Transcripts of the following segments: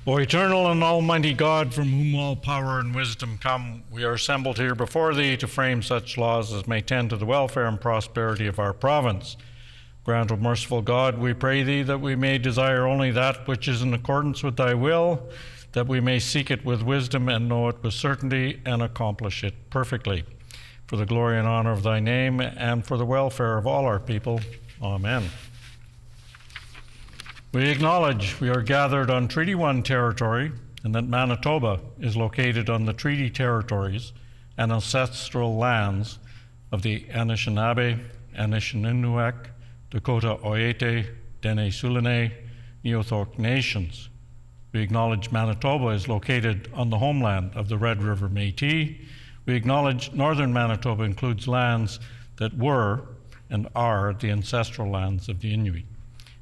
O eternal and almighty God, from whom all power and wisdom come, we are assembled here before thee to frame such laws as may tend to the welfare and prosperity of our province. Grant, O merciful God, we pray thee, that we may desire only that which is in accordance with thy will, that we may seek it with wisdom and know it with certainty and accomplish it perfectly. For the glory and honor of thy name and for the welfare of all our people. Amen. We acknowledge we are gathered on Treaty 1 territory and that Manitoba is located on the treaty territories and ancestral lands of the Anishinaabe, Anishinaabe, Dakota Oyeate, Dene Sulene, Neothok nations. We acknowledge Manitoba is located on the homeland of the Red River Métis. We acknowledge northern Manitoba includes lands that were and are the ancestral lands of the Inuit.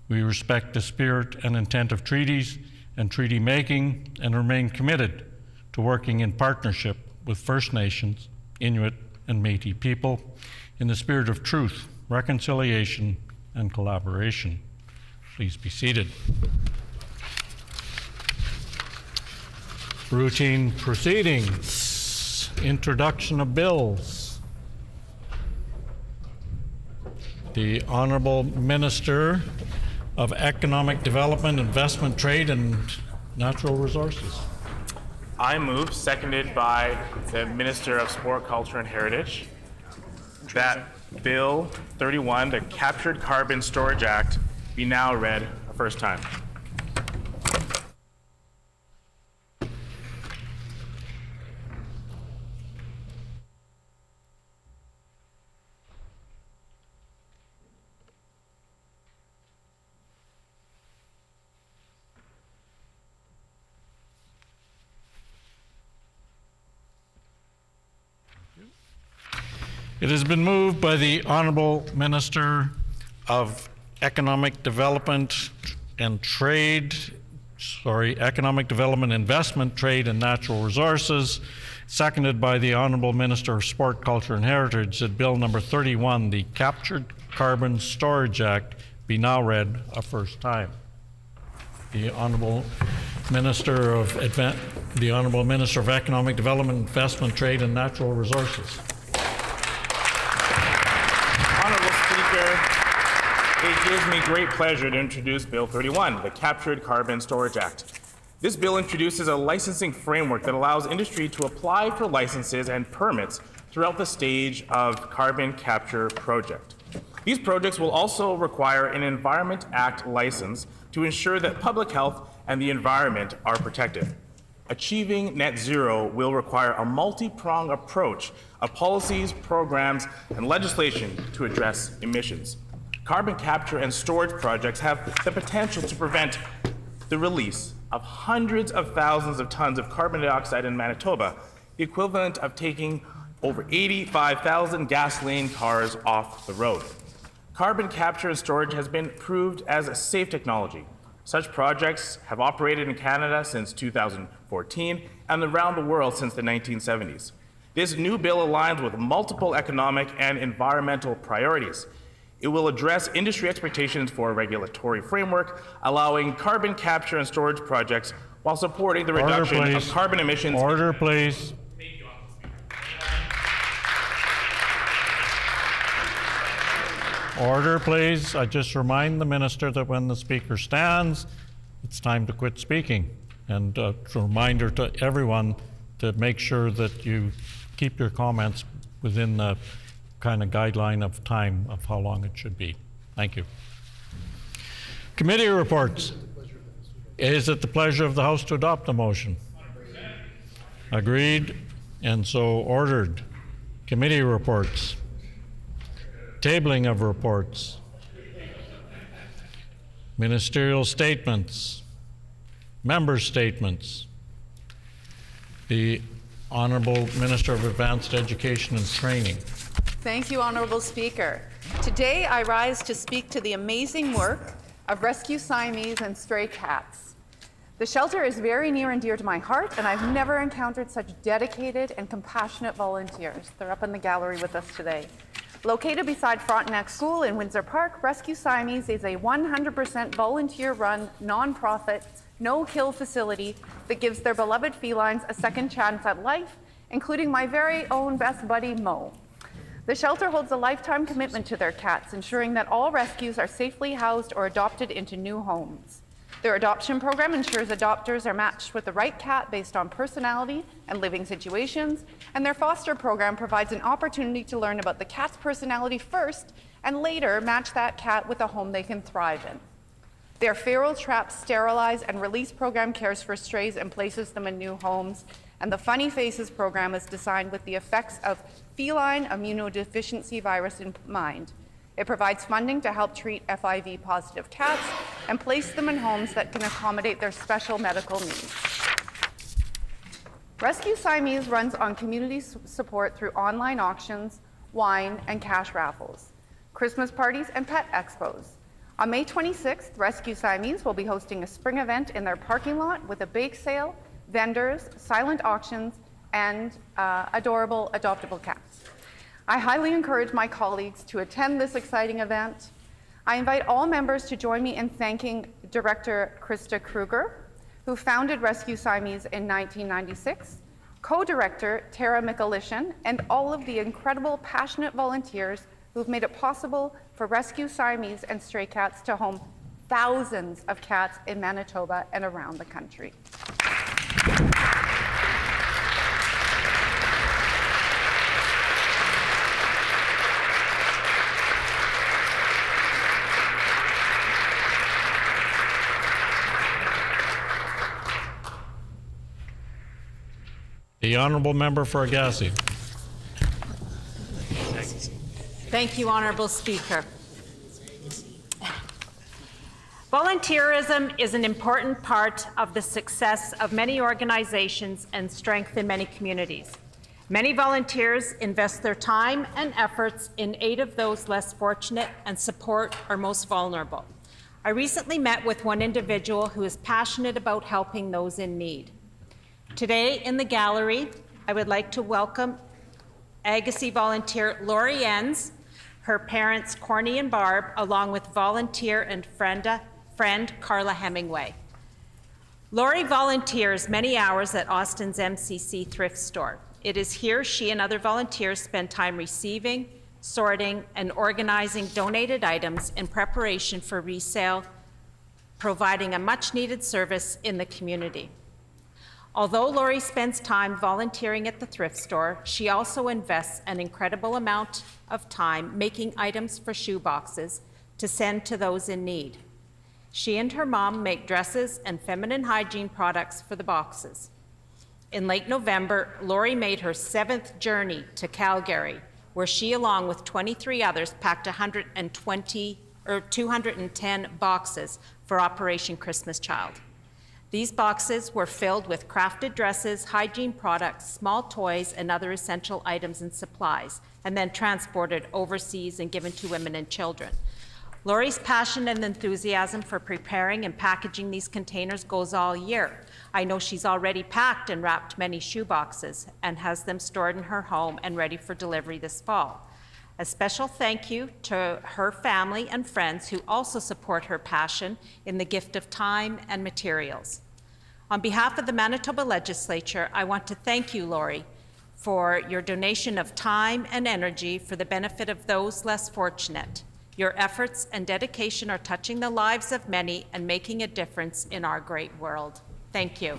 We respect the spirit and intent of treaties and treaty making and remain committed to working in partnership with First Nations, Inuit, and Métis people in the spirit of truth, reconciliation, and collaboration. Please be seated. Routine proceedings. Introduction of bills. The Honourable Minister of Economic Development, Investment, Trade, and Natural Resources. I move, seconded by the Minister of Sport, Culture, and Heritage, that Bill 31, the Captured Carbon Storage Act, be now read a first time. It has been moved by the Honourable Minister of Economic Development, Investment, Trade, and Natural Resources, seconded by the Honourable Minister of Sport, Culture, and Heritage, that Bill number 31, the Captured Carbon Storage Act, be now read a first time. The Honourable Minister of Economic Development, Investment, Trade, and Natural Resources. It gives me great pleasure to introduce Bill 31, the Captured Carbon Storage Act. This bill introduces a licensing framework that allows industry to apply for licenses and permits throughout the stage of carbon capture project. These projects will also require an Environment Act license to ensure that public health and the environment are protected. Achieving net zero will require a multi-pronged approach of policies, programs, and legislation to address emissions. Carbon capture and storage projects have the potential to prevent the release of hundreds of thousands of tons of carbon dioxide in Manitoba, the equivalent of taking over 85,000 gasoline cars off the road. Carbon capture and storage has been proved as a safe technology. Such projects have operated in Canada since 2014 and around the world since the 1970s. This new bill aligns with multiple economic and environmental priorities. It will address industry expectations for a regulatory framework, allowing carbon capture and storage projects while supporting the reduction of carbon emissions. Order, please. Order, please. I just remind the minister that when the speaker stands, it's time to quit speaking. And it's a reminder to everyone to make sure that you keep your comments within the kind of guideline of time of how long it should be. Thank you. Committee reports. Is it the pleasure of the House to adopt the motion? 100%. Agreed, and so ordered. Committee reports. Tabling of reports. Ministerial statements. Member statements. The Honourable Minister of Advanced Education and Training. Thank you, Honourable Speaker. Today I rise to speak to the amazing work of Rescue Siamese and Stray Cats. The shelter is very near and dear to my heart, and I've never encountered such dedicated and compassionate volunteers. They're up in the gallery with us today. Located beside Frontenac School in Windsor Park, Rescue Siamese is a 100% volunteer-run, nonprofit, no-kill facility that gives their beloved felines a second chance at life, including my very own best buddy, Mo. The shelter holds a lifetime commitment to their cats, ensuring that all rescues are safely housed or adopted into new homes. Their adoption program ensures adopters are matched with the right cat based on personality and living situations, and their foster program provides an opportunity to learn about the cat's personality first and later match that cat with a home they can thrive in. Their feral trap, sterilize, and release program cares for strays and places them in new homes, and the Funny Faces program is designed with the effects of feline immunodeficiency virus in mind. It provides funding to help treat FIV-positive cats and place them in homes that can accommodate their special medical needs. Rescue Siamese runs on community support through online auctions, wine, and cash raffles, Christmas parties, and pet expos. On May 26th, Rescue Siamese will be hosting a spring event in their parking lot with a bake sale, vendors, silent auctions, and adorable adoptable cats. I highly encourage my colleagues to attend this exciting event. I invite all members to join me in thanking Director Krista Kruger, who founded Rescue Siamese in 1996, co-director Tara Mikulishin, and all of the incredible, passionate volunteers who've made it possible for Rescue Siamese and stray cats to home thousands of cats in Manitoba and around the country. The Honourable Member for Agassiz. Thank you, Honourable Speaker. Volunteerism is an important part of the success of many organizations and strength in many communities. Many volunteers invest their time and efforts in aid of those less fortunate and support our most vulnerable. I recently met with one individual who is passionate about helping those in need. Today in the gallery, I would like to welcome Agassiz volunteer Lori Enns, her parents Corny and Barb, along with volunteer and friend Carla Hemingway. Lori volunteers many hours at Austin's MCC thrift store. It is here she and other volunteers spend time receiving, sorting, and organizing donated items in preparation for resale, providing a much-needed service in the community. Although Lori spends time volunteering at the thrift store, she also invests an incredible amount of time making items for shoe boxes to send to those in need. She and her mom make dresses and feminine hygiene products for the boxes. In late November, Lori made her 7th journey to Calgary, where she, along with 23 others, packed 210 boxes for Operation Christmas Child. These boxes were filled with crafted dresses, hygiene products, small toys, and other essential items and supplies, and then transported overseas and given to women and children. Lori's passion and enthusiasm for preparing and packaging these containers goes all year. I know she's already packed and wrapped many shoe boxes and has them stored in her home and ready for delivery this fall. A special thank you to her family and friends who also support her passion in the gift of time and materials. On behalf of the Manitoba Legislature, I want to thank you, Lori, for your donation of time and energy for the benefit of those less fortunate. Your efforts and dedication are touching the lives of many and making a difference in our great world. Thank you.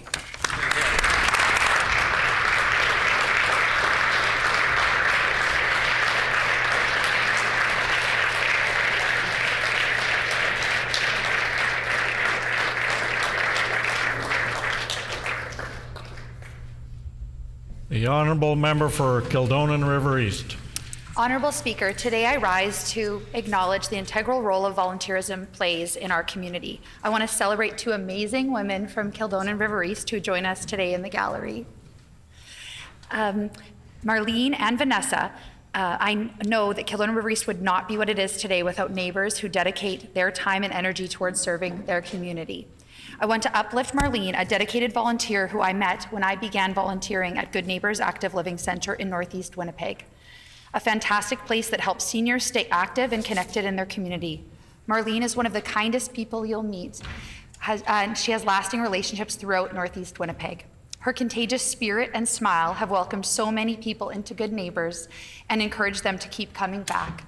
The Honourable Member for Kildonan River East. Honourable Speaker, today I rise to acknowledge the integral role of volunteerism plays in our community. I want to celebrate 2 amazing women from Kildonan River East who join us today in the gallery. Marlene and Vanessa, I know that Kildonan River East would not be what it is today without neighbours who dedicate their time and energy towards serving their community. I want to uplift Marlene, a dedicated volunteer who I met when I began volunteering at Good Neighbours Active Living Centre in Northeast Winnipeg. a fantastic place that helps seniors stay active and connected in their community. Marlene is one of the kindest people you'll meet, and she has lasting relationships throughout Northeast Winnipeg. Her contagious spirit and smile have welcomed so many people into Good Neighbors and encouraged them to keep coming back.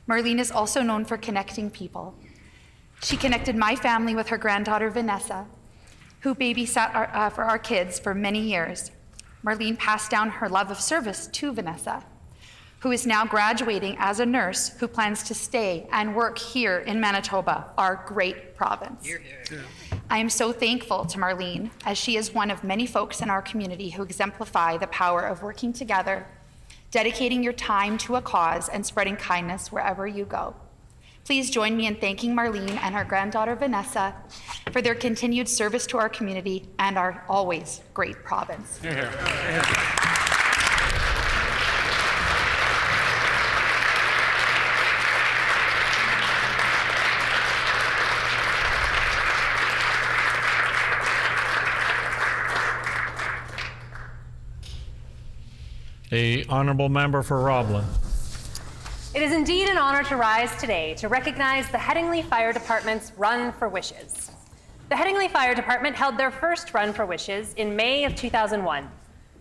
Marlene is also known for connecting people. She connected my family with her granddaughter, Vanessa, who babysat for our kids for many years. Marlene passed down her love of service to Vanessa, who is now graduating as a nurse who plans to stay and work here in Manitoba, our great province. I am so thankful to Marlene, as she is one of many folks in our community who exemplify the power of working together, dedicating your time to a cause, and spreading kindness wherever you go. Please join me in thanking Marlene and her granddaughter Vanessa for their continued service to our community and our always great province. The honourable member for Roblin. It is indeed an honor to rise today to recognize the Headingley Fire Department's Run for Wishes. The Headingley Fire Department held their first Run for Wishes in May of 2001.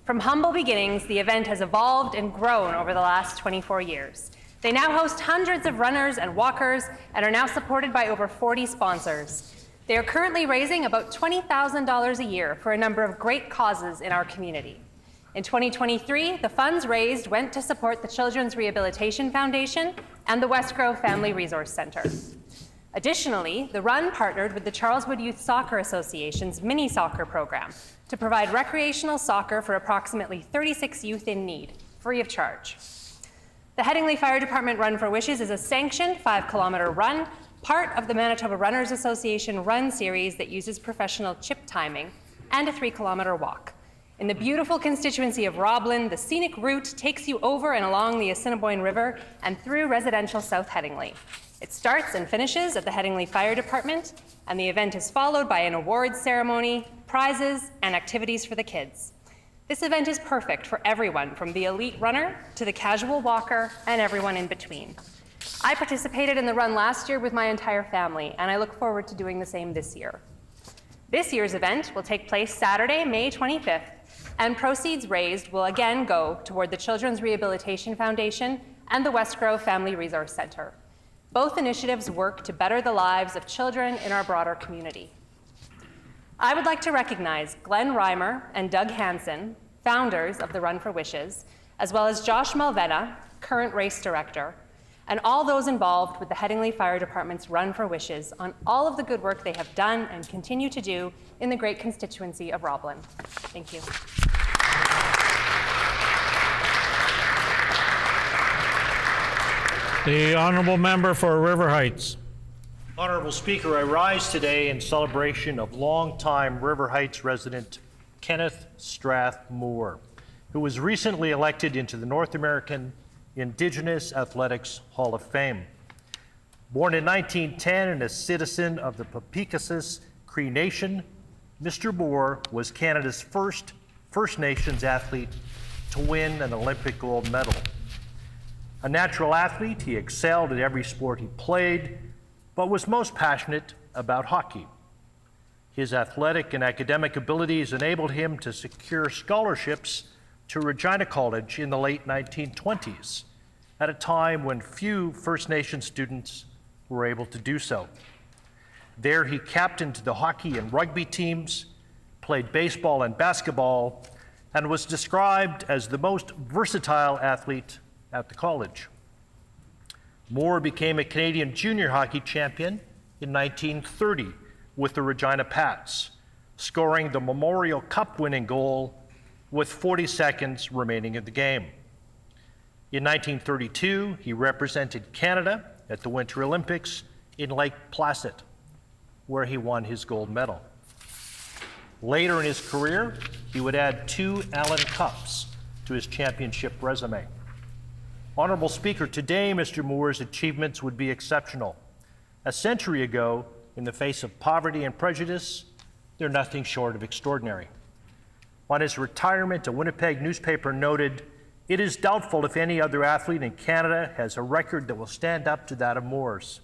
From humble beginnings, the event has evolved and grown over the last 24 years. They now host hundreds of runners and walkers and are now supported by over 40 sponsors. They are currently raising about $20,000 a year for a number of great causes in our community. In 2023, the funds raised went to support the Children's Rehabilitation Foundation and the West Grove Family Resource Center. Additionally, the Run partnered with the Charleswood Youth Soccer Association's mini soccer program to provide recreational soccer for approximately 36 youth in need, free of charge. The Headingley Fire Department Run for Wishes is a sanctioned 5-kilometer run, part of the Manitoba Runners Association Run series that uses professional chip timing, and a 3-kilometer walk. In the beautiful constituency of Roblin, the scenic route takes you over and along the Assiniboine River and through residential South Headingley. It starts and finishes at the Headingley Fire Department, and the event is followed by an awards ceremony, prizes, and activities for the kids. This event is perfect for everyone, from the elite runner to the casual walker and everyone in between. I participated in the run last year with my entire family, and I look forward to doing the same this year. This year's event will take place Saturday, May 25th, and proceeds raised will again go toward the Children's Rehabilitation Foundation and the West Grove Family Resource Center. Both initiatives work to better the lives of children in our broader community. I would like to recognize Glenn Reimer and Doug Hansen, founders of the Run for Wishes, as well as Josh Malvena, current race director, and all those involved with the Headingley Fire Department's Run for Wishes on all of the good work they have done and continue to do in the great constituency of Roblin. Thank you. The honourable member for River Heights. Honourable Speaker, I rise today in celebration of longtime River Heights resident Kenneth Strathmore, who was recently elected into the North American Indigenous Athletics Hall of Fame. Born in 1910 and a citizen of the Papikassis Cree Nation, Mr. Moore was Canada's first First Nations athlete to win an Olympic gold medal. A natural athlete, he excelled at every sport he played, but was most passionate about hockey. His athletic and academic abilities enabled him to secure scholarships to Regina College in the late 1920s, at a time when few First Nation students were able to do so. There he captained the hockey and rugby teams, played baseball and basketball, and was described as the most versatile athlete at the college. Moore became a Canadian junior hockey champion in 1930 with the Regina Pats, scoring the Memorial Cup winning goal with 40 seconds remaining in the game. In 1932, he represented Canada at the Winter Olympics in Lake Placid, where he won his gold medal. Later in his career, he would add 2 Allen Cups to his championship resume. Honourable Speaker, today Mr. Moore's achievements would be exceptional. A century ago, in the face of poverty and prejudice, they're nothing short of extraordinary. On his retirement, a Winnipeg newspaper noted, It is doubtful if any other athlete in Canada has a record that will stand up to that of Moore's.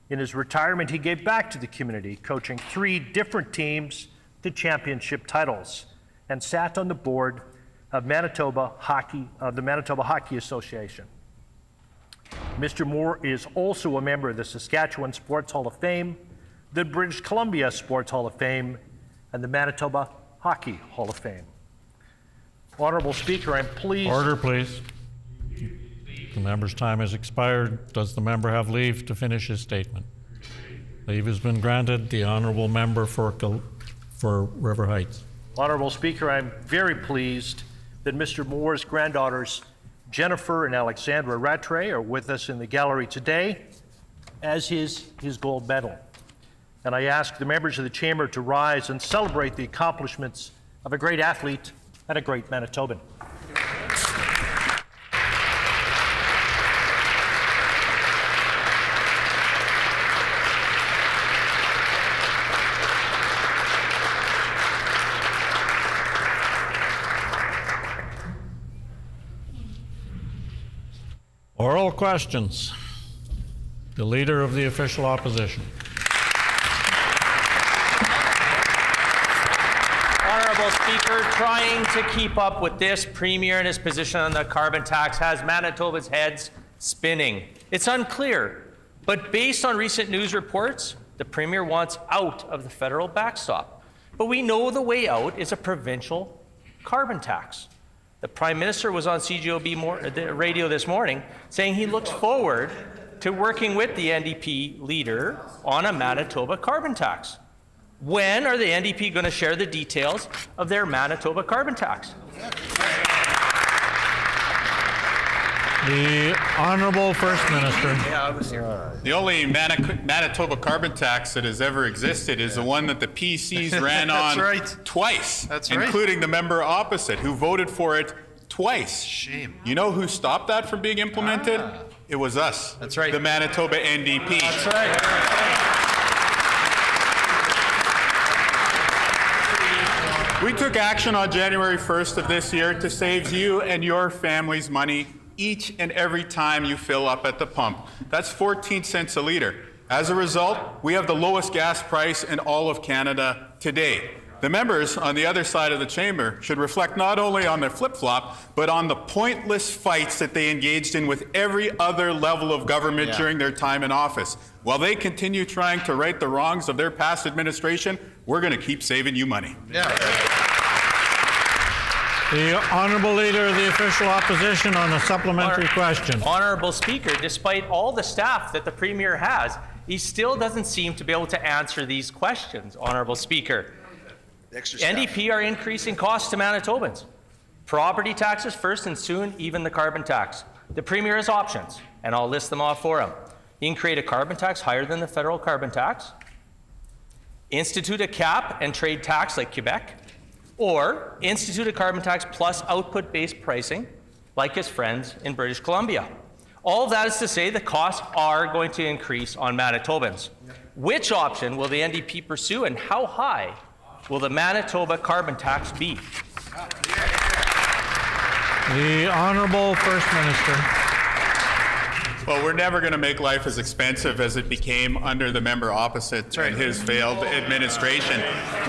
In his retirement, he gave back to the community, coaching 3 different teams to championship titles, and sat on the board of the Manitoba Hockey Association. Mr. Moore is also a member of the Saskatchewan Sports Hall of Fame, the British Columbia Sports Hall of Fame, and the Manitoba Hockey Hall of Fame. Honorable Speaker, I'm pleased... Order, please. The member's time has expired. Does the member have leave to finish his statement? Leave has been granted. The honourable member for River Heights. Honorable Speaker, I'm very pleased that Mr. Moore's granddaughters, Jennifer and Alexandra Rattray, are with us in the gallery today, as is his gold medal. And I ask the members of the Chamber to rise and celebrate the accomplishments of a great athlete and a great Manitoban. Oral questions. The Leader of the Official Opposition. Honourable Speaker, trying to keep up with this, Premier and his position on the carbon tax has Manitoba's heads spinning. It's unclear, but based on recent news reports, the Premier wants out of the federal backstop. But we know the way out is a provincial carbon tax. The Prime Minister was on CJOB radio this morning saying he looks forward to working with the NDP leader on a Manitoba carbon tax. When are the NDP going to share the details of their Manitoba carbon tax? The Honourable First Minister. The only Manitoba carbon tax that has ever existed is the one that the PCs ran on twice, including the member opposite, who voted for it twice. Shame. You know who stopped that from being implemented? It was us. That's right. The Manitoba NDP. That's right. We took action on January 1st of this year to save you and your family's money each and every time you fill up at the pump. That's 14 cents a litre. As a result, we have the lowest gas price in all of Canada today. The members on the other side of the chamber should reflect not only on their flip-flop, but on the pointless fights that they engaged in with every other level of government during their time in office. While they continue trying to right the wrongs of their past administration, we're going to keep saving you money. The Honourable Leader of the Official Opposition on a supplementary question. Honourable Speaker, despite all the staff that the Premier has, he still doesn't seem to be able to answer these questions, Honourable Speaker. NDP are increasing costs to Manitobans. Property taxes first and soon even the carbon tax. The Premier has options, and I'll list them off for him. He can create a carbon tax higher than the federal carbon tax, institute a cap and trade tax like Quebec, or institute a carbon tax plus output-based pricing like his friends in British Columbia. All of that is to say the costs are going to increase on Manitobans. Which option will the NDP pursue, and how high will the Manitoba carbon tax be? The Honourable First Minister. Well, we're never going to make life as expensive as it became under the member opposite and his failed administration.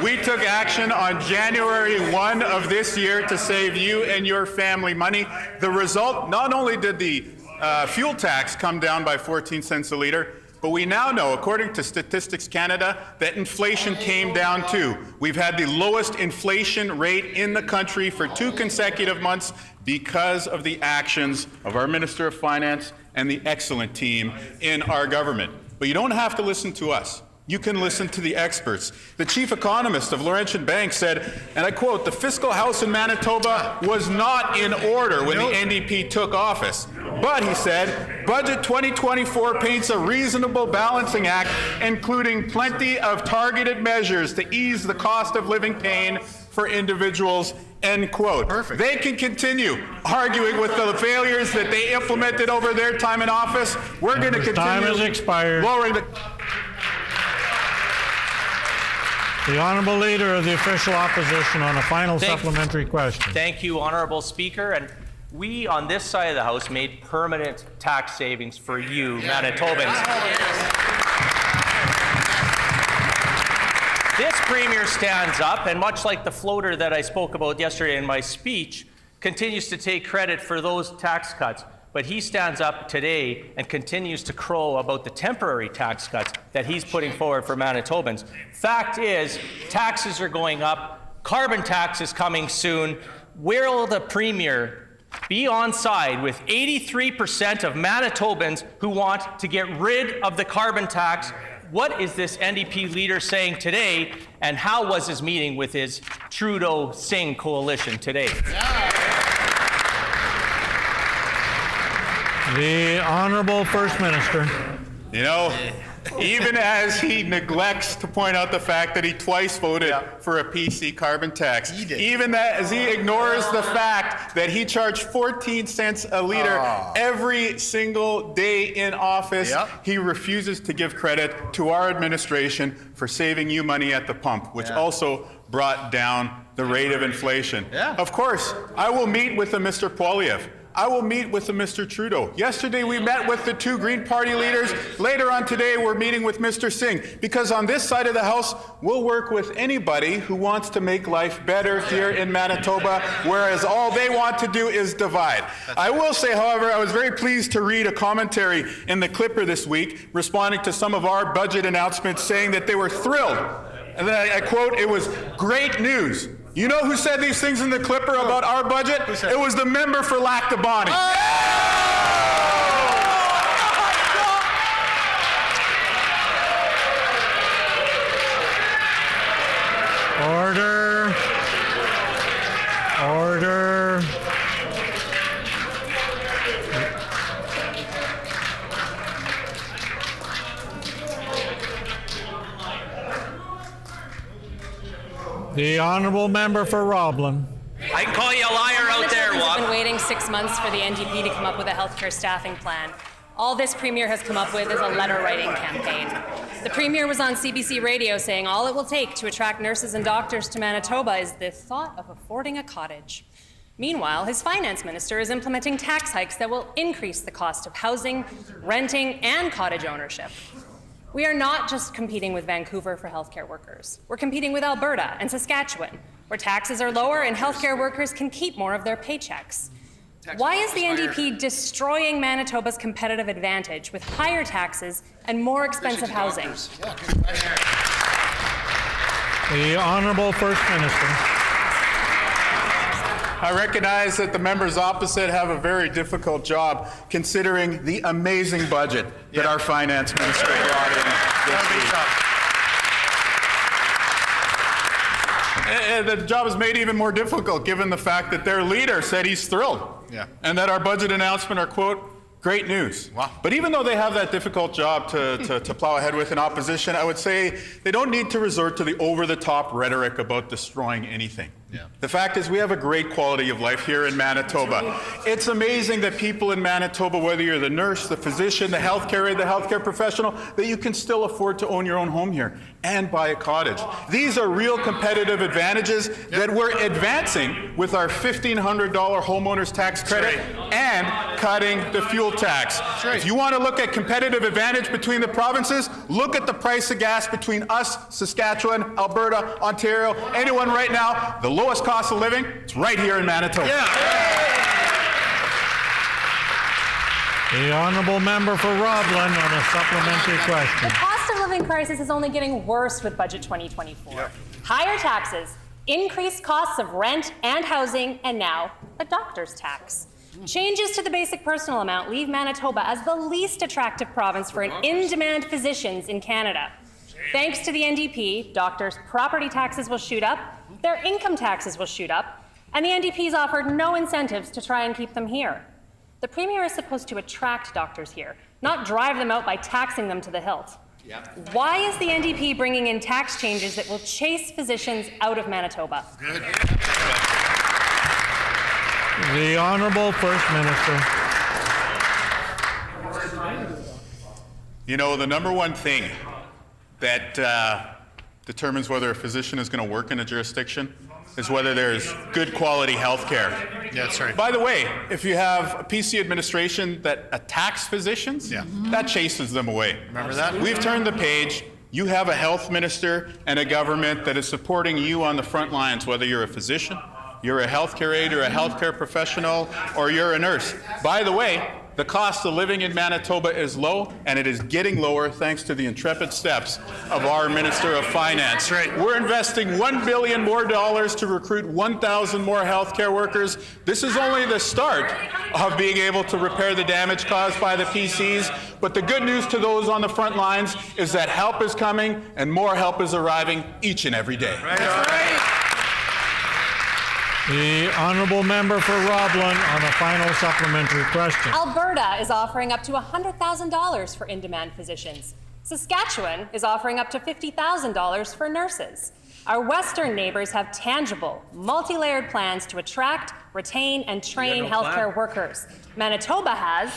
We took action on January 1 of this year to save you and your family money. The result, not only did the fuel tax come down by 14 cents a litre, but we now know, according to Statistics Canada, that inflation came down too. We've had the lowest inflation rate in the country for 2 consecutive months because of the actions of our Minister of Finance and the excellent team in our government. But you don't have to listen to us. You can listen to the experts. The chief economist of Laurentian Bank said, and I quote, "The fiscal house in Manitoba was not in order when the NDP took office. But," he said, "Budget 2024 paints a reasonable balancing act, including plenty of targeted measures to ease the cost of living pain for individuals," end quote. Perfect. They can continue arguing with the failures that they implemented over their time in office. We're going to continue time has expired. lowering the... The Honourable Leader of the Official Opposition on a final supplementary question. Thank you, Honourable Speaker. And we on this side of the House made permanent tax savings for you, Manitobans. This Premier stands up, and much like the floater that I spoke about yesterday in my speech, continues to take credit for those tax cuts. But he stands up today and continues to crow about the temporary tax cuts that he's putting forward for Manitobans. Fact is, taxes are going up, carbon tax is coming soon. Will the Premier be on side with 83% of Manitobans who want to get rid of the carbon tax? What is this NDP leader saying today, and how was his meeting with his Trudeau-Singh coalition today? The Honourable First Minister. You know, even as he neglects to point out the fact that he twice voted for a PC carbon tax, even as he ignores the fact that he charged 14 cents a litre every single day in office, he refuses to give credit to our administration for saving you money at the pump, which also brought down the rate of inflation. Of course, I will meet with a Mr. Poilievre. I will meet with the Mr. Trudeau. Yesterday we met with the two Green Party leaders. Later on today we're meeting with Mr. Singh, because on this side of the House we'll work with anybody who wants to make life better here in Manitoba, whereas all they want to do is divide. I will say, however, I was very pleased to read a commentary in the Clipper this week responding to some of our budget announcements, saying that they were thrilled. And then I quote, "It was great news." You know who said these things in the Clipper about our budget? It was the member for Lac de Bonnie. Order. Order. The Honourable Member for Roblin. I can call you a liar out there, Manitobans have Wab. been waiting 6 months for the NDP to come up with a healthcare staffing plan. All this Premier has come up with is a letter-writing campaign. The Premier was on CBC Radio saying all it will take to attract nurses and doctors to Manitoba is the thought of affording a cottage. Meanwhile, his finance minister is implementing tax hikes that will increase the cost of housing, renting, and cottage ownership. We are not just competing with Vancouver for healthcare workers. We're competing with Alberta and Saskatchewan, where taxes are lower and healthcare workers can keep more of their paychecks. Why is the NDP destroying Manitoba's competitive advantage with higher taxes and more expensive housing? The Honourable First Minister. I recognize that the members opposite have a very difficult job, considering the amazing budget that our finance minister brought in this week. And the job is made even more difficult given the fact that their leader said he's thrilled, and that our budget announcement are, quote, great news. Wow. But even though they have that difficult job to plow ahead with in opposition, I would say they don't need to resort to the over-the-top rhetoric about destroying anything. The fact is, we have a great quality of life here in Manitoba. It's amazing that people in Manitoba, whether you're the nurse, the physician, the healthcare professional, that you can still afford to own your own home here and buy a cottage. These are real competitive advantages that we're advancing with our $1,500 homeowners tax credit and cutting the fuel tax. If you want to look at competitive advantage between the provinces, look at the price of gas between us, Saskatchewan, Alberta, Ontario, anyone right now. The lowest cost of living, it's right here in Manitoba. The Honourable Member for Roblin on a supplementary question. The cost of living crisis is only getting worse with Budget 2024. Higher taxes, increased costs of rent and housing, and now a doctor's tax. Changes to the basic personal amount leave Manitoba as the least attractive province for in-demand physicians in Canada. Thanks to the NDP, doctors' property taxes will shoot up, their income taxes will shoot up, and the NDP's offered no incentives to try and keep them here. The Premier is supposed to attract doctors here, not drive them out by taxing them to the hilt. Why is the NDP bringing in tax changes that will chase physicians out of Manitoba? The Honourable First Minister. You know, the number one thing that determines whether a physician is going to work in a jurisdiction is whether there's good quality health care. Yeah, that's right. By the way, if you have a PC administration that attacks physicians, that chases them away. Remember that? We've turned the page. You have a health minister and a government that is supporting you on the front lines, whether you're a physician, you're a healthcare aide, or a healthcare professional, or you're a nurse. By the way, the cost of living in Manitoba is low, and it is getting lower thanks to the intrepid steps of our Minister of Finance. That's right. We're investing $1 billion more to recruit 1,000 more healthcare workers. This is only the start of being able to repair the damage caused by the PCs. But the good news to those on the front lines is that help is coming and more help is arriving each and every day. That's right. The honourable member for Roblin on a final supplementary question. Alberta is offering up to $100,000 for in-demand physicians. Saskatchewan is offering up to $50,000 for nurses. Our Western neighbours have tangible, multi-layered plans to attract, retain, and train healthcare workers. Manitoba has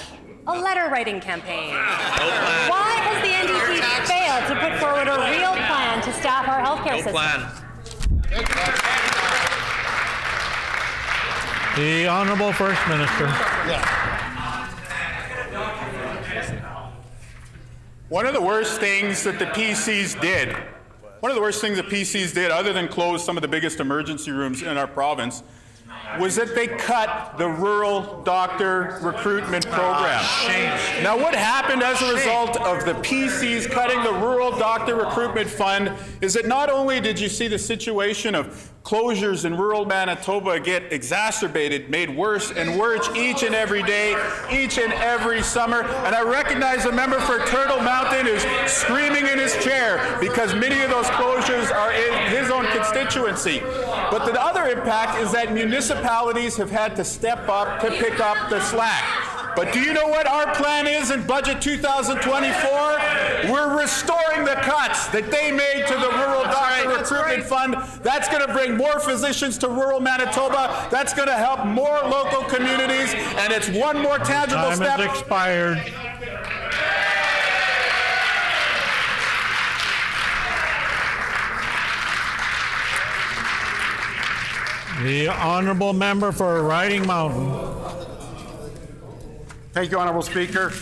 a letter-writing campaign. Why has the NDP failed to put forward a real plan to staff our healthcare system? The Honourable First Minister. One of the worst things that the PCs did, other than close some of the biggest emergency rooms in our province, was that they cut the rural doctor recruitment program. Now, what happened as a result of the PCs cutting the rural doctor recruitment fund is that not only did you see the situation of closures in rural Manitoba get exacerbated, made worse and worse each and every day, each and every summer. And I recognize a member for Turtle Mountain who's screaming in his chair because many of those closures are in his own constituency. But the other impact is that municipalities have had to step up to pick up the slack. But do you know what our plan is in Budget 2024? We're restoring the cuts that they made to the Rural Doctor Recruitment Fund. That's going to bring more physicians to rural Manitoba. That's going to help more local communities. And it's one more tangible step. Time has expired. The honourable member for Riding Mountain. Thank you, Honourable Speaker.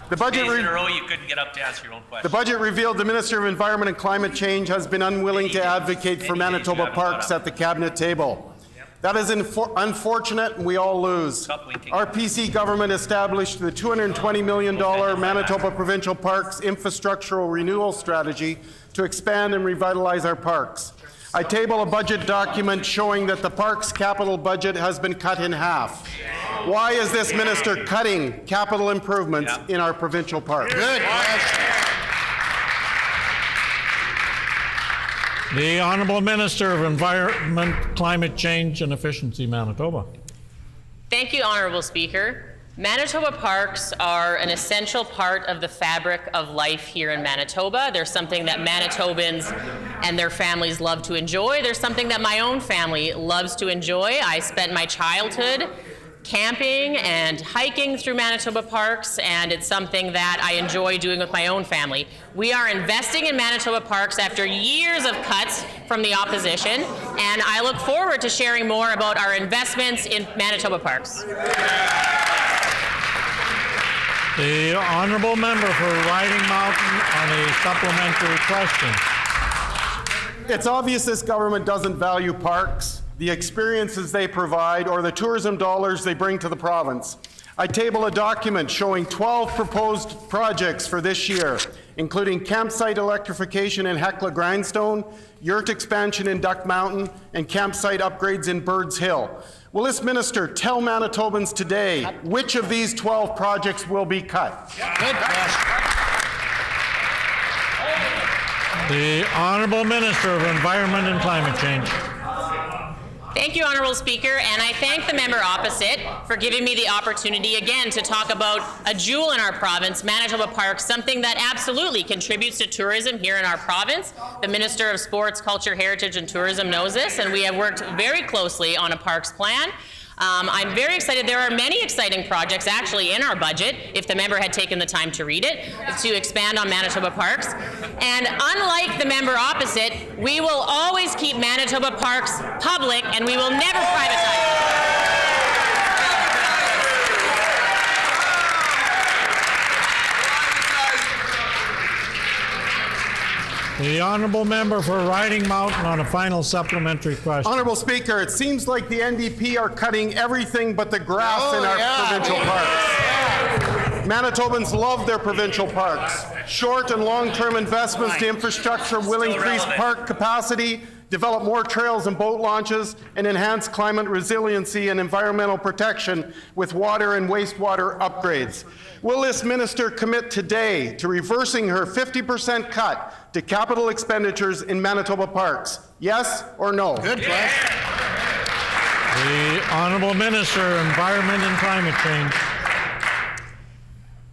The budget Days in a row you couldn't get up to answer your own question. The budget revealed the Minister of Environment and Climate Change has been unwilling to advocate for Manitoba parks at the cabinet table. That is unfortunate, and we all lose. Our PC government established the $220 million Manitoba Provincial Parks Infrastructural Renewal Strategy to expand and revitalize our parks. I table a budget document showing that the park's capital budget has been cut in half. Why is this minister cutting capital improvements in our provincial parks? Good. The Honourable Minister of Environment, Climate Change and Efficiency, Manitoba. Thank you, Honourable Speaker. Manitoba parks are an essential part of the fabric of life here in Manitoba. They're something that Manitobans and their families love to enjoy. They're something that my own family loves to enjoy. I spent my childhood camping and hiking through Manitoba parks, and it's something that I enjoy doing with my own family. We are investing in Manitoba parks after years of cuts from the opposition, and I look forward to sharing more about our investments in Manitoba parks. The honourable member for Riding Mountain on a supplementary question. It's obvious this government doesn't value parks, the experiences they provide, or the tourism dollars they bring to the province. I table a document showing 12 proposed projects for this year, including campsite electrification in Hecla Grindstone, yurt expansion in Duck Mountain, and campsite upgrades in Birds Hill. Will this minister tell Manitobans today which of these 12 projects will be cut? Good question. The Honourable Minister of Environment and Climate Change. Thank you, Honourable Speaker, and I thank the member opposite for giving me the opportunity again to talk about a jewel in our province, Manitoba Parks, something that absolutely contributes to tourism here in our province. The Minister of Sports, Culture, Heritage and Tourism knows this, and we have worked very closely on a parks plan. I'm very excited. There are many exciting projects actually in our budget, if the member had taken the time to read it, to expand on Manitoba Parks. And unlike the member opposite, we will always keep Manitoba Parks public and we will never privatize. The honourable member for Riding Mountain on a final supplementary question. Honourable Speaker, it seems like the NDP are cutting everything but the grass in our provincial parks. Manitobans love their provincial parks. Short and long-term investments to infrastructure will increase park capacity, develop more trails and boat launches, and enhance climate resiliency and environmental protection with water and wastewater upgrades. Will this minister commit today to reversing her 50% cut to capital expenditures in Manitoba parks? Yes or no? Good question. The Honourable Minister, Environment and Climate Change.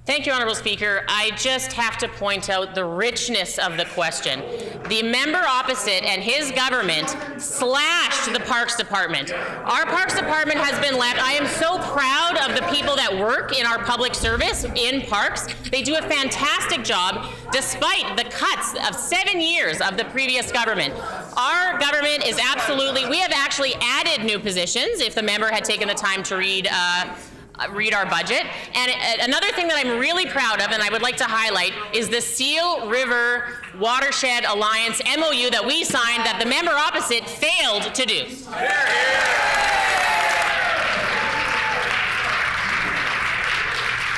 Thank you, Honourable Speaker. I just have to point out the richness of the question. The member opposite and his government slashed the Parks Department. Our Parks Department has been left. I am so proud of the people that work in our public service in parks. They do a fantastic job despite the cuts of 7 years of the previous government. Our government is absolutely, we have actually added new positions if the member had taken the time to read our budget. And another thing that I'm really proud of and I would like to highlight is the Seal River Watershed Alliance MOU that we signed that the member opposite failed to do.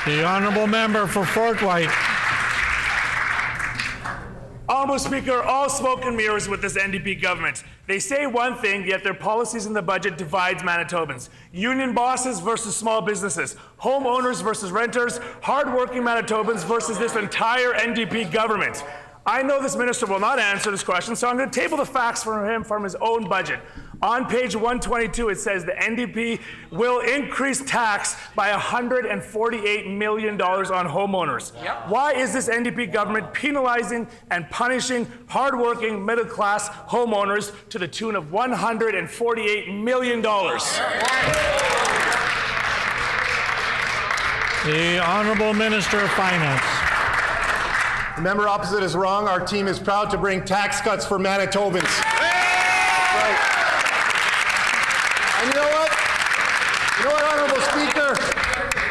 The honourable member for Fort White. Honourable Speaker, all smoke and mirrors with this NDP government. They say one thing, yet their policies in the budget divides Manitobans. Union bosses versus small businesses, homeowners versus renters, hard-working Manitobans versus this entire NDP government. I know this minister will not answer this question, so I'm going to table the facts for him from his own budget. On page 122, it says the NDP will increase tax by $148 million on homeowners. Yep. Why is this NDP government penalizing and punishing hardworking middle-class homeowners to the tune of $148 million? The Honourable Minister of Finance. The member opposite is wrong. Our team is proud to bring tax cuts for Manitobans. Right. And you know what? Honourable Speaker?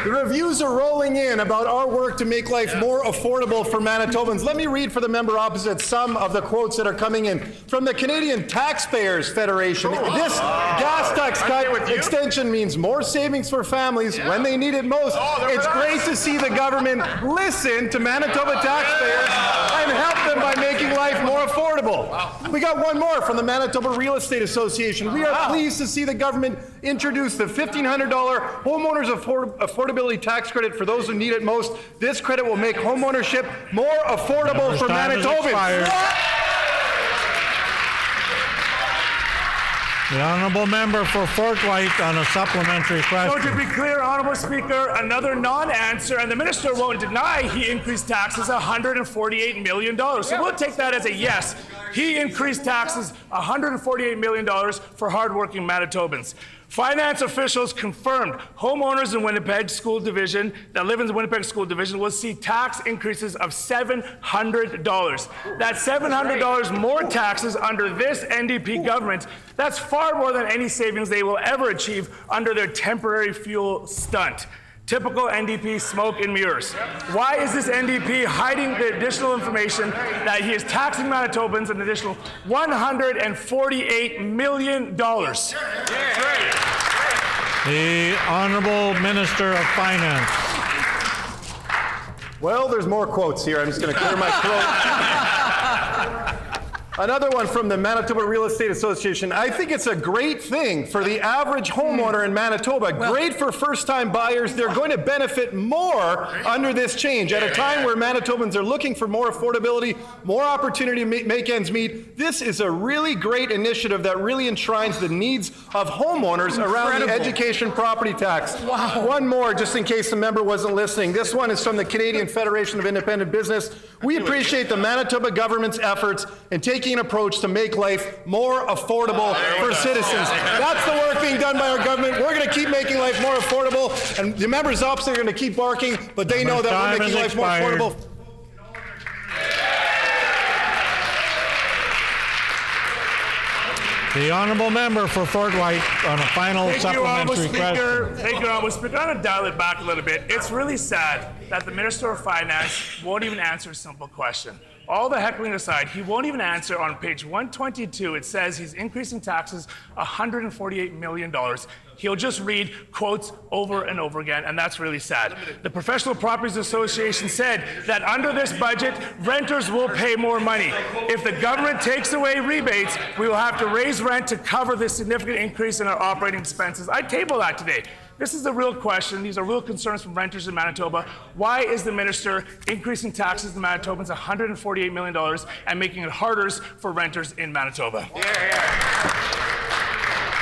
The reviews are rolling in about our work to make life more affordable for Manitobans. Let me read for the member opposite some of the quotes that are coming in. From the Canadian Taxpayers Federation, this gas tax cut extension means more savings for families when they need it most. It's great to see the government listen to Manitoba taxpayers and help them by making life more affordable. We got one more from the Manitoba Real Estate Association. We are pleased to see the government introduce the $1,500 homeowners affordability tax credit for those who need it most. This credit will make homeownership more affordable for Manitobans. The honourable member for Fort White on a supplementary question. So to be clear, Honourable Speaker, another non-answer, and the minister won't deny he increased taxes $148 million. So we'll take that as a yes. He increased taxes $148 million for hardworking Manitobans. Finance officials confirmed homeowners in Winnipeg School Division that live in the Winnipeg School Division will see tax increases of $700. That's $700 more taxes under this NDP government. That's far more than any savings they will ever achieve under their temporary fuel stunt. Typical NDP smoke and mirrors. Why is this NDP hiding the additional information that he is taxing Manitobans an additional $148 million? The Honourable Minister of Finance. Well, there's more quotes here. I'm just going to clear my throat. Another one from the Manitoba Real Estate Association. I think it's a great thing for the average homeowner in Manitoba. Great for first-time buyers. They're going to benefit more under this change. At a time where Manitobans are looking for more affordability, more opportunity to make ends meet, this is a really great initiative that really enshrines the needs of homeowners around the education property tax. Wow. One more, just in case the member wasn't listening. This one is from the Canadian Federation of Independent Business. We appreciate the Manitoba government's efforts in taking forward-thinking approach to make life more affordable for citizens. That's the work being done by our government. We're going to keep making life more affordable, and the members opposite are going to keep barking, but they know that we're making life more affordable. The honourable member for Fort White on a final supplementary question. Thank you, Honourable Speaker. I'm going to dial it back a little bit. It's really sad that the Minister of Finance won't even answer a simple question. All the heckling aside, he won't even answer. On page 122, it says he's increasing taxes $148 million. He'll just read quotes over and over again, and that's really sad. The Professional Properties Association said that under this budget, renters will pay more money. If the government takes away rebates, we will have to raise rent to cover this significant increase in our operating expenses. I table that today. This is a real question. These are real concerns from renters in Manitoba. Why is the minister increasing taxes to Manitobans $148 million and making it harder for renters in Manitoba?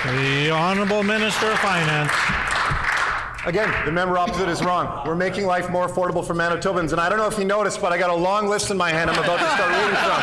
The Honourable Minister of Finance. Again, the member opposite is wrong. We're making life more affordable for Manitobans, and I don't know if you noticed, but I got a long list in my hand I'm about to start reading from.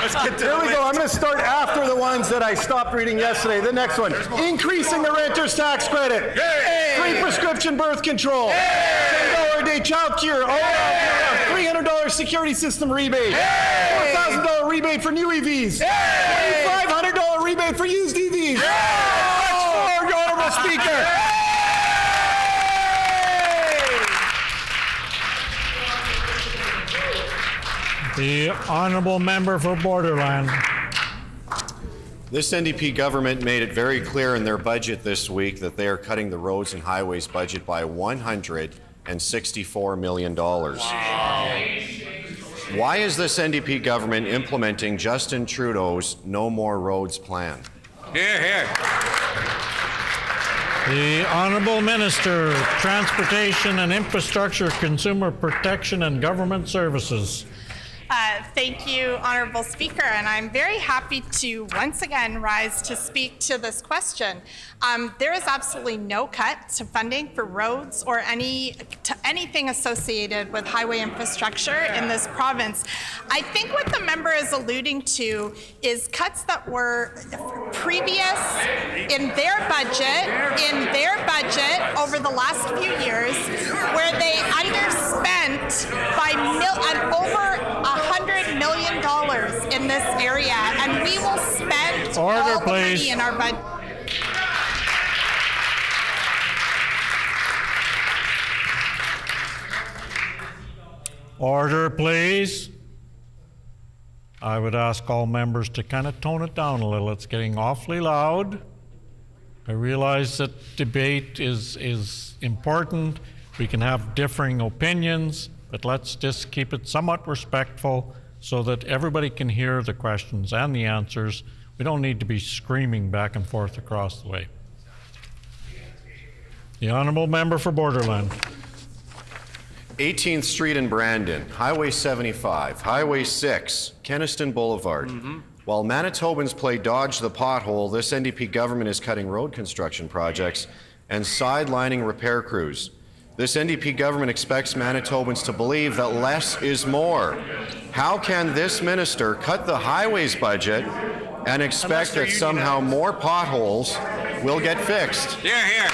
Let's get to Here we go. I'm going to start after the ones that I stopped reading yesterday. The next one. Increasing the renter's tax credit. Yay! Free prescription birth control. $10 a day child care. $300 security system rebate. $4,000 rebate for new EVs. $2,500 rebate for used EVs. That's for Honourable Speaker. The honourable member for Borderland. This NDP government made it very clear in their budget this week that they are cutting the roads and highways budget by $164 million. Wow. Why is this NDP government implementing Justin Trudeau's No More Roads plan? Here, here. The Honourable Minister, Transportation and Infrastructure, Consumer Protection and Government Services. Thank you, Honourable Speaker, and I'm very happy to once again rise to speak to this question. There is absolutely no cut to funding for roads or anything associated with highway infrastructure in this province. I think what the member is alluding to is cuts that were previous in their budget over the last few years, where they underspent by over $100 million in this area, and we will spend all the money in our budget. Order, please. I would ask all members to kind of tone it down a little. It's getting awfully loud. I realize that debate is important. We can have differing opinions, but let's just keep it somewhat respectful so that everybody can hear the questions and the answers. We don't need to be screaming back and forth across the way. The honourable member for Borderland. 18th Street in Brandon, Highway 75, Highway 6, Kenniston Boulevard. While Manitobans play dodge the pothole, this NDP government is cutting road construction projects and sidelining repair crews. This NDP government expects Manitobans to believe that less is more. How can this minister cut the highways budget and expect that somehow more potholes will get fixed? Here, here.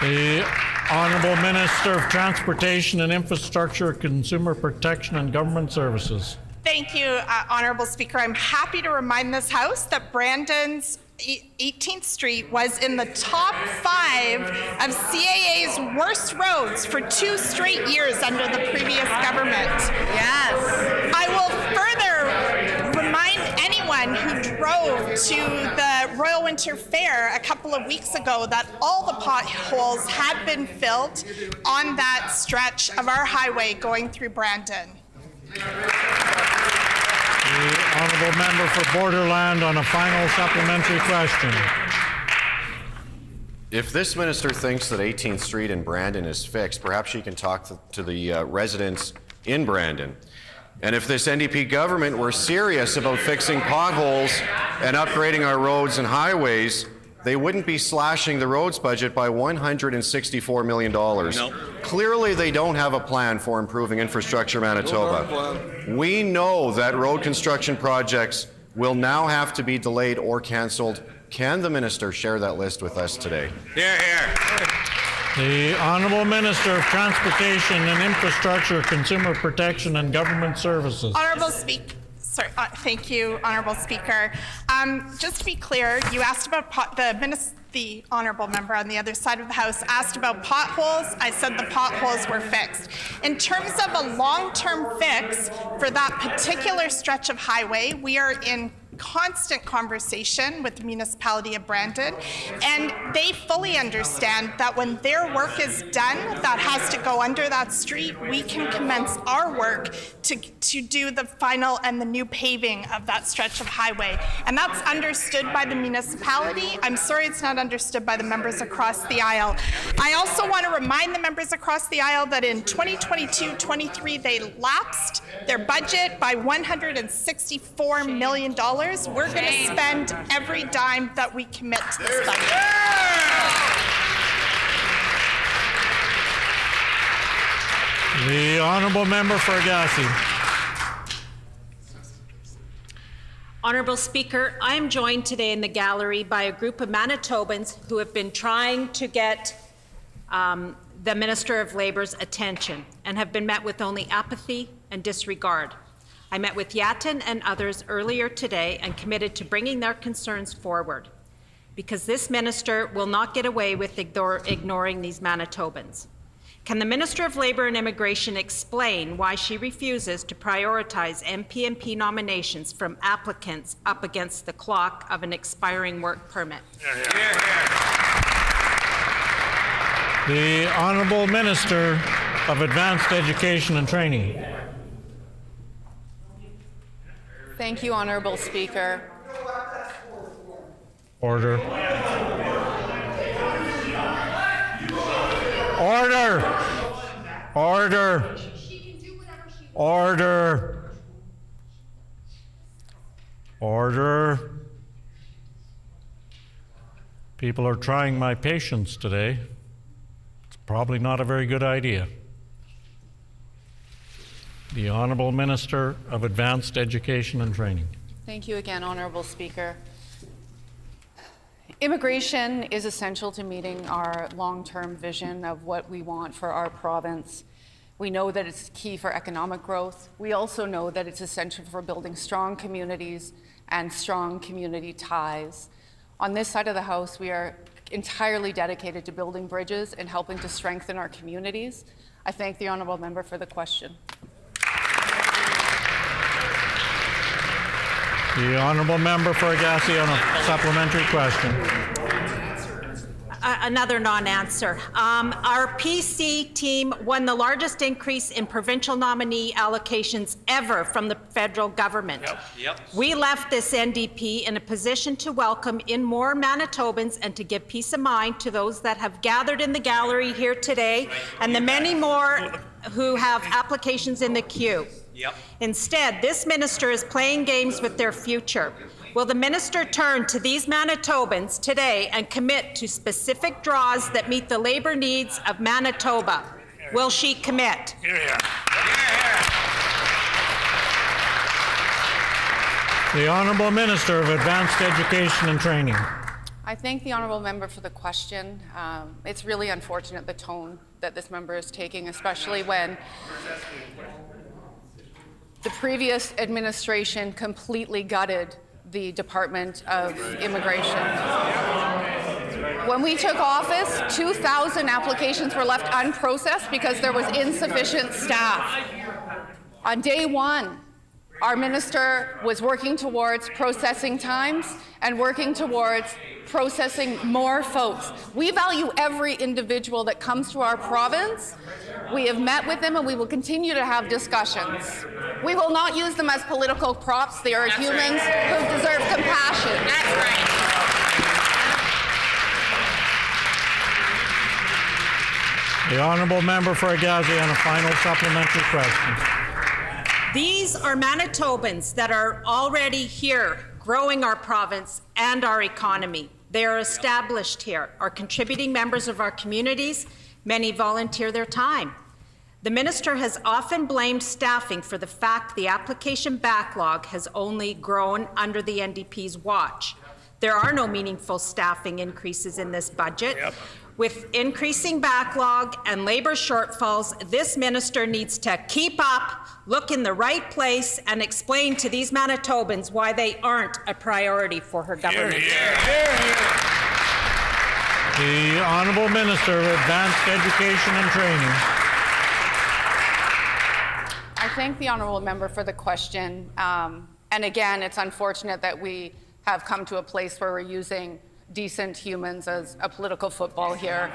The Honourable Minister of Transportation and Infrastructure, Consumer Protection and Government Services. Thank you, Honourable Speaker. I'm happy to remind this House that Brandon's 18th Street was in the top 5 of CAA's worst roads for 2 straight years under the previous government. Yes. I will further remind anyone who drove to the Royal Winter Fair a couple of weeks ago that all the potholes had been filled on that stretch of our highway going through Brandon. The honourable member for Borderland on a final supplementary question. If this minister thinks that 18th Street in Brandon is fixed, perhaps she can talk to the residents in Brandon. And if this NDP government were serious about fixing potholes and upgrading our roads and highways, they wouldn't be slashing the roads budget by $164 million. No. Clearly, they don't have a plan for improving infrastructure Manitoba. We know that road construction projects will now have to be delayed or cancelled. Can the minister share that list with us today? Here, here. The Honourable Minister of Transportation and Infrastructure, Consumer Protection and Government Services. Honourable Speaker. Sorry, thank you, Honourable Speaker. Just to be clear, you asked about the Honourable Member on the other side of the House asked about potholes. I said the potholes were fixed. In terms of a long-term fix for that particular stretch of highway, we are in constant conversation with the municipality of Brandon, and they fully understand that when their work is done that has to go under that street, we can commence our work to do the final and the new paving of that stretch of highway. And that's understood by the municipality. I'm sorry it's not understood by the members across the aisle. I also want to remind the members across the aisle that in 2022-23 they lapsed their budget by $164 million. We're going to spend every dime that we commit to this budget. The Honourable Member for Agassiz. Honourable Speaker, I am joined today in the gallery by a group of Manitobans who have been trying to get the Minister of Labour's attention and have been met with only apathy and disregard. I met with Yatin and others earlier today and committed to bringing their concerns forward because this minister will not get away with ignoring these Manitobans. Can the Minister of Labour and Immigration explain why she refuses to prioritize MP nominations from applicants up against the clock of an expiring work permit? The Honourable Minister of Advanced Education and Training. Thank you, Honourable Speaker. Order. Order. Order. Order. Order. People are trying my patience today. It's probably not a very good idea. The Honourable Minister of Advanced Education and Training. Thank you again, Honourable Speaker. Immigration is essential to meeting our long-term vision of what we want for our province. We know that it's key for economic growth. We also know that it's essential for building strong communities and strong community ties. On this side of the House, we are entirely dedicated to building bridges and helping to strengthen our communities. I thank the Honourable Member for the question. The Honourable Member for Agassiz on a supplementary question. Another non-answer. Our PC team won the largest increase in provincial nominee allocations ever from the federal government. Yep. We left this NDP in a position to welcome in more Manitobans and to give peace of mind to those that have gathered in the gallery here today and the many more who have applications in the queue. Yep. Instead, this minister is playing games with their future. Will the minister turn to these Manitobans today and commit to specific draws that meet the labour needs of Manitoba? Will she commit? The Honourable Minister of Advanced Education and Training. I thank the Honourable Member for the question. It's really unfortunate the tone that this member is taking, especially when the previous administration completely gutted the Department of Immigration. When we took office, 2,000 applications were left unprocessed because there was insufficient staff. On day one, our minister was working towards processing times and working towards processing more folks. We value every individual that comes to our province. We have met with them and we will continue to have discussions. We will not use them as political props. They are humans who deserve compassion. That's right. The Honourable Member for Agassiz on a final supplementary question. These are Manitobans that are already here, growing our province and our economy. They are established here, are contributing members of our communities. Many volunteer their time. The minister has often blamed staffing for the fact the application backlog has only grown under the NDP's watch. There are no meaningful staffing increases in this budget. With increasing backlog and labor shortfalls, this minister needs to keep up, look in the right place, and explain to these Manitobans why they aren't a priority for her government. The Honourable Minister of Advanced Education and Training. I thank the honourable member for the question. And again, it's unfortunate that we have come to a place where we're using decent humans as a political football here.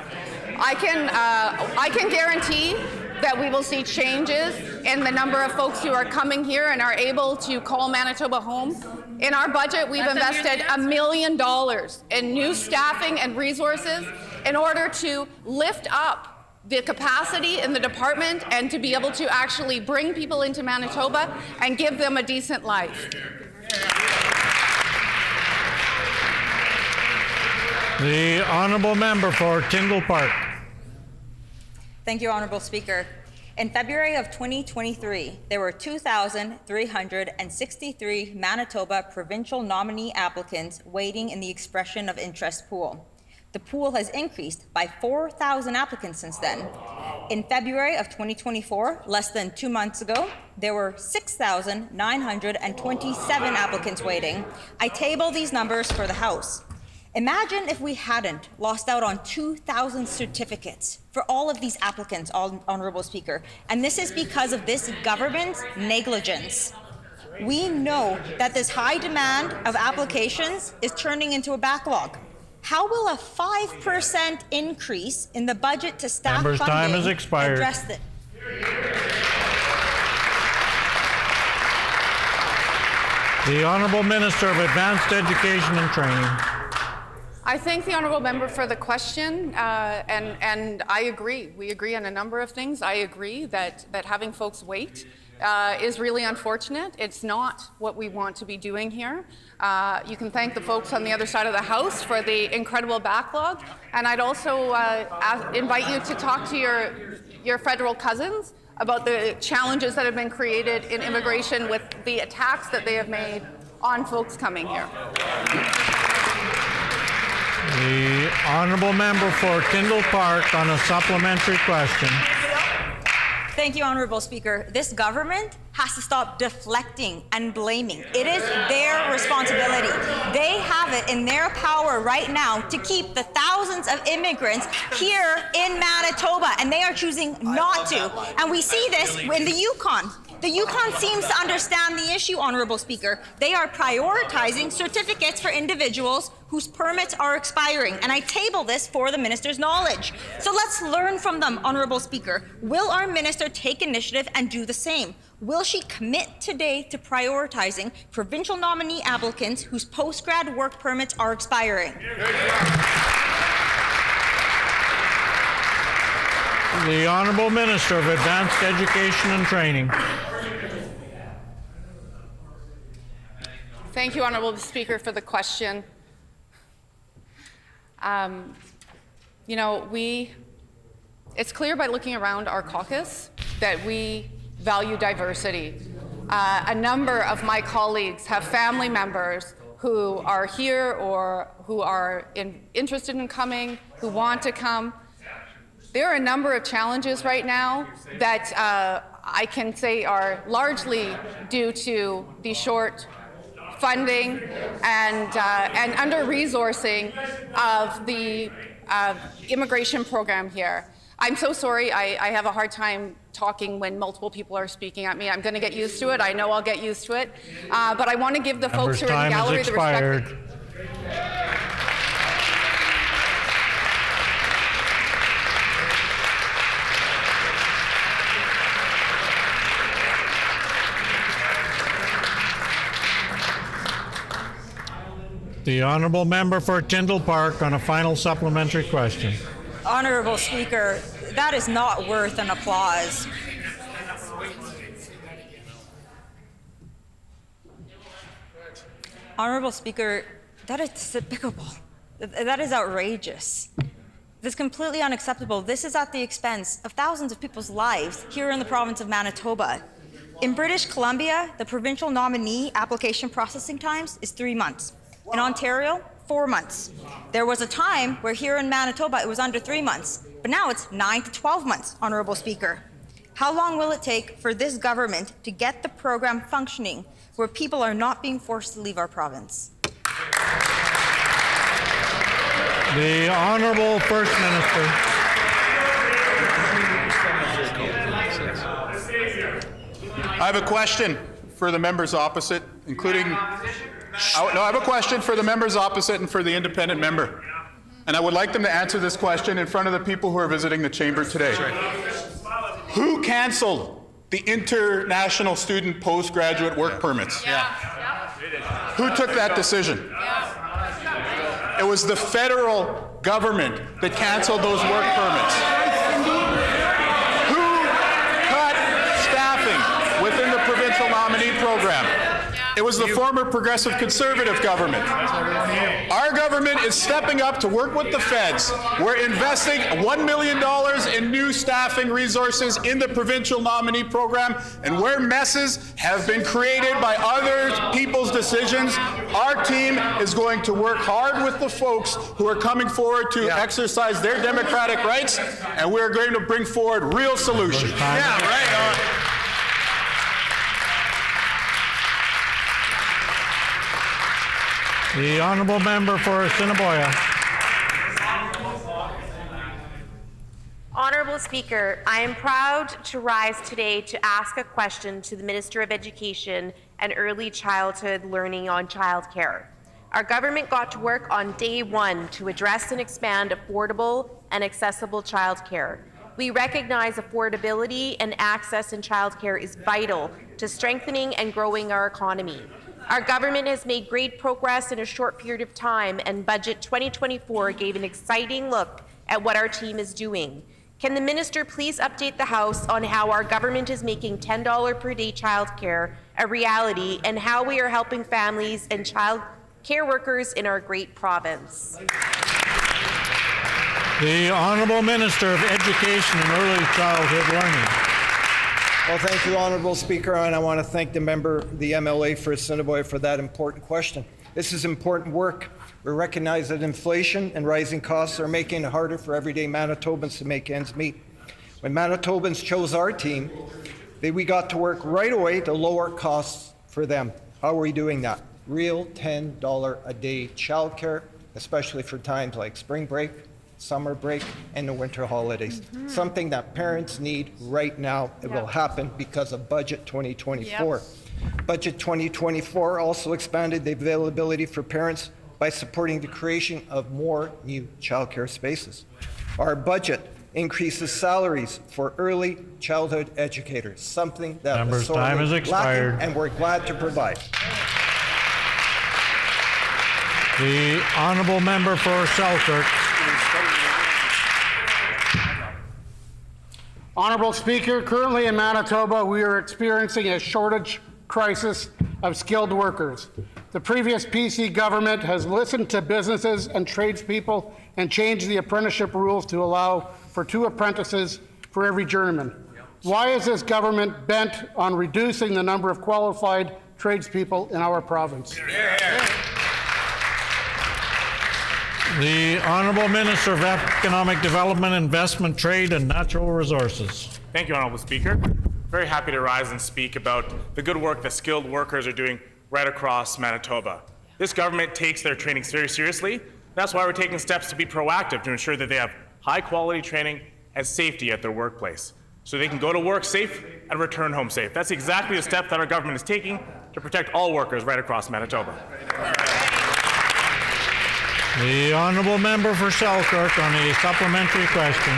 I can guarantee that we will see changes in the number of folks who are coming here and are able to call Manitoba home. In our budget, we've invested $1 million in new staffing and resources in order to lift up the capacity in the department and to be able to actually bring people into Manitoba and give them a decent life. The Honourable Member for Tyndall Park. Thank you, Honourable Speaker. In February of 2023, there were 2,363 Manitoba provincial nominee applicants waiting in the expression of interest pool. The pool has increased by 4,000 applicants since then. In February of 2024, less than 2 months ago, there were 6,927 applicants waiting. I table these numbers for the House. Imagine if we hadn't lost out on 2,000 certificates for all of these applicants, Honourable Speaker. And this is because of this government's negligence. We know that this high demand of applications is turning into a backlog. How will a 5% increase in the budget to staff Member's funding time has expired. address this? The Honourable Minister of Advanced Education and Training. I thank the honourable member for the question, and I agree. We agree on a number of things. I agree that having folks wait is really unfortunate. It's not what we want to be doing here. You can thank the folks on the other side of the House for the incredible backlog, and I'd also invite you to talk to your federal cousins about the challenges that have been created in immigration with the attacks that they have made on folks coming here. The Honourable Member for Tyndall Park on a supplementary question. Thank you, Honourable Speaker. This government has to stop deflecting and blaming. It is their responsibility. They have it in their power right now to keep the thousands of immigrants here in Manitoba, and they are choosing not to. And we see this in the Yukon. The Yukon seems to understand the issue, Honourable Speaker. They are prioritizing certificates for individuals whose permits are expiring, and I table this for the minister's knowledge. So let's learn from them, Honourable Speaker. Will our minister take initiative and do the same? Will she commit today to prioritizing provincial nominee applicants whose post-grad work permits are expiring? The Honourable Minister of Advanced Education and Training. Thank you, Honourable Speaker, for the question. You know, it's clear by looking around our caucus that we value diversity. A number of my colleagues have family members who are here or who are interested in coming, who want to come. There are a number of challenges right now that I can say are largely due to the short funding and under-resourcing of the immigration program here. I'm so sorry, I have a hard time talking when multiple people are speaking at me. I'm going to get used to it. I know I'll get used to it. But I want to give the folks who are in the gallery the respect. The Honourable Member for Tyndall Park on a final supplementary question. Honourable Speaker, that is not worth an applause. Honourable Speaker, that is despicable. That is outrageous. This is completely unacceptable. This is at the expense of thousands of people's lives here in the province of Manitoba. In British Columbia, the provincial nominee application processing times is 3 months. In Ontario, 4 months. There was a time where here in Manitoba it was under 3 months, but now it's 9 to 12 months, Honourable Speaker. How long will it take for this government to get the program functioning where people are not being forced to leave our province? The Honourable First Minister. I have a question for the members opposite, including... No, I have a question for the members opposite and for the independent member. And I would like them to answer this question in front of the people who are visiting the chamber today. Who canceled the international student postgraduate work permits? Who took that decision? It was the federal government that canceled those work permits. Who cut staffing within the provincial nominee program? It was the former Progressive Conservative government. Our government is stepping up to work with the feds. We're investing $1 million in new staffing resources in the provincial nominee program, and where messes have been created by other people's decisions, our team is going to work hard with the folks who are coming forward to exercise their democratic rights, and we're going to bring forward real solutions. Yeah, right on. The Honourable Member for Assiniboia. Honourable Speaker, I am proud to rise today to ask a question to the Minister of Education and Early Childhood Learning on childcare. Our government got to work on day one to address and expand affordable and accessible childcare. We recognize affordability and access in childcare is vital to strengthening and growing our economy. Our government has made great progress in a short period of time, and Budget 2024 gave an exciting look at what our team is doing. Can the Minister please update the House on how our government is making $10 per day childcare a reality and how we are helping families and child care workers in our great province? The Honourable Minister of Education and Early Childhood Learning. Well, thank you, Honourable Speaker, and I want to thank the MLA for Assiniboia for that important question. This is important work. We recognize that inflation and rising costs are making it harder for everyday Manitobans to make ends meet. When Manitobans chose our team, we got to work right away to lower costs for them. How are we doing that? Real $10 a day childcare, especially for times like spring break, summer break, and the winter holidays. Something that parents need right now. It will happen because of Budget 2024. Budget 2024 also expanded the availability for parents by supporting the creation of more new childcare spaces. Our budget increases salaries for early childhood educators, something that was sorely lacking, and we're glad to provide. The Honourable Member for Selkirk. Honourable Speaker, currently in Manitoba, we are experiencing a shortage crisis of skilled workers. The previous PC government has listened to businesses and tradespeople and changed the apprenticeship rules to allow for 2 apprentices for every journeyman. Why is this government bent on reducing the number of qualified tradespeople in our province? The Honourable Minister of Economic Development, Investment, Trade and Natural Resources. Thank you, Honourable Speaker. Very happy to rise and speak about the good work that skilled workers are doing right across Manitoba. This government takes their training very seriously. That's why we're taking steps to be proactive to ensure that they have high-quality training and safety at their workplace, so they can go to work safe and return home safe. That's exactly the step that our government is taking to protect all workers right across Manitoba. The Honourable Member for Selkirk on a supplementary question.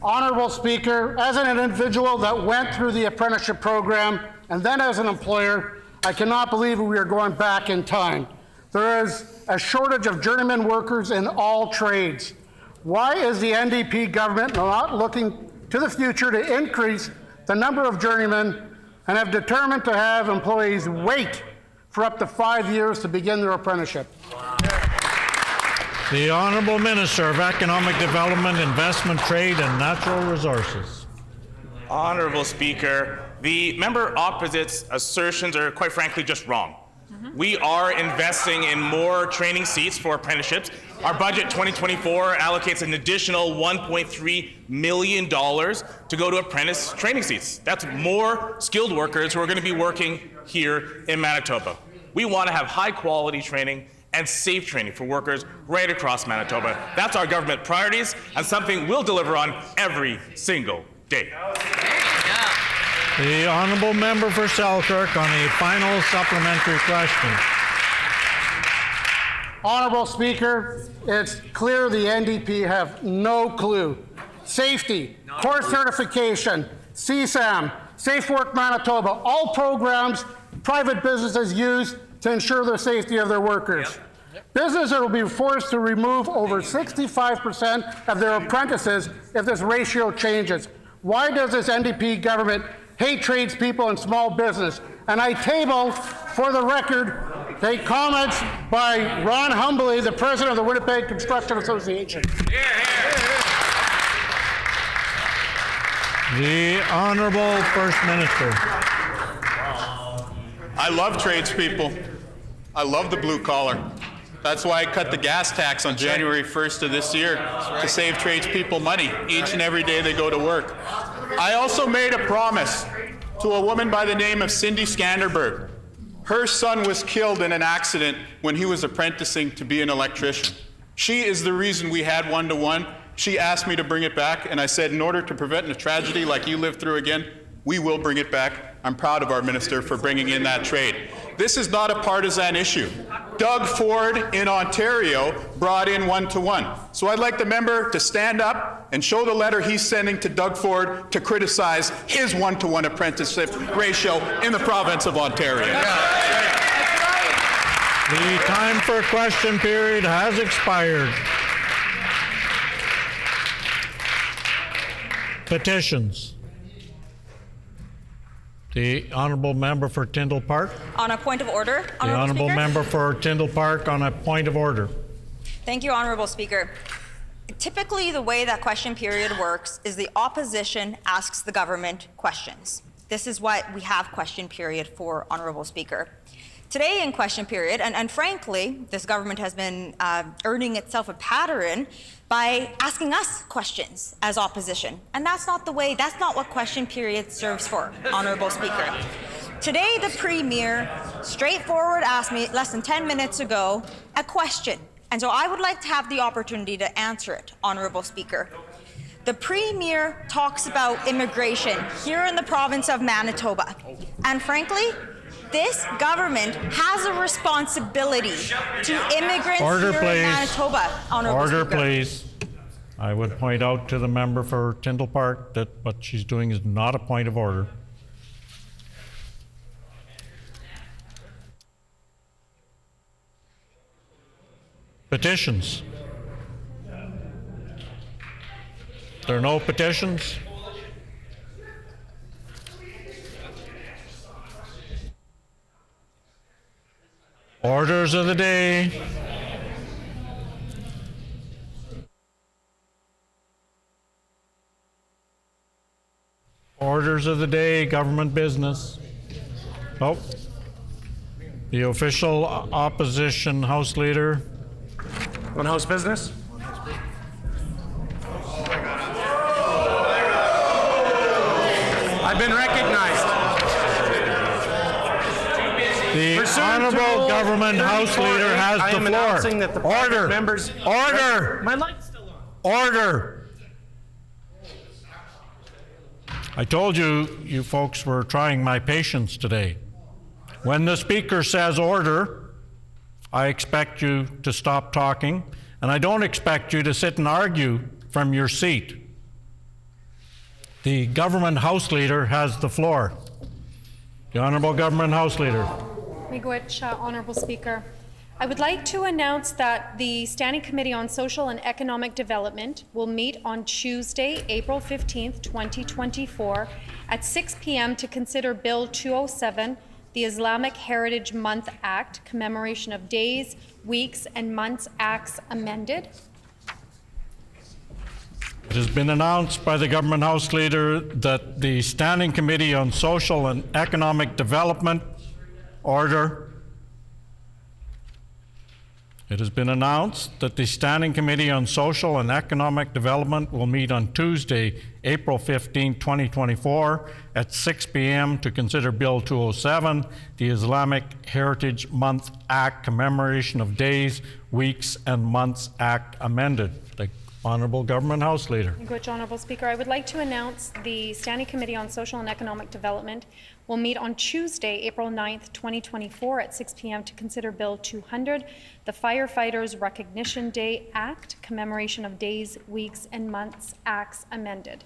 Honourable Speaker, as an individual that went through the apprenticeship program and then as an employer, I cannot believe we are going back in time. There is a shortage of journeyman workers in all trades. Why is the NDP government not looking to the future to increase the number of journeymen and have determined to have employees wait for up to 5 years to begin their apprenticeship? The Honourable Minister of Economic Development, Investment, Trade and Natural Resources. Honourable Speaker, the member opposite's assertions are quite frankly just wrong. We are investing in more training seats for apprenticeships. Our budget 2024 allocates an additional $1.3 million to go to apprentice training seats. That's more skilled workers who are going to be working here in Manitoba. We want to have high quality training and safe training for workers right across Manitoba. That's our government priorities and something we'll deliver on every single day. The Honourable Member for Selkirk on a final supplementary question. Honourable Speaker, it's clear the NDP have no clue. Safety, course certification, CSAM, Safe Work Manitoba, all programs private businesses use to ensure the safety of their workers. Businesses will be forced to remove over 65% of their apprentices if this ratio changes. Why does this NDP government hate tradespeople and small business? And I table, for the record, the comments by Ron Humbley, the president of the Winnipeg Construction Association. The Honourable First Minister. I love tradespeople. I love the blue collar. That's why I cut the gas tax on January 1st of this year to save tradespeople money each and every day they go to work. I also made a promise to a woman by the name of Cindy Skanderberg. Her son was killed in an accident when he was apprenticing to be an electrician. She is the reason we had one-to-one. She asked me to bring it back, and I said, in order to prevent a tragedy like you lived through again, we will bring it back. I'm proud of our minister for bringing in that trade. This is not a partisan issue. Doug Ford in Ontario brought in one-to-one. So I'd like the member to stand up and show the letter he's sending to Doug Ford to criticize his one-to-one apprenticeship ratio in the province of Ontario. The time for question period has expired. Petitions. The Honourable Member for Tyndall Park. On a point of order, The Honourable Member for Tyndall Park on a point of order. Thank you, Honourable Speaker. Typically, the way that question period works is the opposition asks the government questions. This is what we have question period for, Honourable Speaker. Today in question period, and frankly, this government has been earning itself a pattern by asking us questions as opposition. And that's not the way, that's not what question period serves for, Honourable Speaker. Today, the Premier straightforward asked me less than 10 minutes ago a question. And so I would like to have the opportunity to answer it, Honourable Speaker. The Premier talks about immigration here in the province of Manitoba. And frankly, this government has a responsibility to immigrants Order, here please. in Manitoba, Honourable Order, Speaker. please. I would point out to the member for Tyndall Park that what she's doing is not a point of order. Petitions. There are no petitions. Orders of the day. Orders of the day, government business. Oh, the official opposition House Leader. On House business? I've been recognized. The Honourable Government House Leader has the floor. Announcing that the Order. members. Order. My light's still on. Order. I told you, you folks were trying my patience today. When the Speaker says order, I expect you to stop talking, and I don't expect you to sit and argue from your seat. The Government House Leader has the floor. The Honourable Government House Leader. Miigwech, Honourable Speaker. I would like to announce that the Standing Committee on Social and Economic Development will meet on Tuesday, April 15th, 2024 at 6 p.m. to consider Bill 207, the Islamic Heritage Month Act, commemoration of days, weeks, and months acts amended. It has been announced by the Government House Leader that the Standing Committee on Social and Economic Development order. It has been announced that the Standing Committee on Social and Economic Development will meet on Tuesday, April 15, 2024 at 6 p.m. to consider Bill 207, the Islamic Heritage Month Act, commemoration of days, weeks, and months act amended. The Honourable Government House Leader. Thank you, Honourable Speaker. I would like to announce the Standing Committee on Social and Economic Development will meet on Tuesday, April 9th, 2024 at 6 p.m. to consider Bill 200, the Firefighters Recognition Day Act, commemoration of days, weeks, and months acts amended.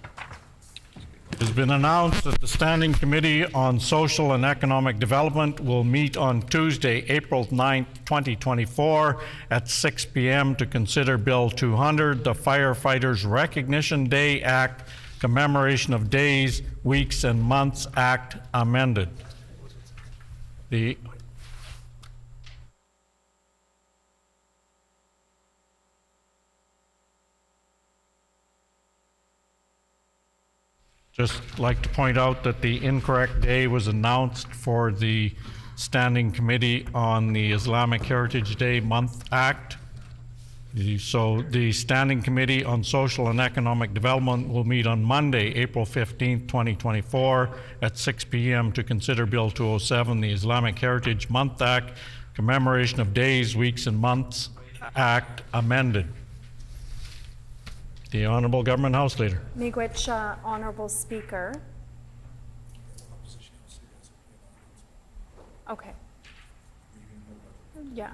It has been announced that the Standing Committee on Social and Economic Development will meet on Tuesday, April 9th, 2024 at 6 p.m. to consider Bill 200, the Firefighters Recognition Day Act, commemoration of days, weeks, and months act amended. Just like to point out that the incorrect day was announced for the Standing Committee on the Islamic Heritage Day Month Act. So the Standing Committee on Social and Economic Development will meet on Monday, April 15, 2024 at 6 p.m. to consider Bill 207, the Islamic Heritage Month Act, commemoration of days, weeks, and months act amended. The Honourable Government House Leader. Miigwech, Honourable Speaker. Okay. Yeah.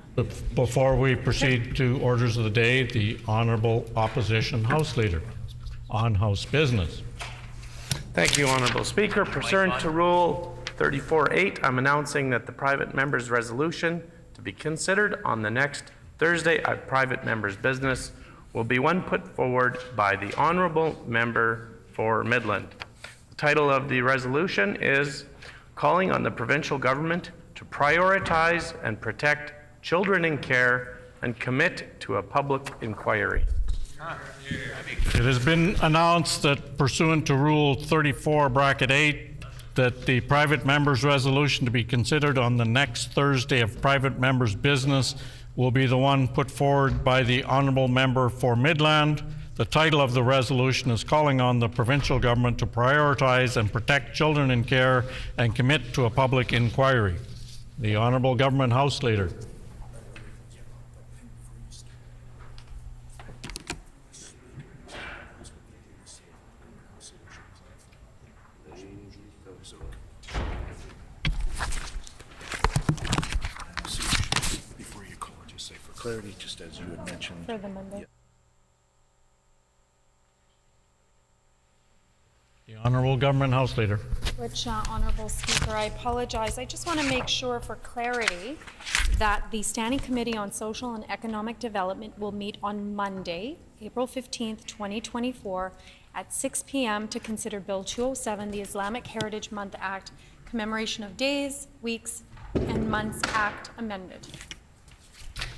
Before we proceed to orders of the day, the Honourable Opposition House Leader on House business. Thank you, Honourable Speaker. Pursuant to Rule 34.8, I'm announcing that the private member's resolution to be considered on the next Thursday at private member's business will be one put forward by the Honourable Member for Midland. The title of the resolution is Calling on the Provincial Government to Prioritize and Protect Children in Care and Commit to a Public Inquiry. It has been announced that pursuant to Rule 34(8) that the private member's resolution to be considered on the next Thursday of private member's business will be the one put forward by the Honourable Member for Midland. The title of the resolution is Calling on the Provincial Government to Prioritize and Protect Children in Care and Commit to a Public Inquiry. The Honourable Government House Leader. Clarity, just as you had mentioned. For the Monday. The Honourable Government House Leader. Which, Honourable Speaker, I apologize. I just want to make sure for clarity that the Standing Committee on Social and Economic Development will meet on Monday, April 15th, 2024 at 6 p.m. to consider Bill 207, the Islamic Heritage Month Act, commemoration of days, weeks, and months act amended.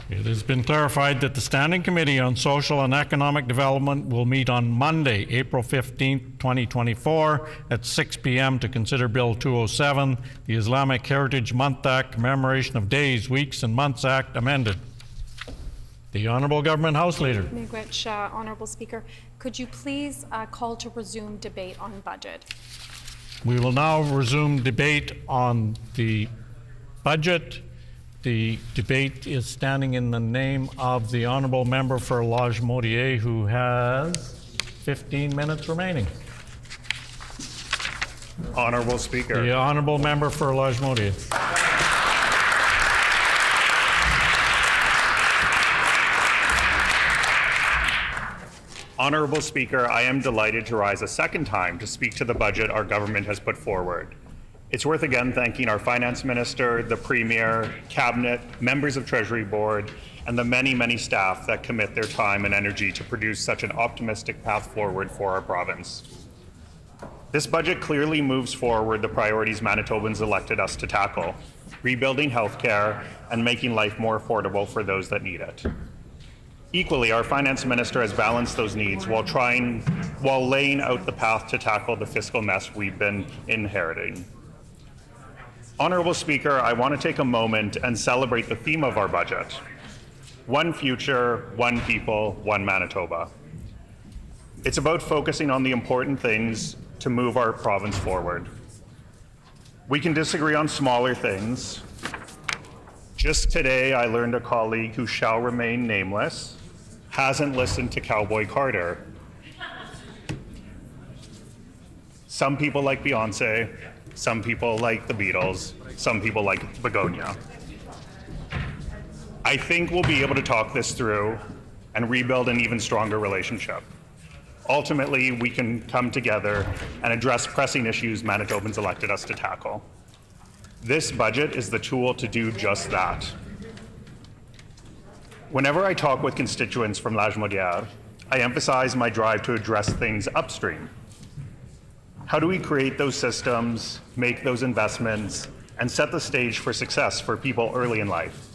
It has been clarified that the Standing Committee on Social and Economic Development will meet on Monday, April 15, 2024 at 6 p.m. to consider Bill 207, the Islamic Heritage Month Act, commemoration of days, weeks, and months act amended. The Honourable Government House Leader. Miigwech, Honourable Speaker, could you please call to resume debate on budget? We will now resume debate on the budget. The debate is standing in the name of the Honourable Member for Lagimodiere, who has 15 minutes remaining. Honourable Speaker. The Honourable Member for Lagimodiere. Honourable Speaker, I am delighted to rise a second time to speak to the budget our government has put forward. It's worth again thanking our Finance Minister, the Premier, Cabinet, members of Treasury Board, and the many, many staff that commit their time and energy to produce such an optimistic path forward for our province. This budget clearly moves forward the priorities Manitobans elected us to tackle: rebuilding healthcare and making life more affordable for those that need it. Equally, our finance minister has balanced those needs while laying out the path to tackle the fiscal mess we've been inheriting. Honourable Speaker, I want to take a moment and celebrate the theme of our budget: one future, one people, one Manitoba. It's about focusing on the important things to move our province forward. We can disagree on smaller things. Just today, I learned a colleague who shall remain nameless hasn't listened to Cowboy Carter. Some people like Beyonce, some people like the Beatles, some people like Begonia. I think we'll be able to talk this through and rebuild an even stronger relationship. Ultimately, we can come together and address pressing issues Manitobans elected us to tackle. This budget is the tool to do just that. Whenever I talk with constituents from Lagimodiere, I emphasize my drive to address things upstream. How do we create those systems, make those investments, and set the stage for success for people early in life?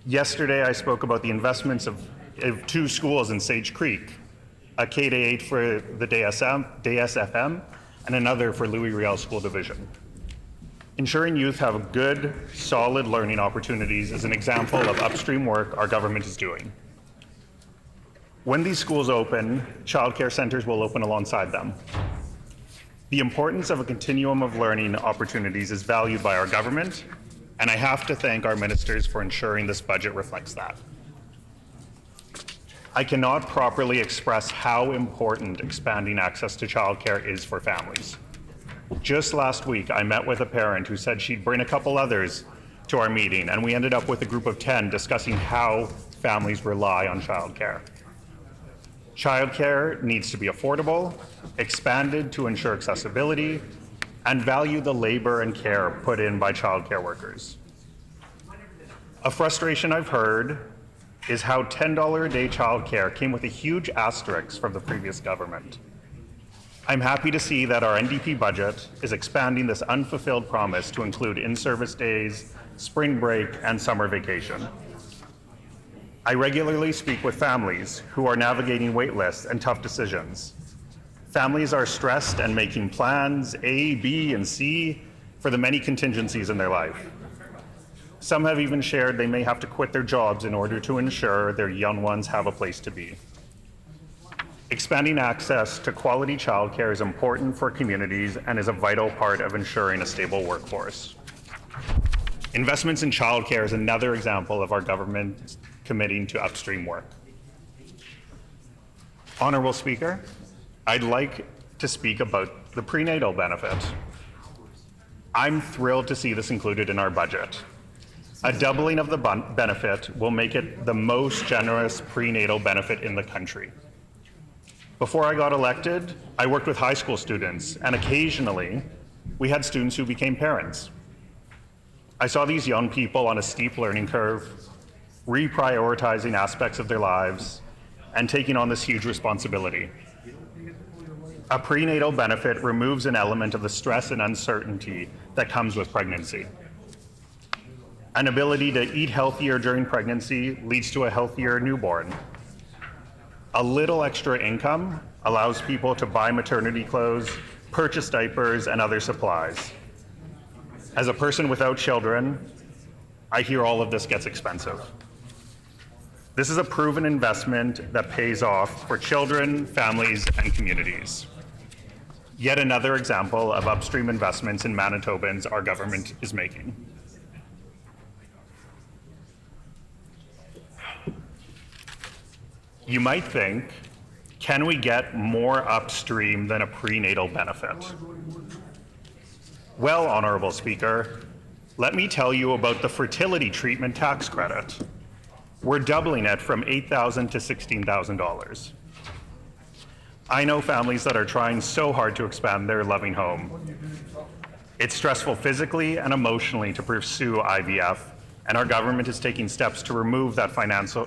Yesterday, I spoke about the investments of 2 schools in Sage Creek, a K-8 for the DSFM, and another for Louis Riel School Division. Ensuring youth have good, solid learning opportunities is an example of upstream work our government is doing. When these schools open, childcare centers will open alongside them. The importance of a continuum of learning opportunities is valued by our government, and I have to thank our ministers for ensuring this budget reflects that. I cannot properly express how important expanding access to childcare is for families. Just last week, I met with a parent who said she'd bring a couple others to our meeting, and we ended up with a group of 10 discussing how families rely on childcare. Childcare needs to be affordable, expanded to ensure accessibility, and value the labor and care put in by childcare workers. A frustration I've heard is how $10 a day childcare came with a huge asterisk from the previous government. I'm happy to see that our NDP budget is expanding this unfulfilled promise to include in-service days, spring break, and summer vacation. I regularly speak with families who are navigating wait lists and tough decisions. Families are stressed and making plans A, B, and C for the many contingencies in their life. Some have even shared they may have to quit their jobs in order to ensure their young ones have a place to be. Expanding access to quality childcare is important for communities and is a vital part of ensuring a stable workforce. Investments in childcare is another example of our government committing to upstream work. Honourable Speaker, I'd like to speak about the prenatal benefit. I'm thrilled to see this included in our budget. A doubling of the benefit will make it the most generous prenatal benefit in the country. Before I got elected, I worked with high school students, and occasionally we had students who became parents. I saw these young people on a steep learning curve, reprioritizing aspects of their lives, and taking on this huge responsibility. A prenatal benefit removes an element of the stress and uncertainty that comes with pregnancy. An ability to eat healthier during pregnancy leads to a healthier newborn. A little extra income allows people to buy maternity clothes, purchase diapers, and other supplies. As a person without children, I hear all of this gets expensive. This is a proven investment that pays off for children, families, and communities. Yet another example of upstream investments in Manitobans our government is making. You might think, can we get more upstream than a prenatal benefit? Well, Honourable Speaker, let me tell you about the fertility treatment tax credit. We're doubling it from $8,000 to $16,000. I know families that are trying so hard to expand their loving home. It's stressful physically and emotionally to pursue IVF, and our government is taking steps to remove that financial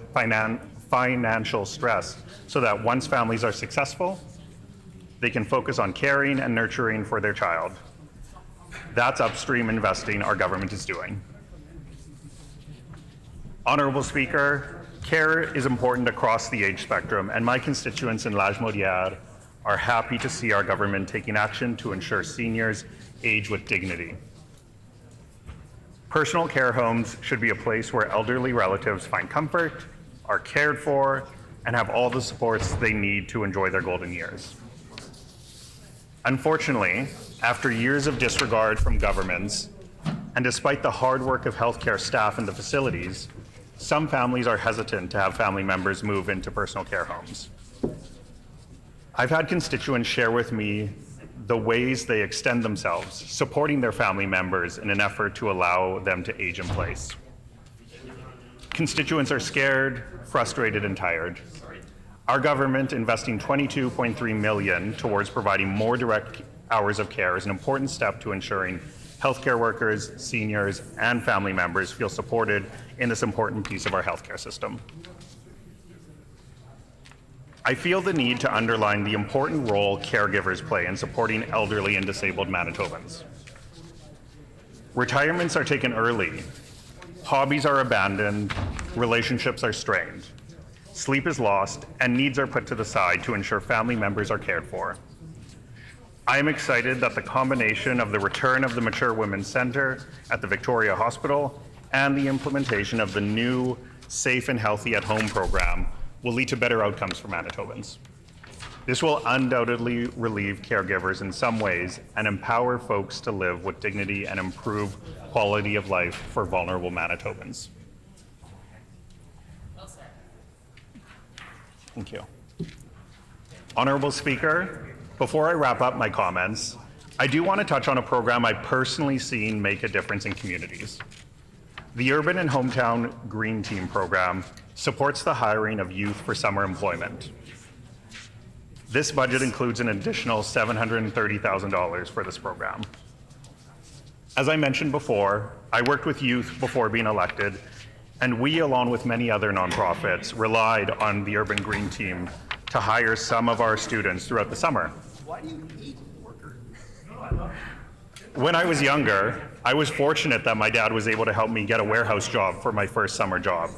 stress so that once families are successful, they can focus on caring and nurturing for their child. That's upstream investing our government is doing. Honourable Speaker, care is important across the age spectrum, and my constituents in Lagimodière are happy to see our government taking action to ensure seniors age with dignity. Personal care homes should be a place where elderly relatives find comfort, are cared for, and have all the supports they need to enjoy their golden years. Unfortunately, after years of disregard from governments, and despite the hard work of healthcare staff in the facilities, some families are hesitant to have family members move into personal care homes. I've had constituents share with me the ways they extend themselves, supporting their family members in an effort to allow them to age in place. Constituents are scared, frustrated, and tired. Our government investing $22.3 million towards providing more direct hours of care is an important step to ensuring healthcare workers, seniors, and family members feel supported in this important piece of our healthcare system. I feel the need to underline the important role caregivers play in supporting elderly and disabled Manitobans. Retirements are taken early, hobbies are abandoned, relationships are strained, sleep is lost, and needs are put to the side to ensure family members are cared for. I am excited that the combination of the return of the Mature Women's Centre at the Victoria Hospital and the implementation of the new Safe and Healthy at Home program will lead to better outcomes for Manitobans. This will undoubtedly relieve caregivers in some ways and empower folks to live with dignity and improve quality of life for vulnerable Manitobans. Thank you. Honourable Speaker, before I wrap up my comments, I do want to touch on a program I've personally seen make a difference in communities. The Urban and Hometown Green Team program supports the hiring of youth for summer employment. This budget includes an additional $730,000 for this program. As I mentioned before, I worked with youth before being elected, and we, along with many other nonprofits, relied on the Urban Green Team to hire some of our students throughout the summer. Why do you need workers? When I was younger, I was fortunate that my dad was able to help me get a warehouse job for my first summer job.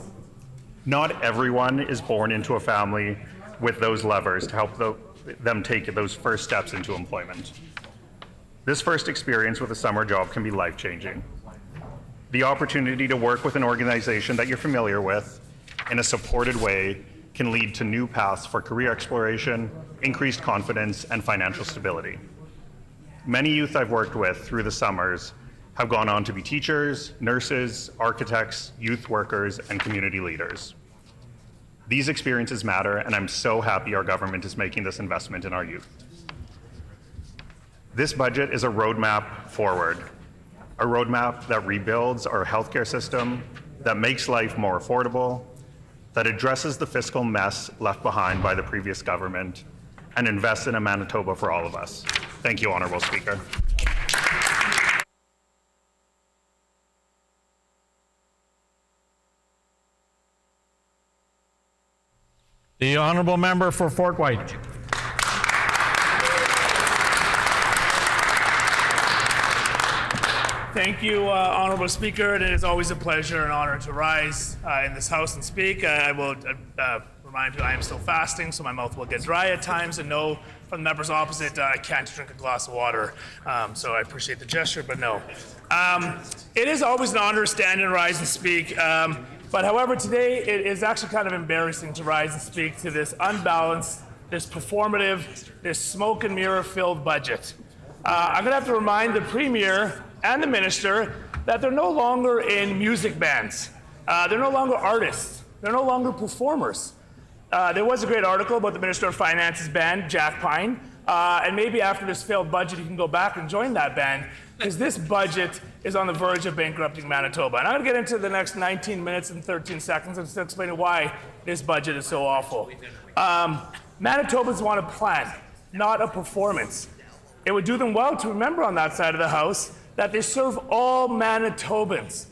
Not everyone is born into a family with those levers to help them take those first steps into employment. This first experience with a summer job can be life-changing. The opportunity to work with an organization that you're familiar with in a supported way can lead to new paths for career exploration, increased confidence, and financial stability. Many youth I've worked with through the summers have gone on to be teachers, nurses, architects, youth workers, and community leaders. These experiences matter, and I'm so happy our government is making this investment in our youth. This budget is a roadmap forward, a roadmap that rebuilds our healthcare system, that makes life more affordable, that addresses the fiscal mess left behind by the previous government, and invests in a Manitoba for all of us. Thank you, Honourable Speaker. The Honourable Member for Fort White. Thank you, Honourable Speaker. It is always a pleasure and honor to rise in this House and speak. I will remind you I am still fasting, so my mouth will get dry at times, and no, from the members opposite, I can't drink a glass of water. So I appreciate the gesture, but no. It is always an honor to stand and rise and speak. But however, today it is actually kind of embarrassing to rise and speak to this unbalanced, this performative, this smoke and mirror filled budget. I'm gonna have to remind the Premier and the Minister that they're no longer in music bands. They're no longer artists. They're no longer performers. There was a great article about the Minister of Finance's band, Jack Pine, and maybe after this failed budget, you can go back and join that band, because this budget is on the verge of bankrupting Manitoba. And I'm gonna get into the next 19 minutes and 13 seconds and explain why this budget is so awful. Manitobans want a plan, not a performance. It would do them well to remember on that side of the House that they serve all Manitobans.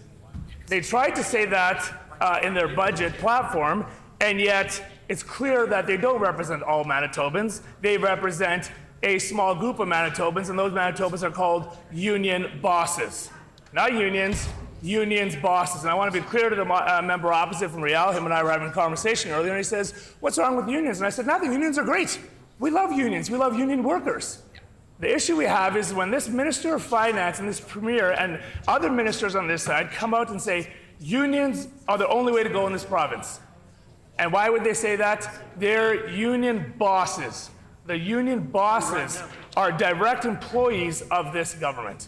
They tried to say that in their budget platform, and yet it's clear that they don't represent all Manitobans. They represent a small group of Manitobans, and those Manitobans are called union bosses. Not unions, unions bosses. And I want to be clear to the member opposite from Riel. Him and I were having a conversation earlier, and he says, what's wrong with unions? And I said, nothing. Unions are great. We love unions. We love union workers. The issue we have is when this Minister of Finance and this Premier and other ministers on this side come out and say, unions are the only way to go in this province. And why would they say that? They're union bosses. The union bosses are direct employees of this government.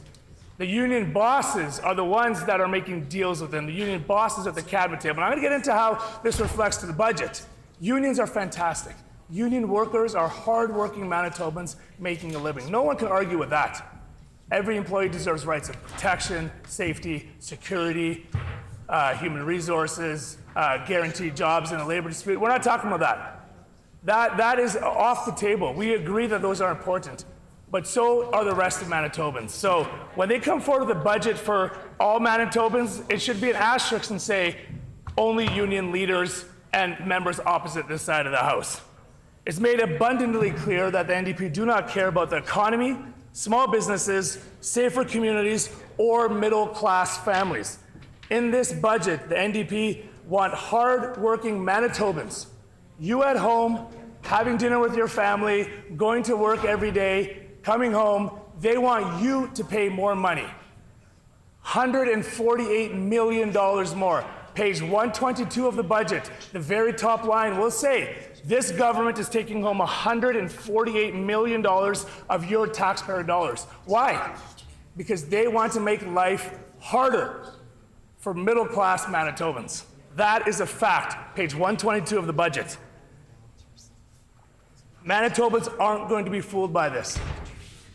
The union bosses are the ones that are making deals with them. The union bosses are at the cabinet table. And I'm going to get into how this reflects to the budget. Unions are fantastic. Union workers are hardworking Manitobans making a living. No one can argue with that. Every employee deserves rights of protection, safety, security, human resources, guaranteed jobs in a labor dispute. We're not talking about that. That is off the table. We agree that those are important, but so are the rest of Manitobans. So when they come forward with a budget for all Manitobans, it should be an asterisk and say only union leaders and members opposite this side of the House. It's made abundantly clear that the NDP do not care about the economy, small businesses, safer communities, or middle-class families. In this budget, the NDP want hard-working Manitobans, you at home, having dinner with your family, going to work every day, coming home, they want you to pay more money. $148 million more. Page 122 of the budget, the very top line will say, this government is taking home $148 million of your taxpayer dollars. Why? Because they want to make life harder for middle-class Manitobans. That is a fact. Page 122 of the budget. Manitobans aren't going to be fooled by this.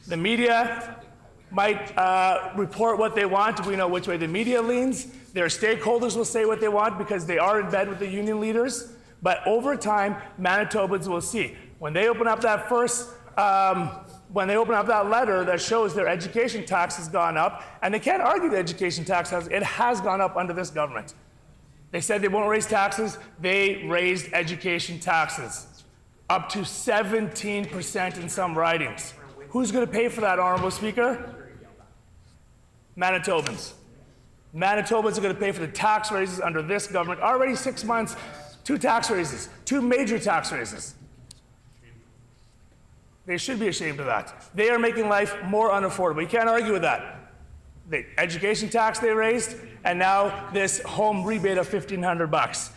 The media might report what they want. We know which way the media leans. Their stakeholders will say what they want because they are in bed with the union leaders. But over time, Manitobans will see. When they open up that that letter that shows their education tax has gone up, and they can't argue the education tax has gone up under this government. They said they won't raise taxes. They raised education taxes up to 17% in some ridings. Who's going to pay for that, Honorable Speaker? Manitobans. Manitobans are going to pay for the tax raises under this government. Already 6 months, 2 tax raises, 2 major tax raises. They should be ashamed of that. They are making life more unaffordable. You can't argue with that. The education tax they raised, and now this home rebate of $1,500.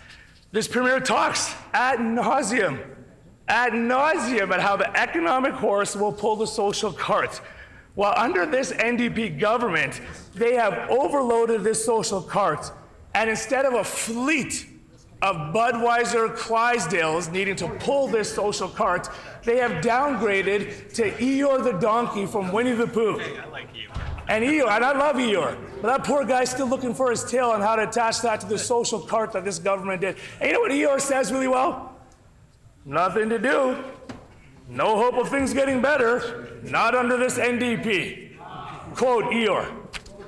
This Premier talks ad nauseum at how the economic horse will pull the social cart. While under this NDP government, they have overloaded this social cart, and instead of a fleet of Budweiser Clydesdales needing to pull this social cart, they have downgraded to Eeyore the donkey from Winnie the Pooh. And Eeyore, and I love Eeyore, but that poor guy's still looking for his tail on how to attach that to the social cart that this government did. And you know what Eeyore says really well? Nothing to do. No hope of things getting better. Not under this NDP. Quote Eeyore.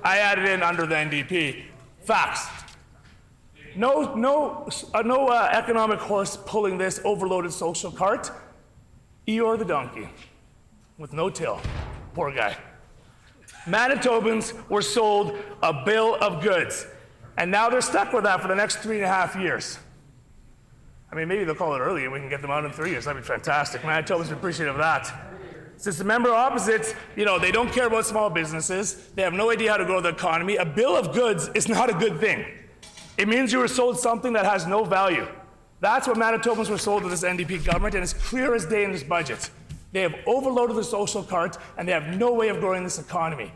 I added in under the NDP. Facts. No economic horse pulling this overloaded social cart. Eeyore the donkey with no tail. Poor guy. Manitobans were sold a bill of goods, and now they're stuck with that for the next 3.5 years. I mean, maybe they'll call it early and we can get them out in 3 years. That'd be fantastic. Manitobans are appreciative of that. Since the member opposites, they don't care about small businesses. They have no idea how to grow the economy. A bill of goods is not a good thing. It means you were sold something that has no value. That's what Manitobans were sold to this NDP government, and it's clear as day in this budget. They have overloaded the social cart, and they have no way of growing this economy.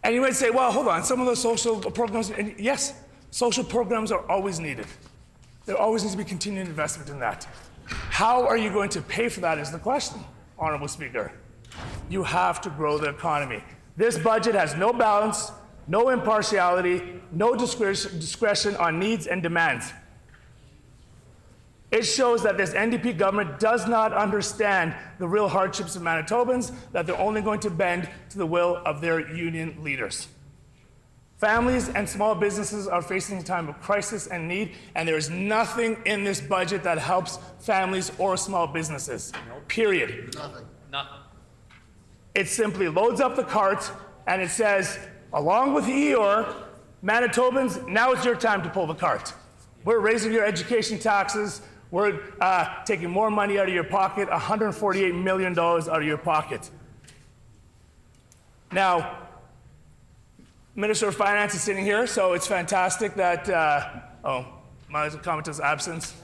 And you might say, well, hold on, some of those social programs, and yes, social programs are always needed. There always needs to be continued investment in that. How are you going to pay for that is the question, Honorable Speaker. You have to grow the economy. This budget has no balance, no impartiality, no discretion on needs and demands. It shows that this NDP government does not understand the real hardships of Manitobans, that they're only going to bend to the will of their union leaders. Families and small businesses are facing a time of crisis and need, and there is nothing in this budget that helps families or small businesses. Period. Nothing. It simply loads up the cart and it says, along with Eeyore, Manitobans, now it's your time to pull the cart. We're raising your education taxes. We're taking more money out of your pocket, $148 million out of your pocket. Now, Minister of Finance is sitting here, so it's fantastic that, my comment is absence.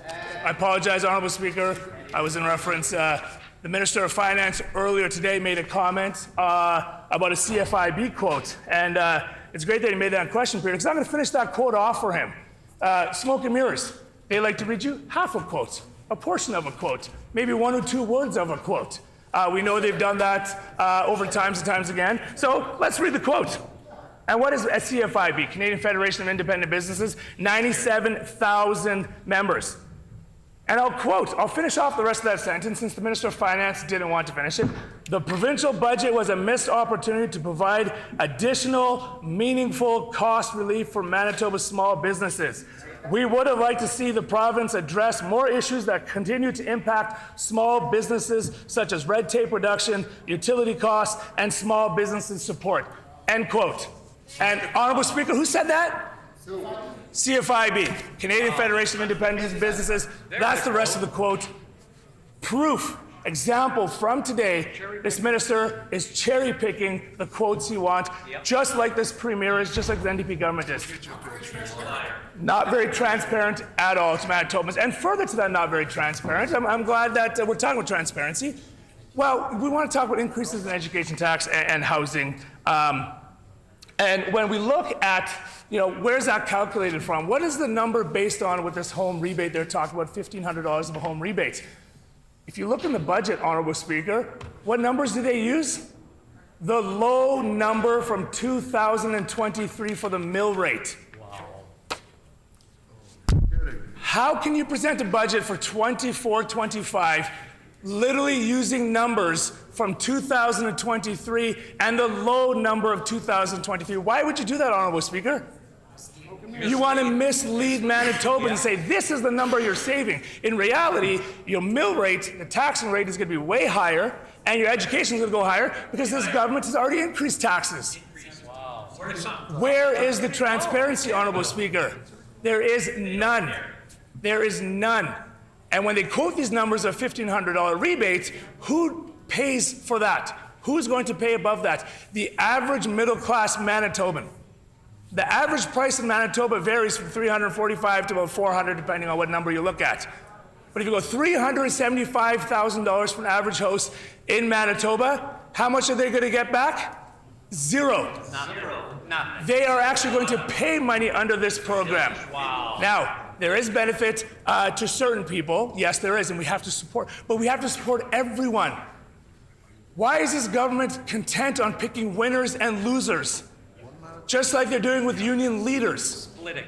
I apologize, Honorable Speaker. I was in reference, the Minister of Finance earlier today made a comment about a CFIB quote, and it's great that he made that in question period, because I'm going to finish that quote off for him. Smoke and mirrors. They like to read you half a quote, a portion of a quote, maybe 1 or 2 words of a quote. We know they've done that over times and times again. So let's read the quote. And what is a CFIB, Canadian Federation of Independent Businesses? 97,000 members. And I'll finish off the rest of that sentence since the Minister of Finance didn't want to finish it. The provincial budget was a missed opportunity to provide additional, meaningful cost relief for Manitoba's small businesses. We would have liked to see the province address more issues that continue to impact small businesses, such as red tape reduction, utility costs, and small businesses support. End quote. And Honorable Speaker, who said that? CFIB, Canadian Federation of Independent Businesses. That's the rest of the quote. Proof, example from today, this minister is cherry picking the quotes he wants, just like this premier is, just like the NDP government is. Not very transparent at all to Manitobans. And further to that, not very transparent. I'm glad that we're talking about transparency. Well, we want to talk about increases in education tax and housing. And when we look at, where's that calculated from? What is the number based on with this home rebate? They're talking about $1,500 of a home rebate. If you look in the budget, Honorable Speaker, what numbers do they use? The low number from 2023 for the mill rate. Wow. How can you present a budget for 24-25 literally using numbers from 2023 and the low number of 2023? Why would you do that, Honorable Speaker? You want to mislead Manitobans and say, this is the number you're saving. In reality, your mill rate, the taxing rate is going to be way higher, and your education is going to go higher because this government has already increased taxes. Where is the transparency, Honorable Speaker? There is none. There is none. And when they quote these numbers of $1,500 rebates, who pays for that? Who's going to pay above that? The average middle-class Manitoban. The average price in Manitoba varies from $345 to about $400, depending on what number you look at. But if you go $375,000 for an average house in Manitoba, how much are they going to get back? Zero. Nothing. They are actually going to pay money under this program. Wow. Now, there is benefit to certain people. Yes, there is, and we have to support. But we have to support everyone. Why is this government content on picking winners and losers? Just like they're doing with union leaders. Splitting.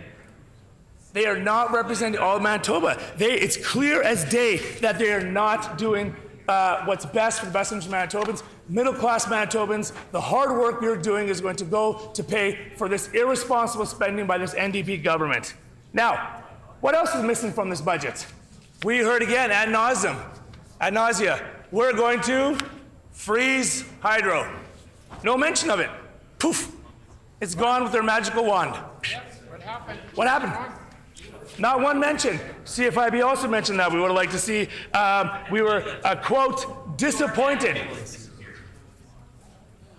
They are not representing all of Manitoba. It's clear as day that they are not doing what's best for the best interest of Manitobans. Middle-class Manitobans, the hard work you're doing is going to go to pay for this irresponsible spending by this NDP government. Now, what else is missing from this budget? We heard again ad nausea. We're going to freeze hydro. No mention of it. Poof. It's gone with their magical wand. What happened? Not one mention. CFIB also mentioned that. We would have liked to see, we were, quote, disappointed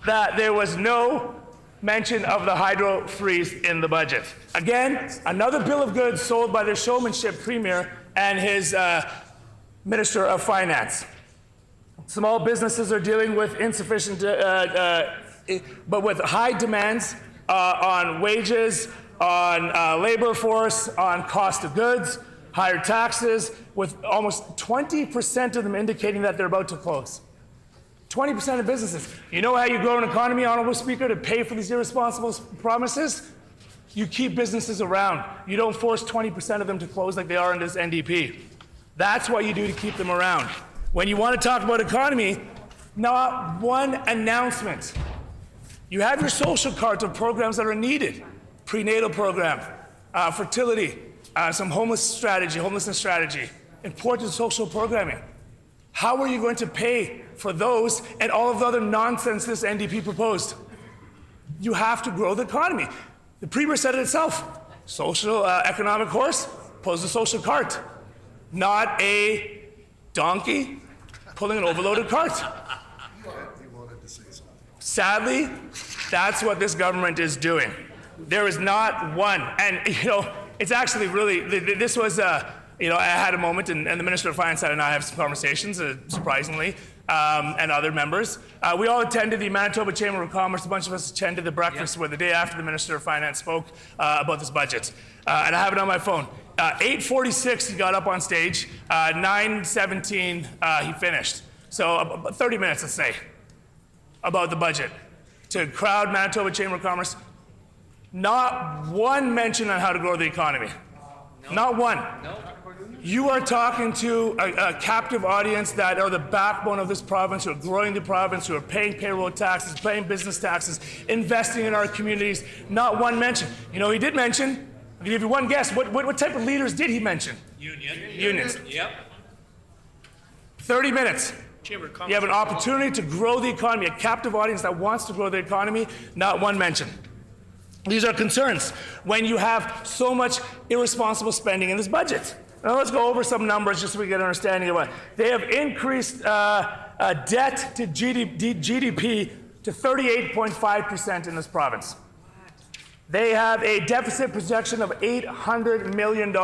that there was no mention of the hydro freeze in the budget. Again, another bill of goods sold by the showmanship premier and his Minister of Finance. Small businesses are dealing with insufficient, but with high demands on wages, on labor force, on cost of goods, higher taxes, with almost 20% of them indicating that they're about to close. 20% of businesses. You know how you grow an economy, Honorable Speaker, to pay for these irresponsible promises? You keep businesses around. You don't force 20% of them to close like they are in this NDP. That's what you do to keep them around. When you want to talk about economy, not one announcement. You have your social card of programs that are needed. Prenatal program, fertility, some homelessness strategy, important social programming. How are you going to pay for those and all of the other nonsense this NDP proposed. You have to grow the economy. The Premier said it itself. Social economic horse pulls a social cart, not a donkey pulling an overloaded cart. Sadly, that's what this government is doing. There is not one, and it's actually really, this was, I had a moment, and the Minister of Finance and I have some conversations, surprisingly, and other members. We all attended the Manitoba Chamber of Commerce. A bunch of us attended the breakfast where the day after the Minister of Finance spoke about this budget. And I have it on my phone. 8:46 he got up on stage. 9:17 he finished. So about 30 minutes, let's say, about the budget. To crowd Manitoba Chamber of Commerce, not one mention on how to grow the economy. Not one. You are talking to a captive audience that are the backbone of this province, who are growing the province, who are paying payroll taxes, paying business taxes, investing in our communities. Not one mention. He did mention, I'll give you one guess. What type of leaders did he mention? Unions. Yep. 30 minutes. You have an opportunity to grow the economy, a captive audience that wants to grow the economy, not one mention. These are concerns when you have so much irresponsible spending in this budget. Now let's go over some numbers just so we get an understanding of what. They have increased debt to GDP to 38.5% in this province. They have a deficit projection of $800 million.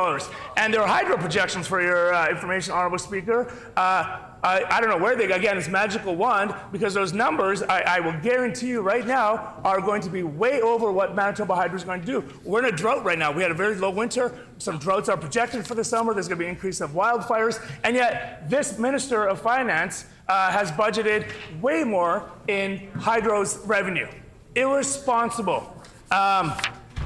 And their hydro projections, for your information, Honourable Speaker, I don't know where they got, again, this magical wand, because those numbers, I will guarantee you right now, are going to be way over what Manitoba Hydro is going to do. We're in a drought right now. We had a very low winter. Some droughts are projected for the summer. There's going to be an increase of wildfires. And yet, this Minister of Finance has budgeted way more in hydro's revenue. Irresponsible.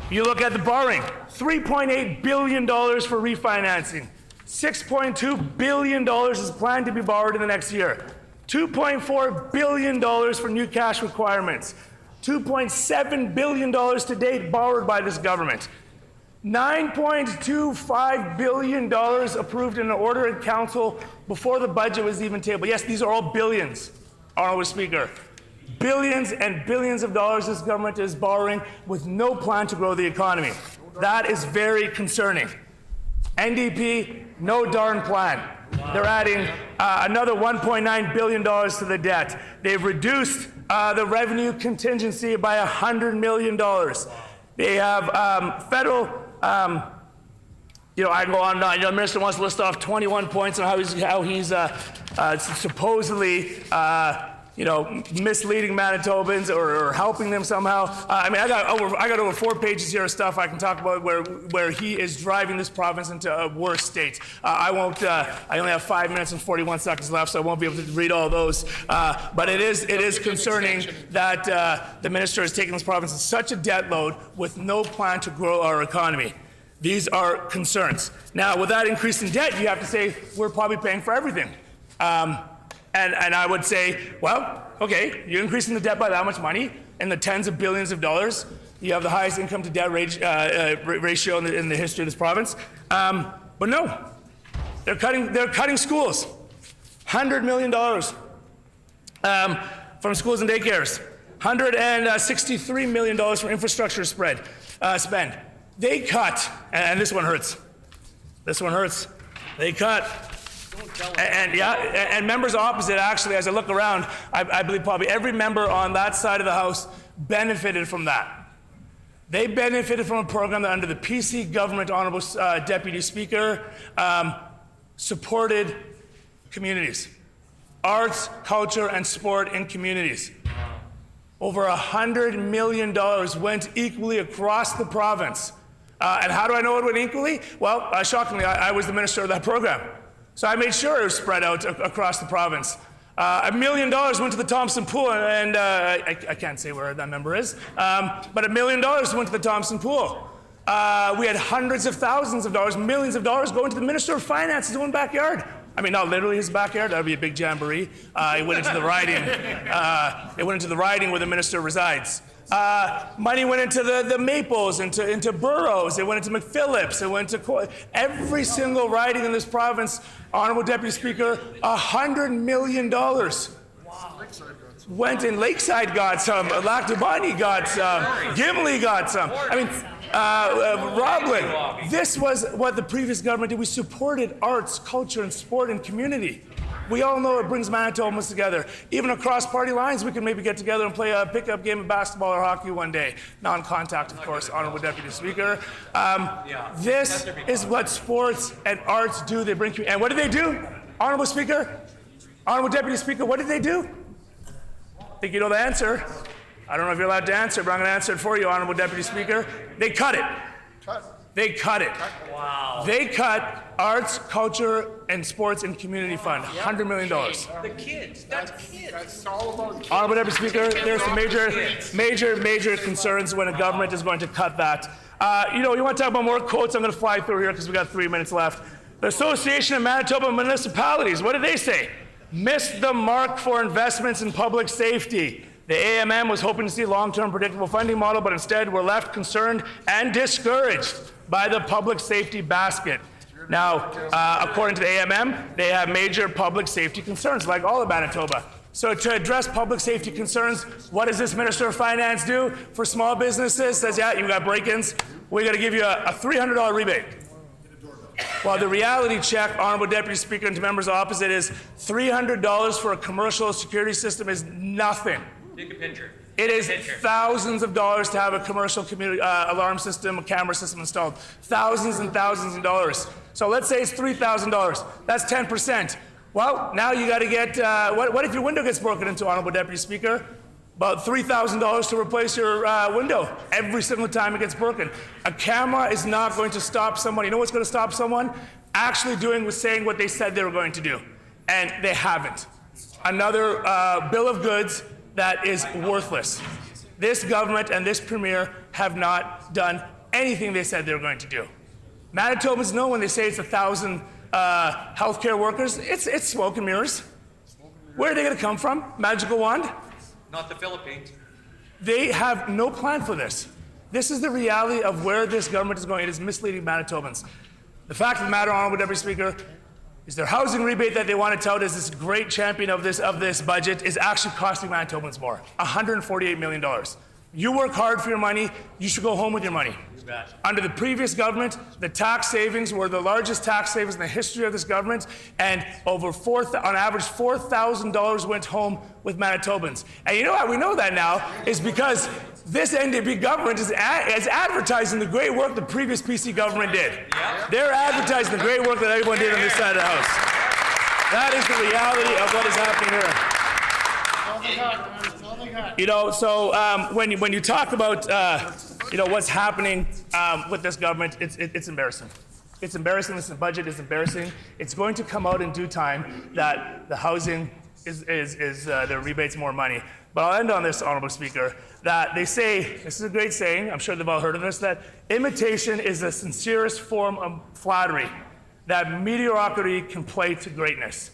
You look at the borrowing, $3.8 billion for refinancing. $6.2 billion is planned to be borrowed in the next year. $2.4 billion for new cash requirements. $2.7 billion to date borrowed by this government. $9.25 billion approved in an order in council before the budget was even tabled. Yes, these are all billions, Honourable Speaker. Billions and billions of dollars this government is borrowing with no plan to grow the economy. That is very concerning. NDP, no darn plan. They're adding another $1.9 billion to the debt. They've reduced the revenue contingency by $100 million. They have federal, I go on, the minister wants to list off 21 points on how he's supposedly misleading Manitobans or helping them somehow. I got over 4 pages here of stuff I can talk about where he is driving this province into a worse state. I only have 5 minutes and 41 seconds left, so I won't be able to read all those. But it is concerning that the minister is taking this province in such a debt load with no plan to grow our economy. These are concerns. Now, with that increase in debt, you have to say we're probably paying for everything. And I would say, well, okay, you're increasing the debt by that much money in the tens of billions of dollars. You have the highest income to debt ratio in the history of this province. But no, they're cutting schools. $100 million from schools and daycares. $163 million from infrastructure spend. They cut, and this one hurts. This one hurts. They cut. And members opposite, actually, as I look around, I believe probably every member on that side of the House benefited from that. They benefited from a program that under the PC government, Honourable Deputy Speaker, supported communities. Arts, culture, and sport in communities. Over $100 million went equally across the province. And how do I know it went equally? Well, shockingly, I was the minister of that program. So I made sure it was spread out across the province. $1 million went to the Thompson Pool, and I can't say where that member is, but $1 million went to the Thompson Pool. We had hundreds of thousands of dollars, millions of dollars going to the Minister of Finance's own backyard. I mean, not literally his backyard. That would be a big jamboree. It went into the riding. It went into the riding where the minister resides. Money went into the Maples, into Burroughs. It went into McPhillips. It went to every single riding in this province. Honourable Deputy Speaker, $100 million Went in Lakeside got some, Lac du Bonny got some, Gimli got some. I mean, Roblin. This was what the previous government did. We supported arts, culture, and sport and community. We all know it brings Manitobans together. Even across party lines, we can maybe get together and play a pickup game of basketball or hockey one day. Non-contact, of course, Honorable Deputy Speaker. This is what sports and arts do. They bring you. And what did they do? Honorable Speaker? Honorable Deputy Speaker, what did they do? I think you know the answer. I don't know if you're allowed to answer, but I'm going to answer it for you, Honorable Deputy Speaker. They cut it. They cut it. Wow. They cut Arts, Culture, and Sports and Community Fund, $100 million. The kids, that's kids. That's all about Honorable Deputy Speaker, there's some major concerns when a government is going to cut that. You want to talk about more quotes? I'm going to fly through here because we got 3 minutes left. The Association of Manitoba Municipalities, what did they say? Missed the mark for investments in public safety. The AMM was hoping to see a long-term predictable funding model, but instead we're left concerned and discouraged by the public safety basket. Now, according to the AMM, they have major public safety concerns, like all of Manitoba. So to address public safety concerns, what does this Minister of Finance do for small businesses? Says, yeah, you got break-ins. We're going to give you a $300 rebate. Well, the reality check, Honorable Deputy Speaker, and to members opposite, is $300 for a commercial security system is nothing. Take a picture. It is thousands of dollars to have a commercial community alarm system, a camera system installed. Thousands and thousands of dollars. So let's say it's $3,000. That's 10%. Well, now you got to get, what if your window gets broken into, Honorable Deputy Speaker? About $3,000 to replace your window every single time it gets broken. A camera is not going to stop someone. You know what's going to stop someone? Actually saying what they said they were going to do. And they haven't. Another bill of goods that is worthless. This government and this premier have not done anything they said they were going to do. Manitobans know when they say it's 1,000 healthcare workers, it's smoke and mirrors. Where are they going to come from? Magical wand? Not the Philippines. They have no plan for this. This is the reality of where this government is going. It is misleading Manitobans. The fact of the matter, Honorable Deputy Speaker, is their housing rebate that they want to tout as this great champion of this budget is actually costing Manitobans more, $148 million. You work hard for your money, you should go home with your money. Under the previous government, the tax savings were the largest tax savings in the history of this government, and on average, $4,000 went home with Manitobans. And you know how we know that now is because this NDP government is advertising the great work the previous PC government did. They're advertising the great work that everyone did on this side of the House. That is the reality of what is happening here. So when you talk about what's happening with this government, it's embarrassing. It's embarrassing. This budget is embarrassing. It's going to come out in due time that the housing the rebates more money. But I'll end on this, Honorable Speaker, that they say, this is a great saying, I'm sure they've all heard of this, that imitation is the sincerest form of flattery, that mediocrity can play to greatness.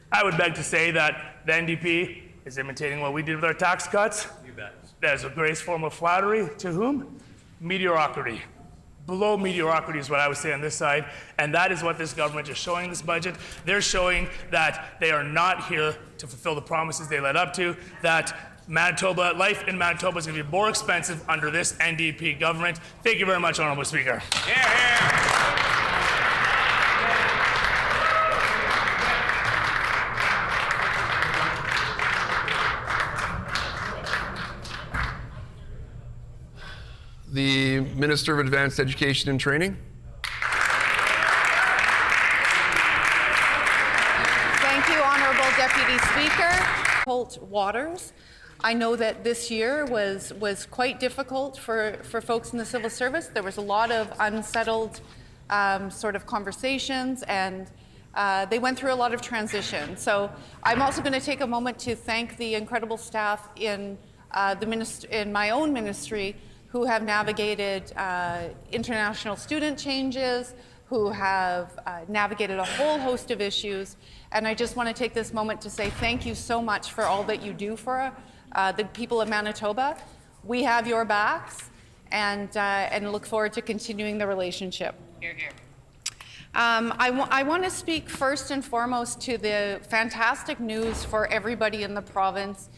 I would beg to say that the NDP is imitating what we did with our tax cuts. You bet. That is a great form of flattery. To whom? Mediocrity. Below mediocrity is what I would say on this side, and that is what this government is showing this budget. They're showing that they are not here to fulfill the promises they led up to, that life in Manitoba is going to be more expensive under this NDP government. Thank you very much, Honorable Speaker. The Minister of Advanced Education and Training. Thank you, Honorable Deputy Speaker. Holt Waters. I know that this year was quite difficult for folks in the civil service. There was a lot of unsettled sort of conversations, and they went through a lot of transition. So I'm also going to take a moment to thank the incredible staff in my own ministry who have navigated international student changes, who have navigated a whole host of issues. And I just want to take this moment to say thank you so much for all that you do for the people of Manitoba. We have your backs and look forward to continuing the relationship. Hear, hear. I want to speak first and foremost to the fantastic news for everybody in the province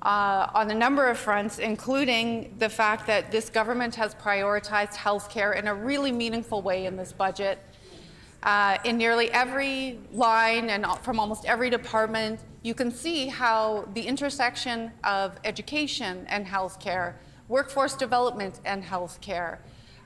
on a number of fronts, including the fact that this government has prioritized healthcare in a really meaningful way in this budget. In nearly every line and from almost every department, you can see how the intersection of education and healthcare, workforce development and healthcare,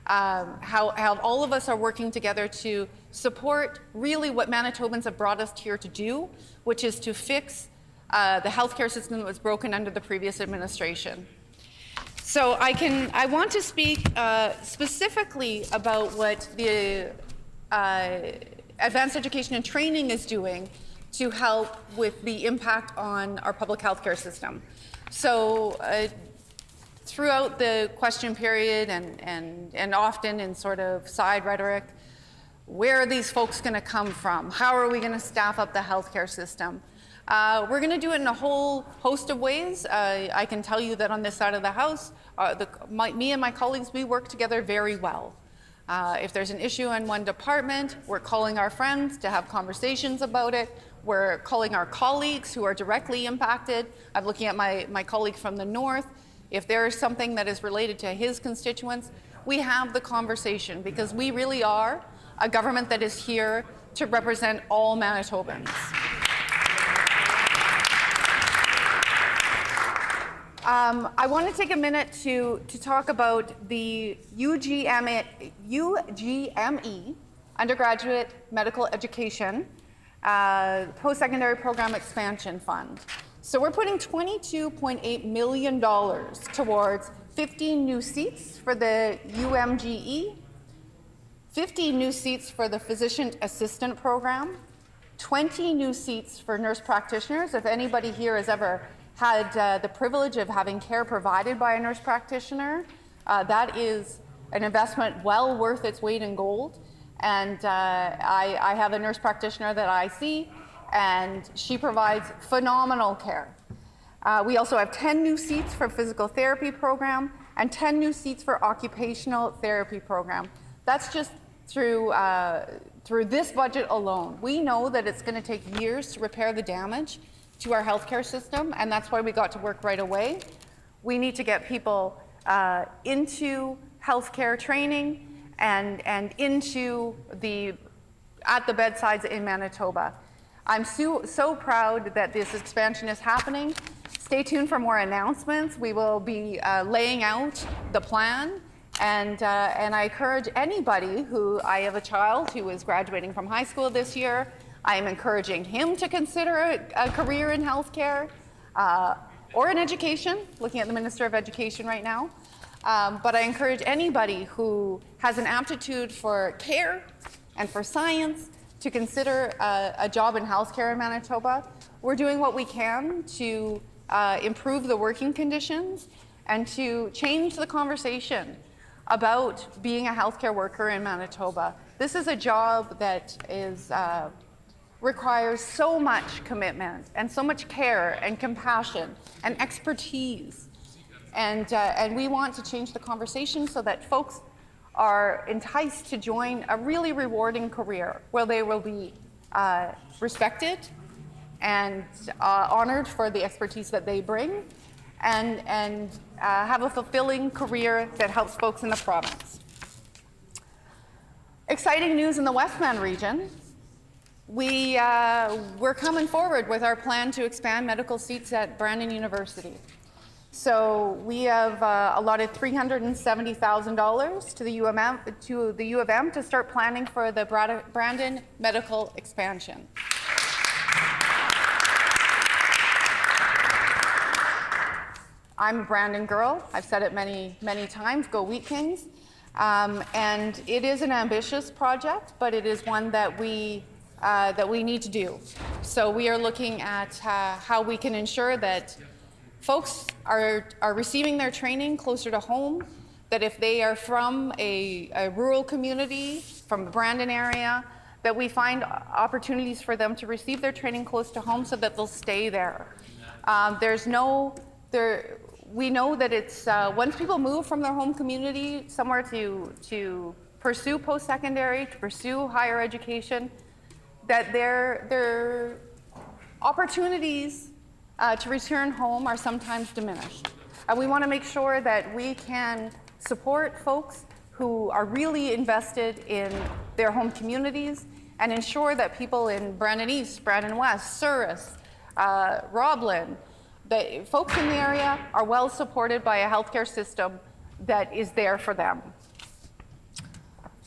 how all of us are working together to support really what Manitobans have brought us here to do, which is to fix the healthcare system that was broken under the previous administration. So I want to speak specifically about what the advanced education and training is doing to help with the impact on our public healthcare system. So throughout the question period and often in sort of side rhetoric, where are these folks going to come from? How are we going to staff up the healthcare system? We're going to do it in a whole host of ways. I can tell you that on this side of the House, me and my colleagues, we work together very well. If there's an issue in one department, we're calling our friends to have conversations about it. We're calling our colleagues who are directly impacted. I'm looking at my colleague from the north. If there is something that is related to his constituents, we have the conversation because we really are a government that is here to represent all Manitobans. I want to take a minute to talk about the UGME, Undergraduate Medical Education Post-Secondary Program Expansion Fund. So we're putting $22.8 million towards 15 new seats for the UMGE, 50 new seats for the Physician Assistant Program, 20 new seats for nurse practitioners. If anybody here has ever had the privilege of having care provided by a nurse practitioner, that is an investment well worth its weight in gold. And I have a nurse practitioner that I see, and she provides phenomenal care. We also have 10 new seats for physical therapy program and 10 new seats for occupational therapy program. That's just through this budget alone. We know that it's going to take years to repair the damage to our healthcare system, and that's why we got to work right away. We need to get people into healthcare training and into at the bedsides in Manitoba. I'm so proud that this expansion is happening. Stay tuned for more announcements. We will be laying out the plan, and I encourage anybody I have a child who is graduating from high school this year. I am encouraging him to consider a career in healthcare or in education, looking at the Minister of Education right now. But I encourage anybody who has an aptitude for care and for science to consider a job in healthcare in Manitoba. We're doing what we can to improve the working conditions and to change the conversation about being a healthcare worker in Manitoba. This is a job that requires so much commitment and so much care and compassion and expertise. And we want to change the conversation so that folks are enticed to join a really rewarding career where they will be respected and honored for the expertise that they bring and have a fulfilling career that helps folks in the province. Exciting news in the Westman region. We're coming forward with our plan to expand medical seats at Brandon University. So we have allotted $370,000 to the U of M to start planning for the Brandon medical expansion. I'm a Brandon girl. I've said it many, many times, go Wheat Kings. And it is an ambitious project, but it is one that we need to do. So we are looking at how we can ensure that folks are receiving their training closer to home, that if they are from a rural community, from the Brandon area, that we find opportunities for them to receive their training close to home so that they'll stay there. We know that it's once people move from their home community somewhere to pursue post-secondary, to pursue higher education, that their opportunities to return home are sometimes diminished. And we want to make sure that we can support folks who are really invested in their home communities and ensure that people in Brandon East, Brandon West, Souris, Roblin, the folks in the area are well supported by a healthcare system that is there for them.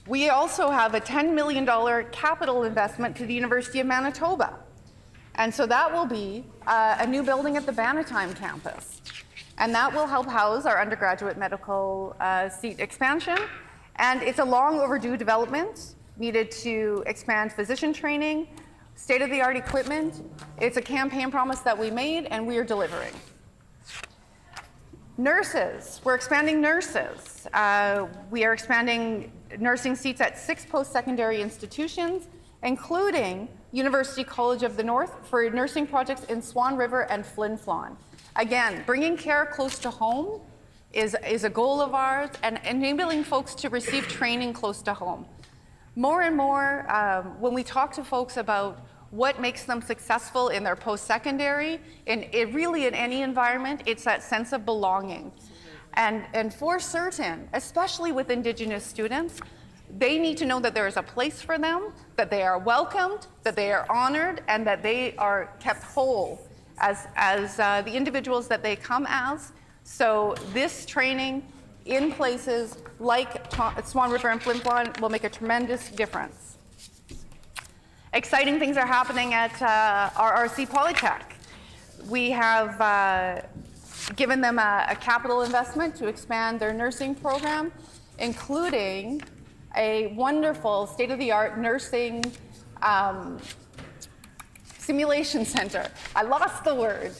We also have a $10 million capital investment to the University of Manitoba. And so that will be a new building at the Bannatyne campus. And that will help house our undergraduate medical seat expansion. And it's a long overdue development needed to expand physician training, state-of-the-art equipment. It's a campaign promise that we made, and we are delivering. Nurses, we're expanding nurses. We are expanding nursing seats at 6 post-secondary institutions, including University College of the North for nursing projects in Swan River and Flin Flon. Again, bringing care close to home is a goal of ours, and enabling folks to receive training close to home. More and more, when we talk to folks about what makes them successful in their post-secondary, really in any environment, it's that sense of belonging. And for certain, especially with Indigenous students, they need to know that there is a place for them, that they are welcomed, that they are honored, and that they are kept whole as the individuals that they come as. So this training in places like Swan River and Flin Flon will make a tremendous difference. Exciting things are happening at RRC Polytech. We have given them a capital investment to expand their nursing program, including a wonderful state-of-the-art nursing simulation center. I lost the word.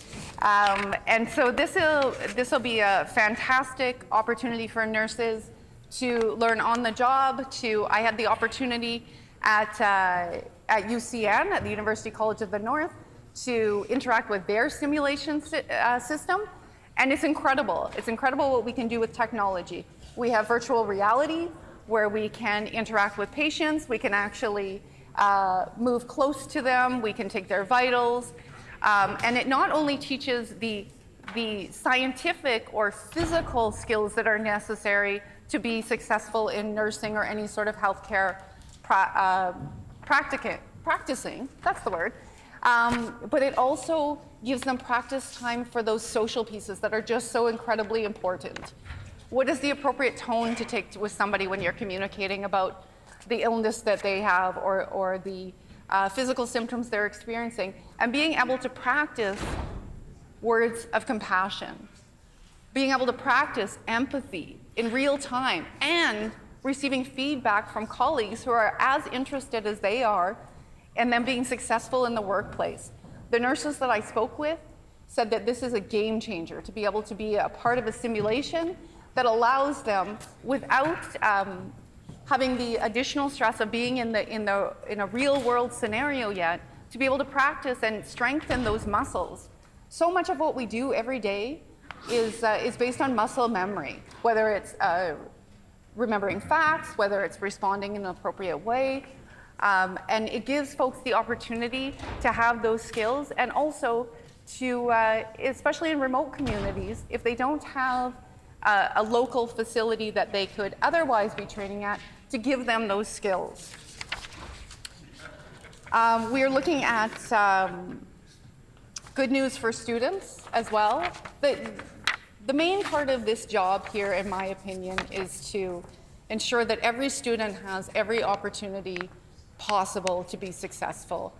And so this will be a fantastic opportunity for nurses to learn on the job. I had the opportunity at UCN, at the University College of the North, to interact with their simulation system. And it's incredible. It's incredible what we can do with technology. We have virtual reality where we can interact with patients. We can actually move close to them. We can take their vitals. And it not only teaches the scientific or physical skills that are necessary to be successful in nursing or any sort of healthcare practicing, that's the word, but it also gives them practice time for those social pieces that are just so incredibly important. What is the appropriate tone to take with somebody when you're communicating about the illness that they have or the physical symptoms they're experiencing, and being able to practice words of compassion, being able to practice empathy in real time, and receiving feedback from colleagues who are as interested as they are, and then being successful in the workplace. The nurses that I spoke with said that this is a game changer, to be able to be a part of a simulation that allows them, without having the additional stress of being in a real world scenario yet, to be able to practice and strengthen those muscles. So much of what we do every day is based on muscle memory, whether it's remembering facts, whether it's responding in an appropriate way. And it gives folks the opportunity to have those skills, and also to, especially in remote communities, if they don't have a local facility that they could otherwise be training at, to give them those skills. We are looking at good news for students as well. The main part of this job here, in my opinion, is to ensure that every student has every opportunity possible to be successful.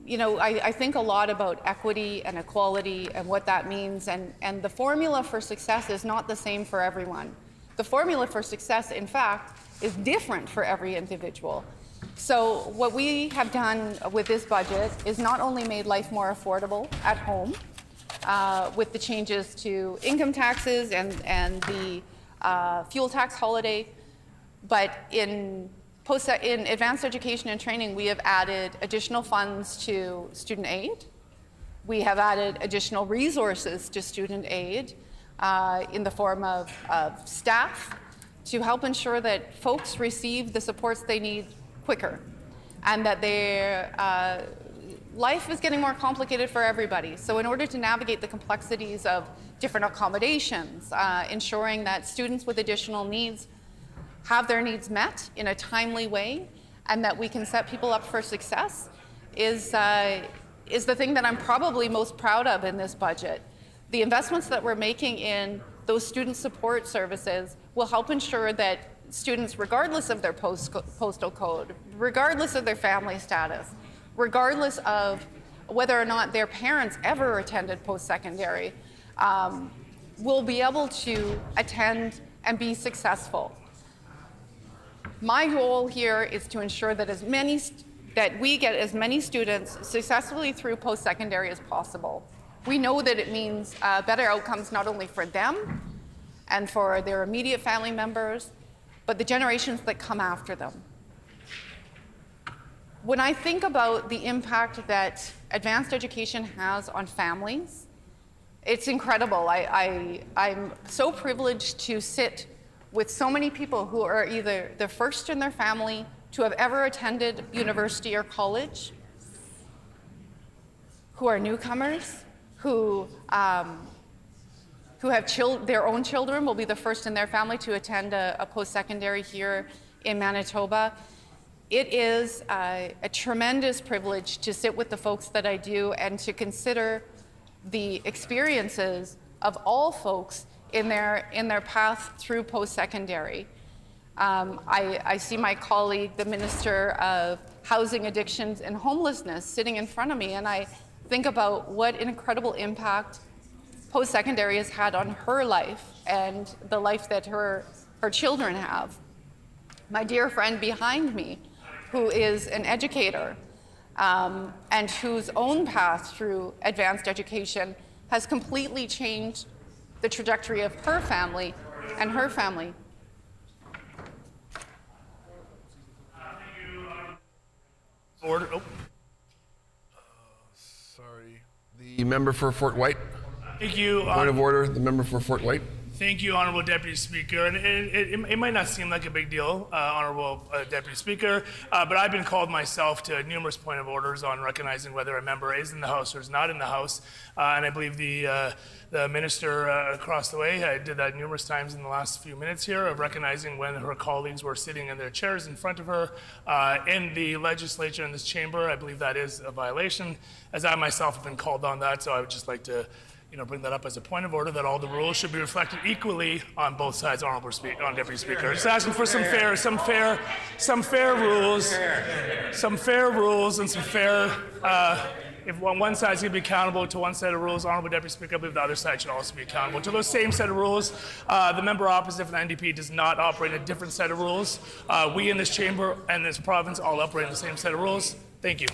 You know, I think a lot about equity and equality and what that means, and the formula for success is not the same for everyone. The formula for success, in fact, is different for every individual. So what we have done with this budget is not only made life more affordable at home with the changes to income taxes and the fuel tax holiday, but in advanced education and training, we have added additional funds to student aid. We have added additional resources to student aid in the form of staff, to help ensure that folks receive the supports they need quicker, and that their life is getting more complicated for everybody. So in order to navigate the complexities of different accommodations, ensuring that students with additional needs have their needs met in a timely way, and that we can set people up for success is the thing that I'm probably most proud of in this budget. The investments that we're making in those student support services will help ensure that students, regardless of their postal code, regardless of their family status, regardless of whether or not their parents ever attended post-secondary, will be able to attend and be successful. My goal here is to ensure that that we get as many students successfully through post-secondary as possible. We know that it means better outcomes not only for them and for their immediate family members, but the generations that come after them. When I think about the impact that advanced education has on families, it's incredible. I'm so privileged to sit with so many people who are either the first in their family to have ever attended university or college, who are newcomers, who have their own children will be the first in their family to attend a post-secondary here in Manitoba. It is a tremendous privilege to sit with the folks that I do and to consider the experiences of all folks in their path through post-secondary. I see my colleague, the Minister of Housing, Addictions and Homelessness, sitting in front of me, and I think about what an incredible impact post-secondary has had on her life and the life that her children have. My dear friend behind me, who is an educator and whose own path through advanced education has completely changed the trajectory of her family and her family. Order. Oh. Sorry. The member for Fort White. Thank you. Point of order. The member for Fort White. Thank you, Honorable Deputy Speaker. And it might not seem like a big deal, Honorable Deputy Speaker, but I've been called myself to numerous point of orders on recognizing whether a member is in the House or is not in the House. And I believe the minister across the way did that numerous times in the last few minutes here, of recognizing when her colleagues were sitting in their chairs in front of her in the legislature in this chamber. I believe that is a violation, as I myself have been called on that. So I would just like to bring that up as a point of order, that all the rules should be reflected equally on both sides, Honorable Deputy Speaker. Just asking for some fair rules, and some fair. If on one side is going to be accountable to one set of rules, Honorable Deputy Speaker, I believe the other side should also be accountable to those same set of rules. The member opposite from the NDP does not operate a different set of rules. We in this chamber and this province all operate the same set of rules. Thank you.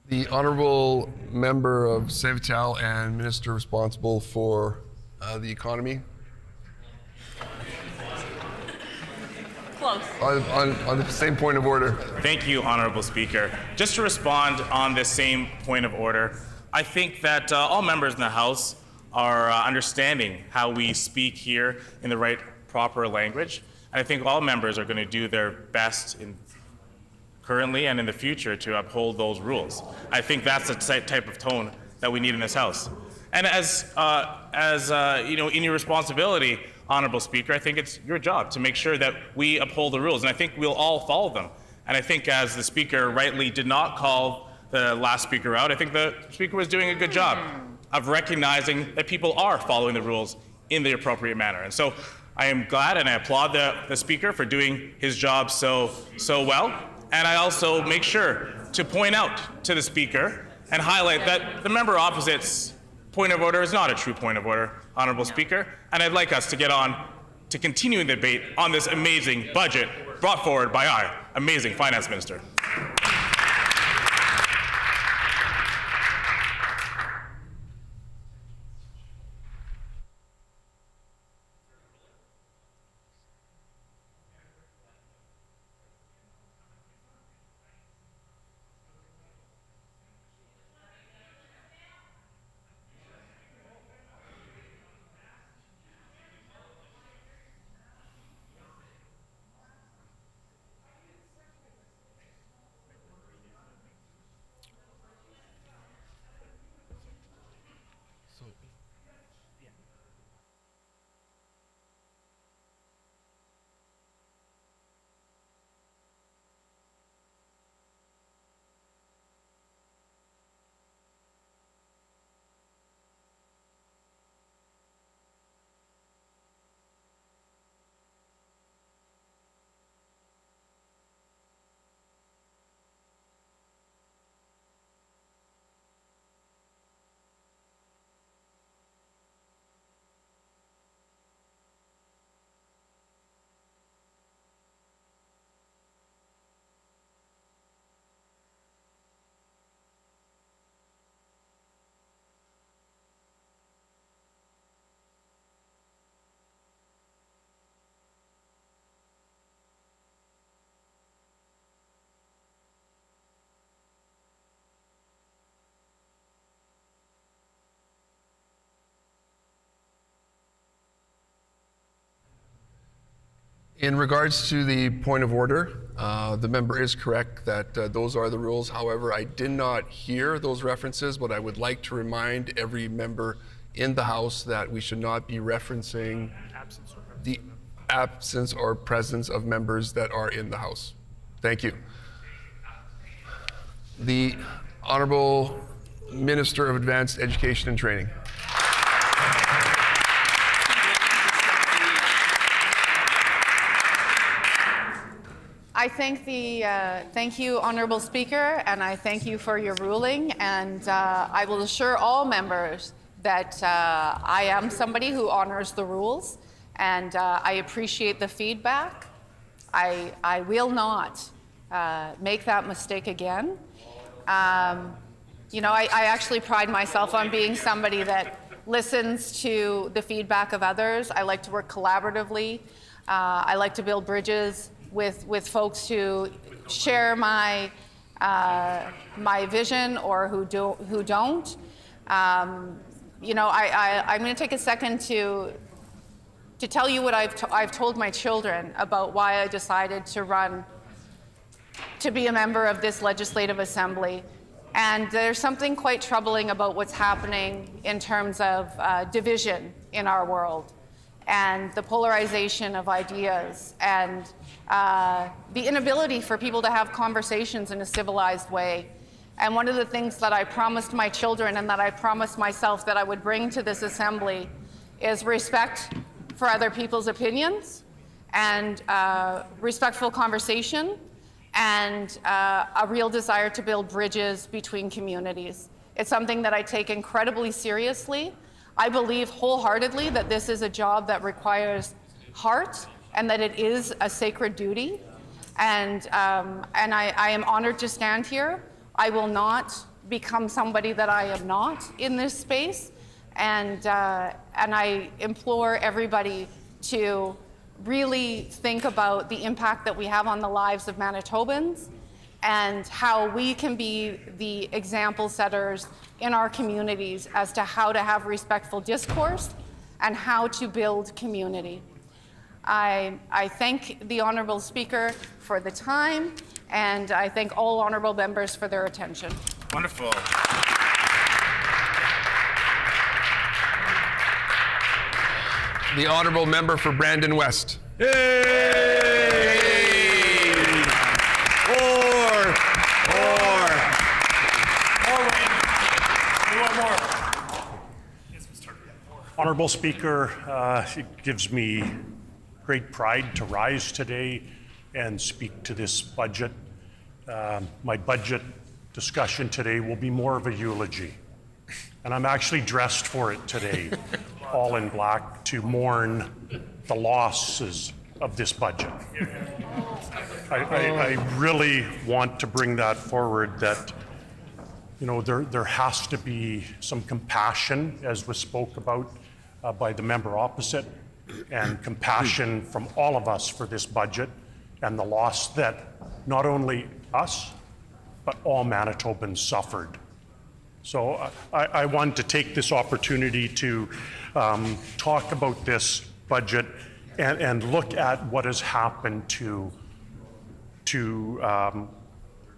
The honourable member of St. Vital and minister responsible for the economy. Close. On the same point of order. Thank you, Honorable Speaker. Just to respond on this same point of order, I think that all members in the House are understanding how we speak here in the right, proper language. And I think all members are going to do their best currently and in the future to uphold those rules. I think that's the type of tone that we need in this House. And as in your responsibility, Honorable Speaker, I think it's your job to make sure that we uphold the rules, and I think we'll all follow them. And I think, as the Speaker rightly did not call the last Speaker out, I think the Speaker was doing a good job of recognizing that people are following the rules in the appropriate manner. And so I am glad and I applaud the Speaker for doing his job so well. And I also make sure to point out to the Speaker and highlight that the member opposite's point of order is not a true point of order, Honorable Speaker. And I'd like us to get on to continuing the debate on this amazing budget brought forward by our amazing Finance Minister. In regards to the point of order, the member is correct that those are the rules. However, I did not hear those references, but I would like to remind every member in the House that we should not be referencing the absence or presence of members that are in the House. Thank you. The Honourable Minister of Advanced Education and Training. Thank you, Honourable Speaker, and I thank you for your ruling. And I will assure all members that I am somebody who honors the rules, and I appreciate the feedback. I will not make that mistake again. You know, I actually pride myself on being somebody that listens to the feedback of others. I like to work collaboratively. I like to build bridges with folks who share my vision or who don't. You know, I'm going to take a second to tell you what I've told my children about why I decided to run to be a member of this Legislative Assembly. And there's something quite troubling about what's happening in terms of division in our world, and the polarization of ideas, and the inability for people to have conversations in a civilized way. And one of the things that I promised my children and that I promised myself that I would bring to this assembly is respect for other people's opinions, and respectful conversation, and a real desire to build bridges between communities. It's something that I take incredibly seriously. I believe wholeheartedly that this is a job that requires heart and that it is a sacred duty. And I am honored to stand here. I will not become somebody that I am not in this space. And I implore everybody to really think about the impact that we have on the lives of Manitobans, and how we can be the example setters in our communities as to how to have respectful discourse and how to build community. I thank the Honourable Speaker for the time, and I thank all honourable members for their attention. Wonderful. The Honourable Member for Brandon West. Hey! Honourable Speaker, it gives me great pride to rise today and speak to this budget. My budget discussion today will be more of a eulogy, and I'm actually dressed for it today, all in black, to mourn the losses of this budget. I really want to bring that forward, that there has to be some compassion, as was spoke about by the member opposite, and compassion from all of us for this budget and the loss that not only us, but all Manitobans suffered. So I want to take this opportunity to talk about this budget and look at what has happened to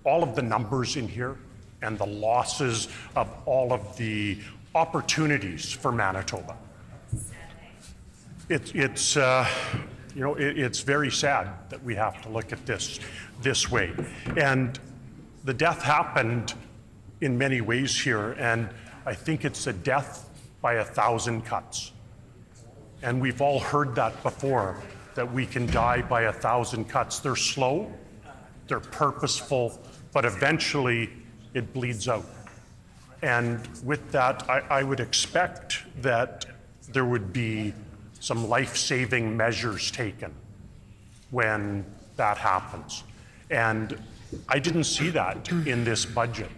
all of the numbers in here and the losses of all of the opportunities for Manitoba. It's very sad that we have to look at this way. And the death happened in many ways here, and I think it's a death by 1,000 cuts. And we've all heard that before, that we can die by 1,000 cuts. They're slow, they're purposeful, but eventually it bleeds out. And with that, I would expect that there would be some life-saving measures taken when that happens. And I didn't see that in this budget.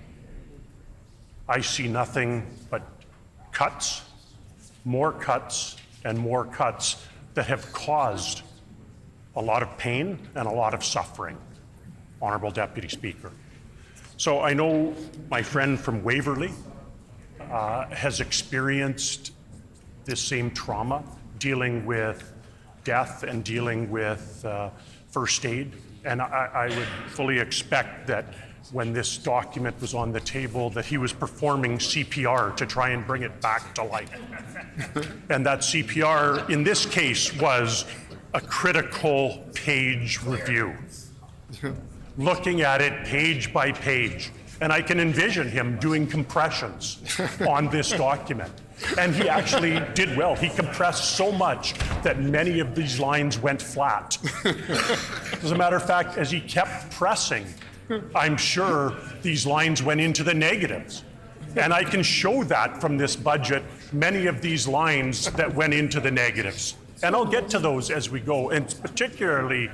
I see nothing but cuts, and more cuts that have caused a lot of pain and a lot of suffering, Honourable Deputy Speaker. So I know my friend from Waverley has experienced this same trauma, dealing with death and dealing with first aid. And I would fully expect that when this document was on the table that he was performing CPR to try and bring it back to life. And that CPR in this case was a critical page review, looking at it page by page. And I can envision him doing compressions on this document. And he actually did well. He compressed so much that many of these lines went flat. As a matter of fact, as he kept pressing, I'm sure these lines went into the negatives. And I can show that from this budget, many of these lines that went into the negatives. And I'll get to those as we go, and particularly,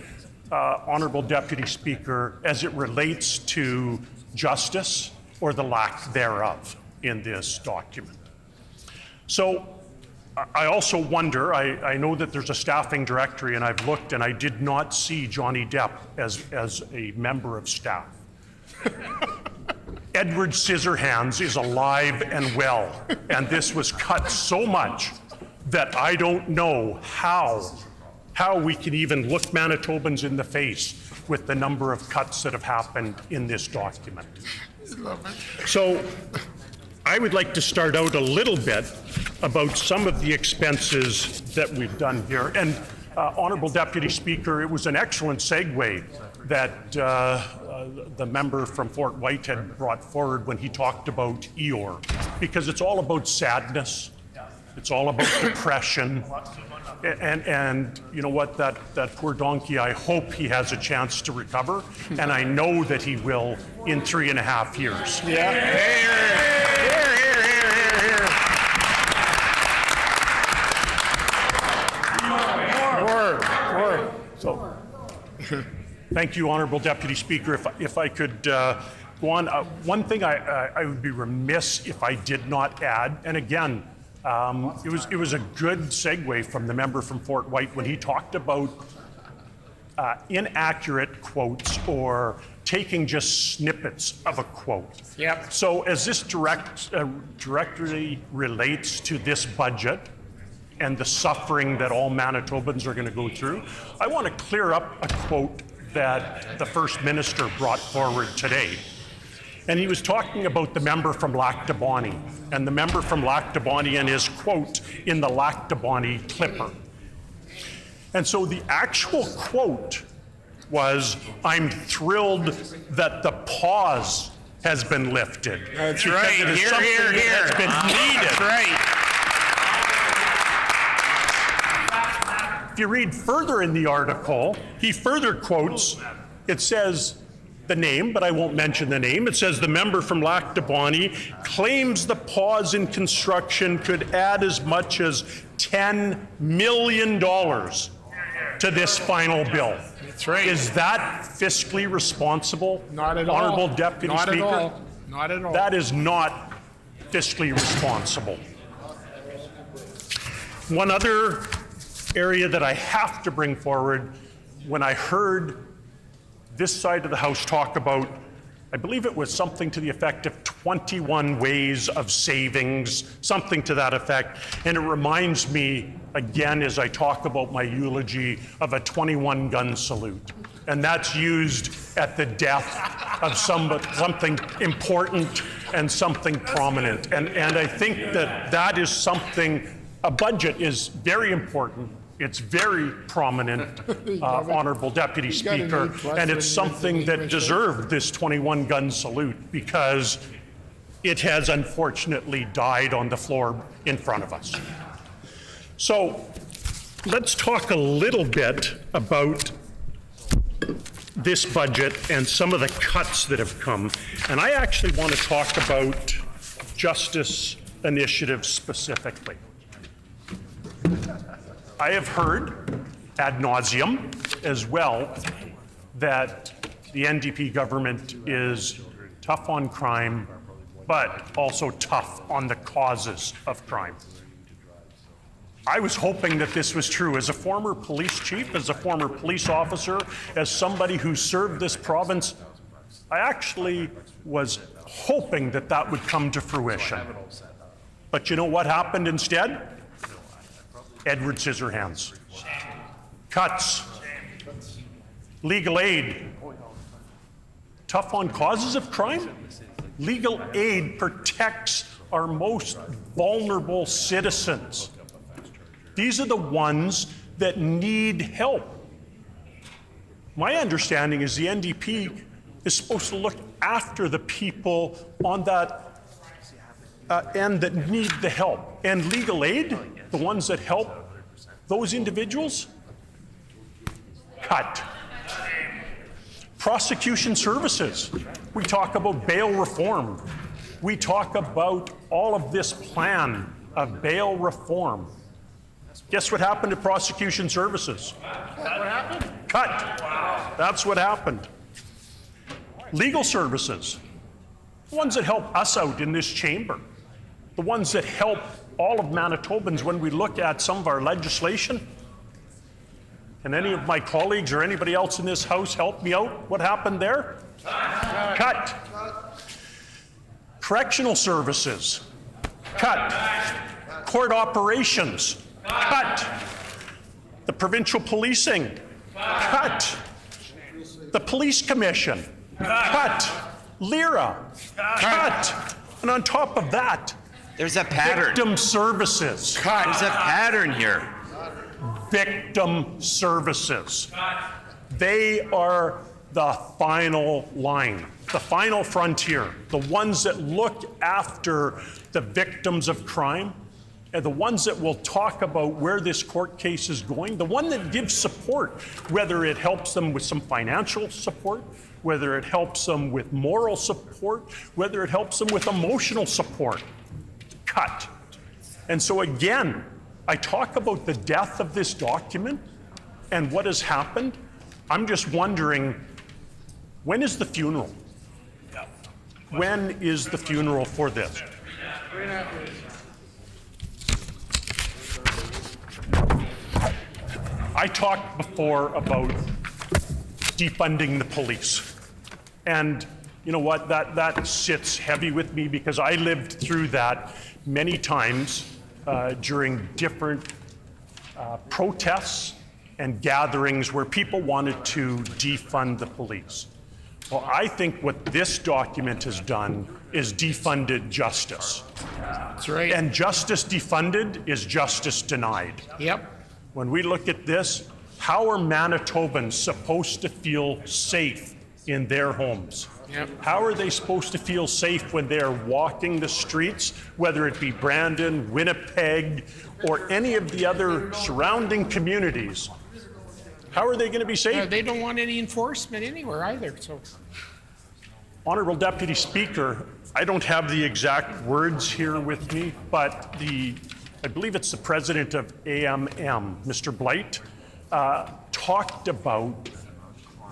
Honorable Deputy Speaker, as it relates to justice or the lack thereof in this document. So I also wonder, I know that there's a staffing directory, and I've looked and I did not see Johnny Depp as a member of staff. Edward Scissorhands is alive and well, and this was cut so much that I don't know how we can even look Manitobans in the face with the number of cuts that have happened in this document. So I would like to start out a little bit about some of the expenses that we've done here. And Honorable Deputy Speaker, it was an excellent segue that the member from Fort Whitehead brought forward when he talked about Eeyore, because it's all about sadness, it's all about depression, and you know what, that poor donkey, I hope he has a chance to recover, and I know that he will in 3.5 years. Yeah. So, thank you, Honorable Deputy Speaker. If I could go on, one thing I would be remiss if I did not add, and again, it was a good segue from the member from Fort White when he talked about inaccurate quotes or taking just snippets of a quote. Yep. So as this directly relates to this budget and the suffering that all Manitobans are going to go through, I want to clear up a quote that the First Minister brought forward today. And he was talking about the member from Lac du Bonnet, and the member from Lac du Bonnet and his quote in the Lac du Bonnet Clipper. And so the actual quote was, "I'm thrilled that the pause has been lifted." That's right. It is Here, something here, that here. has been needed. That's right. If you read further in the article, he further quotes, it says the name, but I won't mention the name. It says the member from Lac du Bonnet claims the pause in construction could add as much as $10 million to this final bill. That's right. Is that fiscally responsible? Not at all. Honorable Deputy Not Speaker? at all. Not at all. That is not fiscally responsible. One other area that I have to bring forward, when I heard this side of the House talk about, I believe it was something to the effect of 21 ways of savings, something to that effect. And it reminds me, again, as I talk about my eulogy, of a 21 gun salute. And that's used at the death of something important and something prominent. And I think that is something, a budget is very important. It's very prominent, Honorable Deputy Speaker, and it's something that deserved this 21 gun salute because it has unfortunately died on the floor in front of us. So let's talk a little bit about this budget and some of the cuts that have come. And I actually want to talk about justice initiatives specifically. I have heard ad nauseum as well that the NDP government is tough on crime, but also tough on the causes of crime. I was hoping that this was true. As a former police chief, as a former police officer, as somebody who served this province, I actually was hoping that that would come to fruition. But you know what happened instead? Edward Scissorhands. Cuts. Legal aid. Tough on causes of crime? Legal aid protects our most vulnerable citizens. These are the ones that need help. My understanding is the NDP is supposed to look after the people on that end that need the help. And legal aid, the ones that help those individuals, cut. Prosecution services. We talk about bail reform. We talk about all of this plan of bail reform. Guess what happened to prosecution services? What happened? Cut. That's what happened. Legal services. The ones that help us out in this chamber. The ones that help all of Manitobans when we look at some of our legislation. Can any of my colleagues or anybody else in this house help me out? What happened there? Cut. Correctional services. Cut. Court operations. Cut. The provincial policing. Cut. The police commission. Cut. LIRA. Cut. And on top of that, there's a pattern. Victim services. Cut. There's a pattern here. Victim services. They are the final line, the final frontier, the ones that look after the victims of crime, and the ones that will talk about where this court case is going, the one that gives support, whether it helps them with some financial support, whether it helps them with moral support, whether it helps them with emotional support. Cut. And so again, I talk about the death of this document and what has happened. I'm just wondering, when is the funeral? When is the funeral for this? I talked before about defunding the police. And you know what, that sits heavy with me because I lived through that many times during different protests and gatherings where people wanted to defund the police. Well, I think what this document has done is defunded justice. That's right. And justice defunded is justice denied. Yep. When we look at this, how are Manitobans supposed to feel safe in their homes? Yep. How are they supposed to feel safe when they're walking the streets, whether it be Brandon, Winnipeg, or any of the other surrounding communities? How are they going to be safe? They don't want any enforcement anywhere either. So, Honorable Deputy Speaker, I don't have the exact words here with me, but I believe it's the president of AMM, Mr. Blight, talked about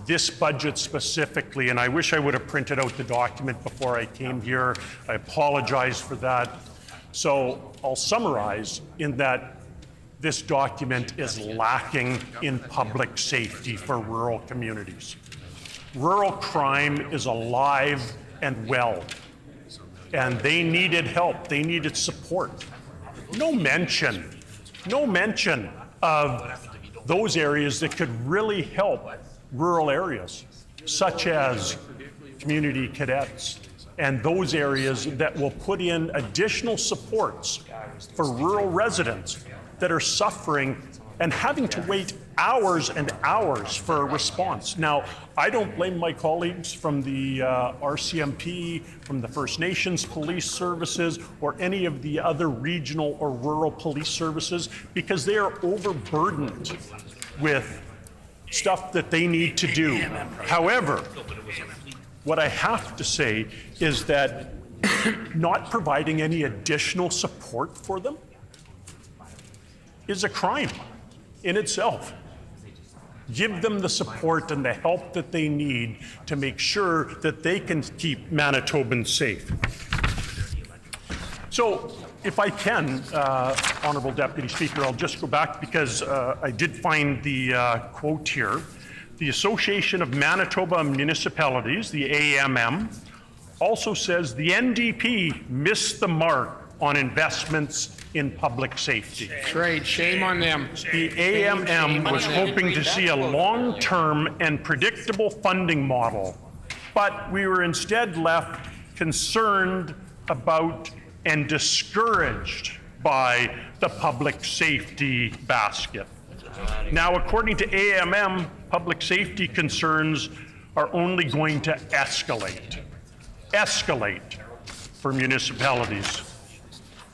this budget specifically, and I wish I would have printed out the document before I came here. I apologize for that. So I'll summarize in that this document is lacking in public safety for rural communities. Rural crime is alive and well, and they needed help, they needed support. No mention of those areas that could really help rural areas, such as community cadets, and those areas that will put in additional supports for rural residents that are suffering and having to wait hours and hours for a response. Now, I don't blame my colleagues from the RCMP, from the First Nations police services, or any of the other regional or rural police services, because they are overburdened with stuff that they need to do. However, what I have to say is that not providing any additional support for them is a crime in itself. Give them the support and the help that they need to make sure that they can keep Manitobans safe. So, if I can, Honourable Deputy Speaker, I'll just go back because I did find the quote here. The Association of Manitoba Municipalities, the AMM, also says the NDP missed the mark on investments in public safety. Trade, shame on them. The AMM was hoping to see a long-term and predictable funding model, but we were instead left concerned about and discouraged by the public safety basket. Now, according to AMM, public safety concerns are only going to escalate for municipalities.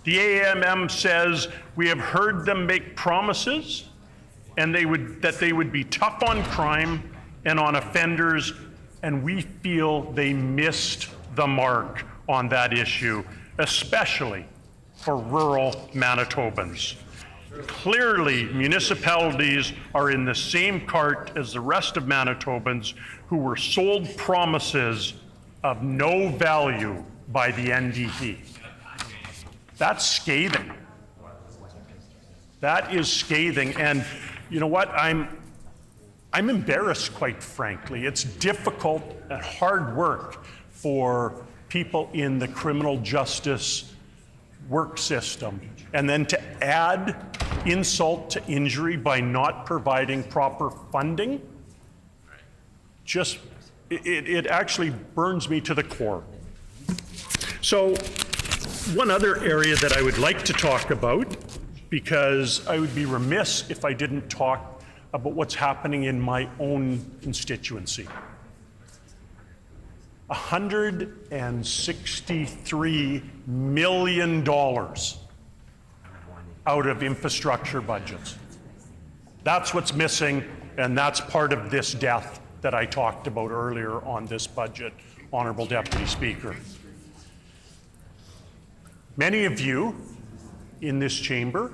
The AMM says we have heard them make promises and that they would be tough on crime and on offenders, and we feel they missed the mark on that issue, especially for rural Manitobans. Clearly, municipalities are in the same cart as the rest of Manitobans who were sold promises of no value by the NDP. That's scathing. That is scathing. And you know what? I'm embarrassed, quite frankly. It's difficult and hard work for people in the criminal justice work system. And then to add insult to injury by not providing proper funding, just, it actually burns me to the core. So one other area that I would like to talk about, because I would be remiss if I didn't talk about what's happening in my own constituency. $163 million out of infrastructure budgets. That's what's missing, and that's part of this death that I talked about earlier on this budget, Honorable Deputy Speaker. Many of you in this chamber,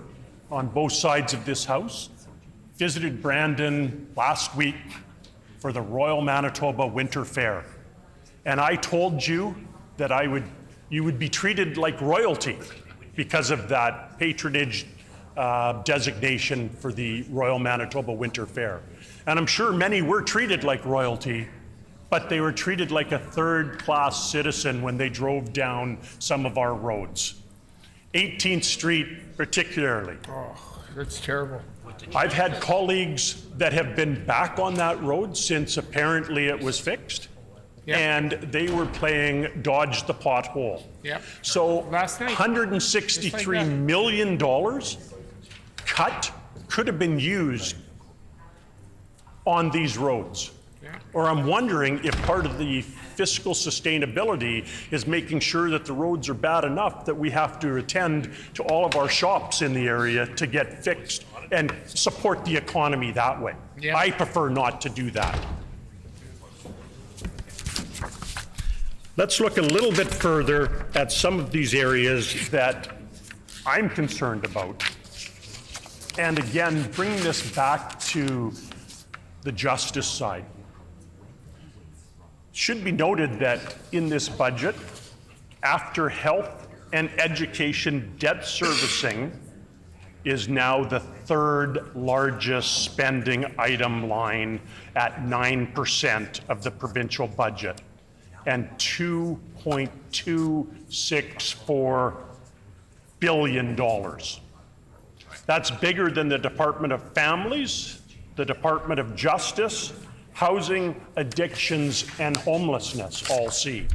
on both sides of this House, visited Brandon last week for the Royal Manitoba Winter Fair. And I told you that you would be treated like royalty because of that patronage designation for the Royal Manitoba Winter Fair. And I'm sure many were treated like royalty, but they were treated like a third-class citizen when they drove down some of our roads. 18th Street particularly. Oh, that's terrible. I've had colleagues that have been back on that road since apparently it was fixed. Yep. And they were playing dodge the pothole. Yep. So $163 million cut could have been used on these roads. Yeah. Or I'm wondering if part of the fiscal sustainability is making sure that the roads are bad enough that we have to attend to all of our shops in the area to get fixed and support the economy that way. Yep. I prefer not to do that. Let's look a little bit further at some of these areas that I'm concerned about. And again, bring this back to the justice side. Should be noted that in this budget, after health and education debt servicing is now the third largest spending item line at 9% of the provincial budget, and $2.264 billion. That's bigger than the Department of Families, the Department of Justice, Housing, Addictions, and Homelessness all see.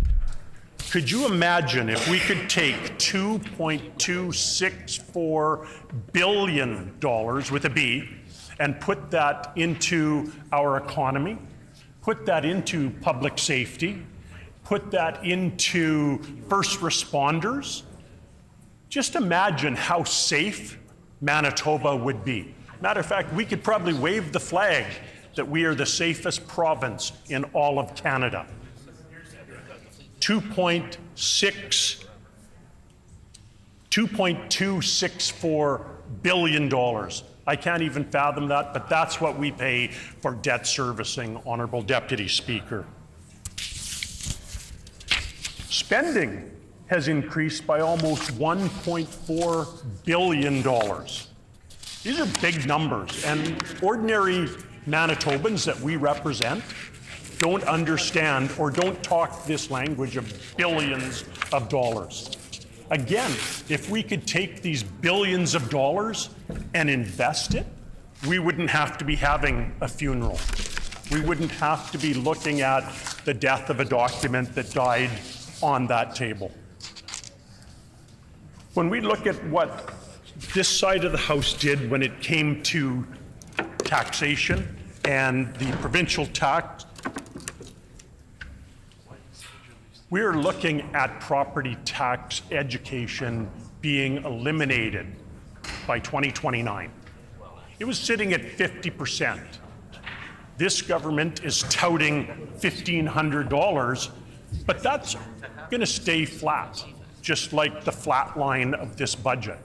Could you imagine if we could take $2.264 billion with a B and put that into our economy, put that into public safety, put that into first responders? Just imagine how safe Manitoba would be. Matter of fact, we could probably wave the flag that we are the safest province in all of Canada. $2.264 billion. I can't even fathom that, but that's what we pay for debt servicing, Honorable Deputy Speaker. Spending has increased by almost $1.4 billion. These are big numbers, and ordinary Manitobans that we represent don't understand or don't talk this language of billions of dollars. Again, if we could take these billions of dollars and invest it, we wouldn't have to be having a funeral. We wouldn't have to be looking at the death of a document that died on that table. When we look at what this side of the House did when it came to taxation and the provincial tax, we're looking at property tax education being eliminated by 2029. It was sitting at 50%. This government is touting $1,500, but that's going to stay flat, just like the flat line of this budget.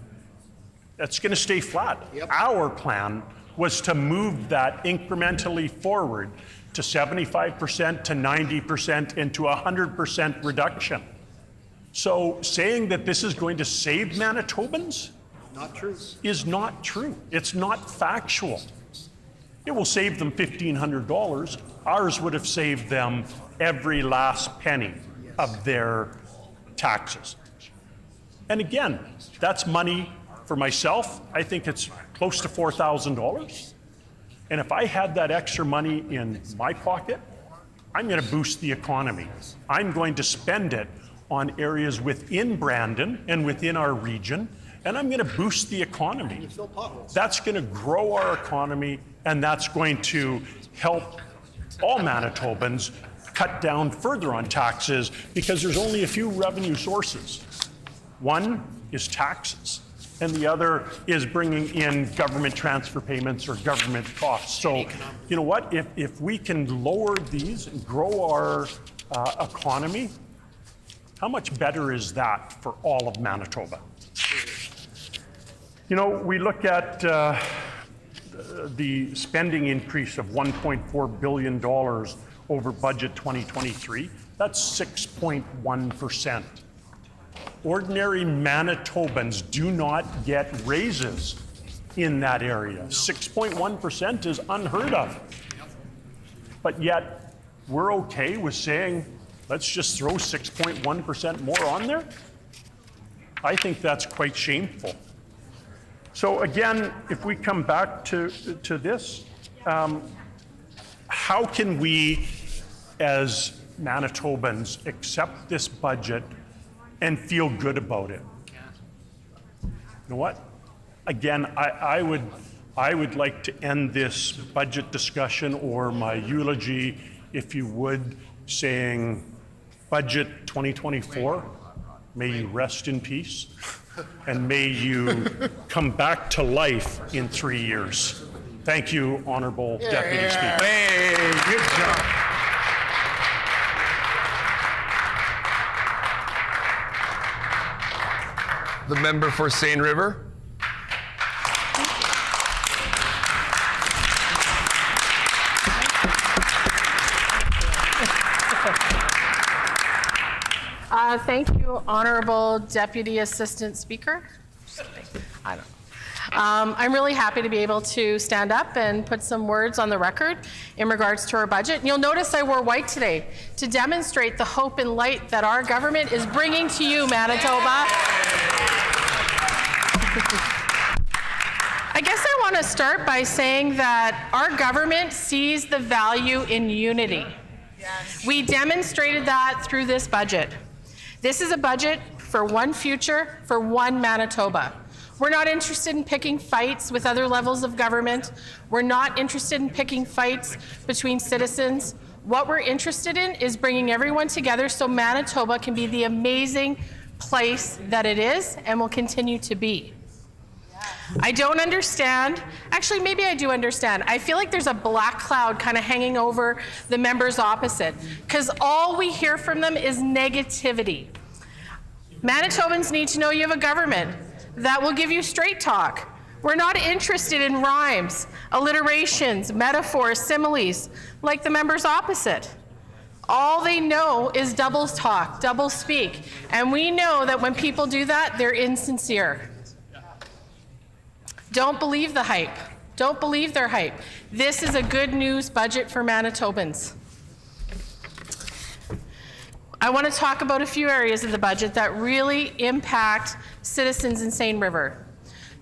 That's going to stay flat. Our plan was to move that incrementally forward to 75% to 90% and to 100% reduction. So saying that this is going to save Manitobans is not true. It's not factual. It will save them $1,500. Ours would have saved them every last penny of their taxes. And again, that's money for myself. I think it's close to $4,000. And if I had that extra money in my pocket, I'm going to boost the economy. I'm going to spend it on areas within Brandon and within our region, and I'm going to boost the economy. That's going to grow our economy, and that's going to help all Manitobans cut down further on taxes, because there's only a few revenue sources. One is taxes, and the other is bringing in government transfer payments or government costs. So, you know what? If we can lower these and grow our economy, how much better is that for all of Manitoba? You know, we look at the spending increase of $1.4 billion over budget 2023. That's 6.1%. Ordinary Manitobans do not get raises in that area. 6.1% is unheard of. But yet, we're okay with saying, let's just throw 6.1% more on there? I think that's quite shameful. So again, if we come back to this, how can we, as Manitobans, accept this budget and feel good about it? You know what? Again, I would like to end this budget discussion, or my eulogy, if you would, saying, Budget 2024, may you rest in peace, and may you come back to life in 3 years. Thank you, Honorable Deputy Speaker. Hey, good job. The member for Seine River. Thank you, Honorable Deputy Assistant Speaker. I don't know. I'm really happy to be able to stand up and put some words on the record in regards to our budget. And you'll notice I wore white today to demonstrate the hope and light that our government is bringing to you, Manitoba. I guess I want to start by saying that our government sees the value in unity. Yes. We demonstrated that through this budget. This is a budget for one future, for one Manitoba. We're not interested in picking fights with other levels of government. We're not interested in picking fights between citizens. What we're interested in is bringing everyone together so Manitoba can be the amazing place that it is and will continue to be. I don't understand. Actually, maybe I do understand. I feel like there's a black cloud kind of hanging over the members opposite, because all we hear from them is negativity. Manitobans need to know you have a government that will give you straight talk. We're not interested in rhymes, alliterations, metaphors, similes, like the members opposite. All they know is double talk, double speak, and we know that when people do that, they're insincere. Don't believe the hype. Don't believe their hype. This is a good news budget for Manitobans. I want to talk about a few areas of the budget that really impact citizens in Seine River.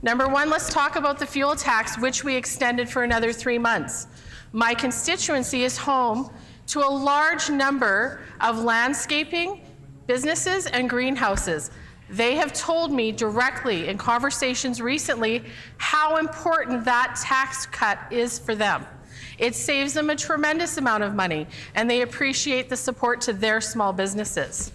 Number one, let's talk about the fuel tax, which we extended for another 3 months. My constituency is home to a large number of landscaping, businesses, and greenhouses. They have told me directly in conversations recently how important that tax cut is for them. It saves them a tremendous amount of money, and they appreciate the support to their small businesses.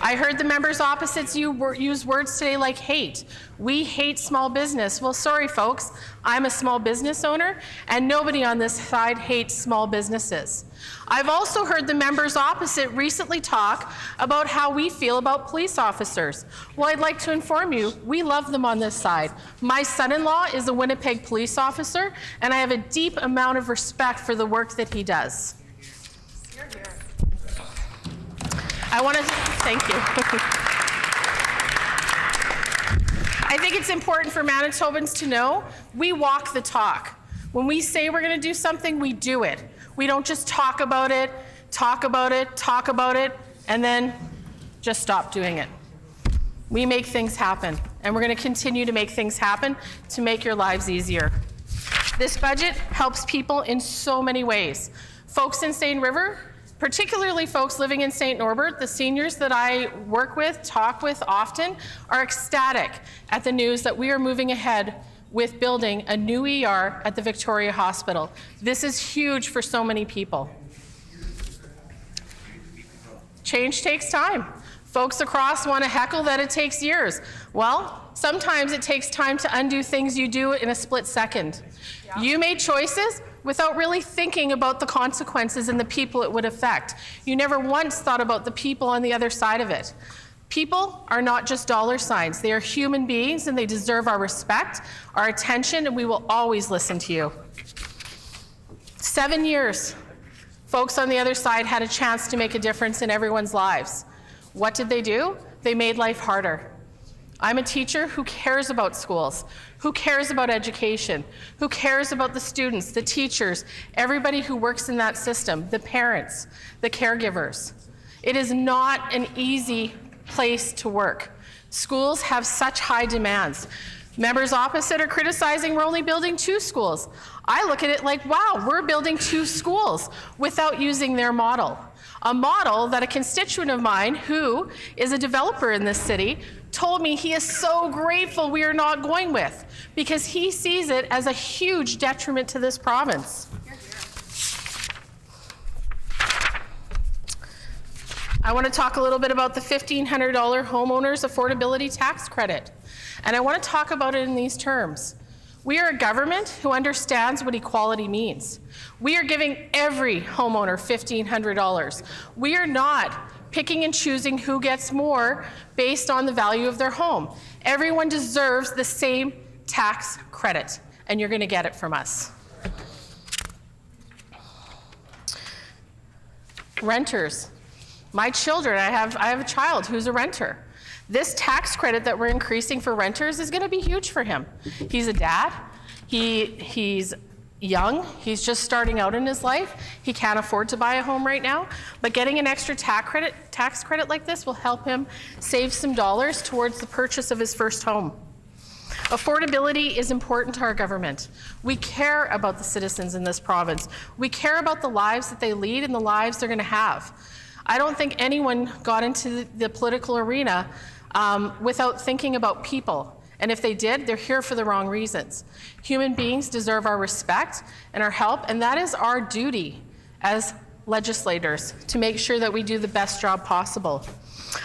I heard the members opposite use words today like hate. We hate small business. Well, sorry, folks. I'm a small business owner, and nobody on this side hates small businesses. I've also heard the members opposite recently talk about how we feel about police officers. Well, I'd like to inform you, we love them on this side. My son-in-law is a Winnipeg police officer, and I have a deep amount of respect for the work that he does. I want to thank you. I think it's important for Manitobans to know we walk the talk. When we say we're going to do something, we do it. We don't just talk about it, and then just stop doing it. We make things happen, and we're going to continue to make things happen to make your lives easier. This budget helps people in so many ways. Folks in Seine River, particularly folks living in St. Norbert, the seniors that I work with, talk with often, are ecstatic at the news that we are moving ahead with building a new ER at the Victoria Hospital. This is huge for so many people. Change takes time. Folks across want to heckle that it takes years. Well, sometimes it takes time to undo things you do in a split second. You made choices without really thinking about the consequences and the people it would affect. You never once thought about the people on the other side of it. People are not just dollar signs. They are human beings, and they deserve our respect, our attention, and we will always listen to you. 7 years, folks on the other side had a chance to make a difference in everyone's lives. What did they do? They made life harder. I'm a teacher who cares about schools, who cares about education, who cares about the students, the teachers, everybody who works in that system, the parents, the caregivers. It is not an easy place to work. Schools have such high demands. Members opposite are criticizing we're only building 2 schools. I look at it like, wow, we're building 2 schools without using their model. A model that a constituent of mine who is a developer in this city told me he is so grateful we are not going with, because he sees it as a huge detriment to this province. I want to talk a little bit about the $1,500 homeowners affordability tax credit. And I want to talk about it in these terms. We are a government who understands what equality means. We are giving every homeowner $1,500. We are not picking and choosing who gets more based on the value of their home. Everyone deserves the same tax credit, and you're going to get it from us. Renters. My children, I have a child who's a renter. This tax credit that we're increasing for renters is going to be huge for him. He's a dad. He's young. He's just starting out in his life. He can't afford to buy a home right now. But getting an extra tax credit like this will help him save some dollars towards the purchase of his first home. Affordability is important to our government. We care about the citizens in this province. We care about the lives that they lead and the lives they're going to have. I don't think anyone got into the political arena without thinking about people. And if they did, they're here for the wrong reasons. Human beings deserve our respect and our help, and that is our duty as legislators to make sure that we do the best job possible.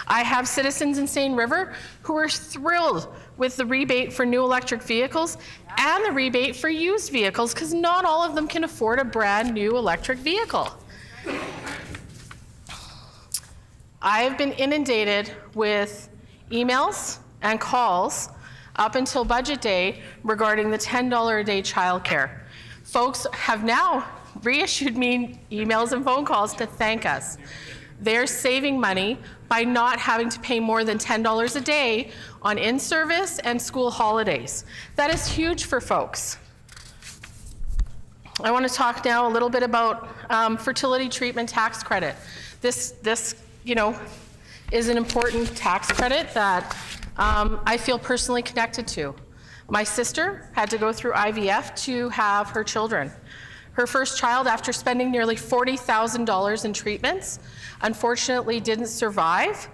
I have citizens in Seine River who are thrilled with the rebate for new electric vehicles and the rebate for used vehicles, because not all of them can afford a brand new electric vehicle. I've been inundated with emails and calls up until budget day regarding the $10 a day childcare. Folks have now reissued me emails and phone calls to thank us. They're saving money by not having to pay more than $10 a day on in-service and school holidays. That is huge for folks. I want to talk now a little bit about fertility treatment tax credit. This is an important tax credit that I feel personally connected to. My sister had to go through IVF to have her children. Her first child, after spending nearly $40,000 in treatments, unfortunately didn't survive,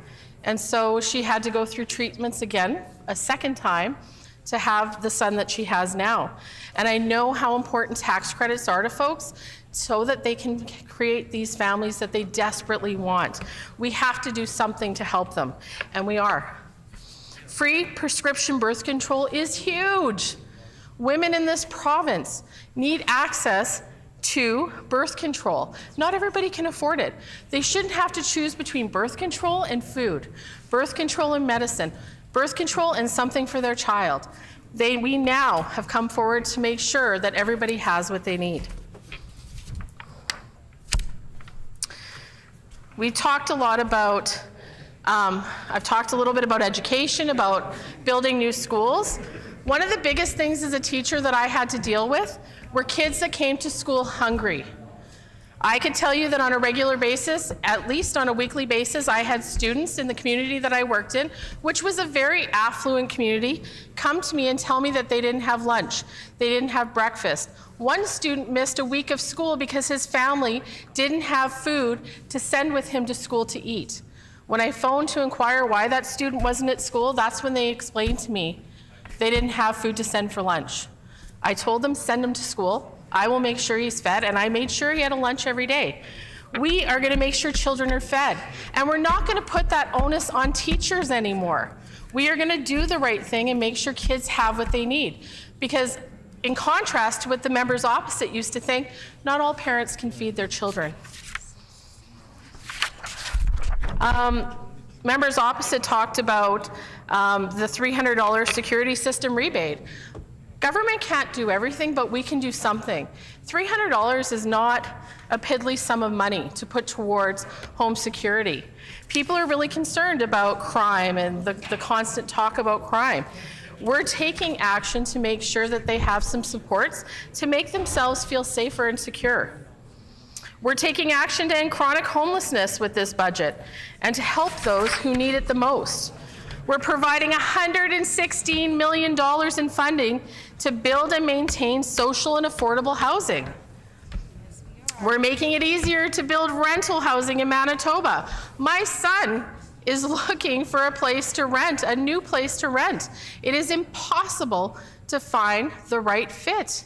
and so she had to go through treatments again, a second time, to have the son that she has now. And I know how important tax credits are to folks so that they can create these families that they desperately want. We have to do something to help them, and we are. Free prescription birth control is huge. Women in this province need access to birth control. Not everybody can afford it. They shouldn't have to choose between birth control and food, birth control and medicine, birth control and something for their child. We now have come forward to make sure that everybody has what they need. We talked a lot about, I've talked a little bit about education, about building new schools. One of the biggest things as a teacher that I had to deal with were kids that came to school hungry. I could tell you that on a regular basis, at least on a weekly basis, I had students in the community that I worked in, which was a very affluent community, come to me and tell me that they didn't have lunch, they didn't have breakfast. One student missed a week of school because his family didn't have food to send with him to school to eat. When I phoned to inquire why that student wasn't at school, that's when they explained to me they didn't have food to send for lunch. I told them, send him to school. I will make sure he's fed, and I made sure he had a lunch every day. We are going to make sure children are fed, and we're not going to put that onus on teachers anymore. We are going to do the right thing and make sure kids have what they need. Because in contrast to what the members opposite used to think, not all parents can feed their children. Members opposite talked about the $300 security system rebate. Government can't do everything, but we can do something. $300 is not a piddly sum of money to put towards home security. People are really concerned about crime and the constant talk about crime. We're taking action to make sure that they have some supports to make themselves feel safer and secure. We're taking action to end chronic homelessness with this budget and to help those who need it the most. We're providing $116 million in funding to build and maintain social and affordable housing. We're making it easier to build rental housing in Manitoba. My son is looking for a place to rent, a new place to rent. It is impossible to find the right fit.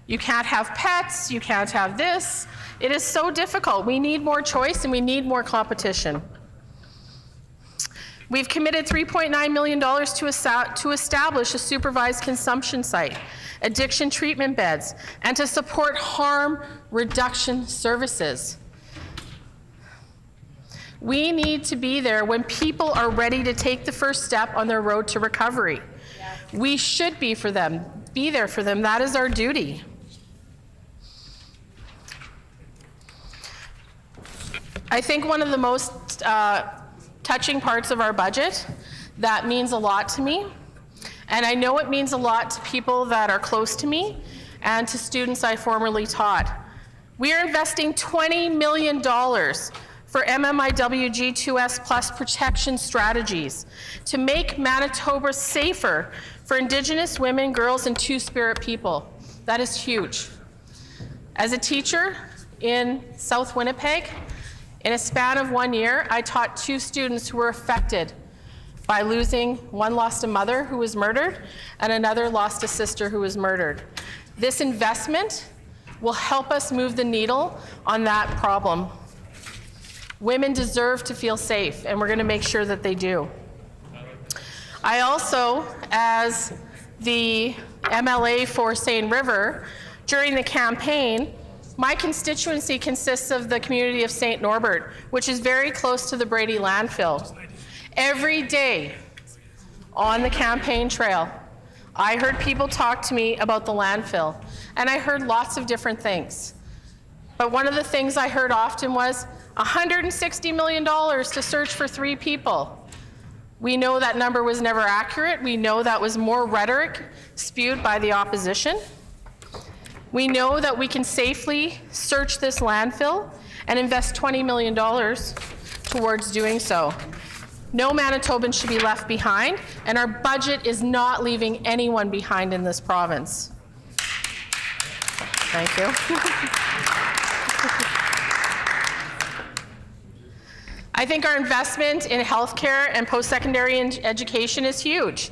You can't have pets, you can't have this. It is so difficult. We need more choice and we need more competition. We've committed $3.9 million to establish a supervised consumption site, addiction treatment beds, and to support harm reduction services. We need to be there when people are ready to take the first step on their road to recovery. We should be there for them. That is our duty. I think one of the most touching parts of our budget that means a lot to me, and I know it means a lot to people that are close to me and to students I formerly taught. We are investing $20 million for MMIWG 2S Plus protection strategies to make Manitoba safer for Indigenous women, girls, and Two-Spirit people. That is huge. As a teacher in South Winnipeg, in a span of 1 year, I taught 2 students who were affected by losing, one lost a mother who was murdered, and another lost a sister who was murdered. This investment will help us move the needle on that problem. Women deserve to feel safe, and we're going to make sure that they do. I also, as the MLA for Seine River, during the campaign, my constituency consists of the community of St. Norbert, which is very close to the Brady landfill. Every day on the campaign trail, I heard people talk to me about the landfill, and I heard lots of different things. But one of the things I heard often was $160 million to search for 3 people. We know that number was never accurate. We know that was more rhetoric spewed by the opposition. We know that we can safely search this landfill and invest $20 million towards doing so. No Manitoban should be left behind, and our budget is not leaving anyone behind in this province. Thank you. I think our investment in healthcare and post-secondary education is huge.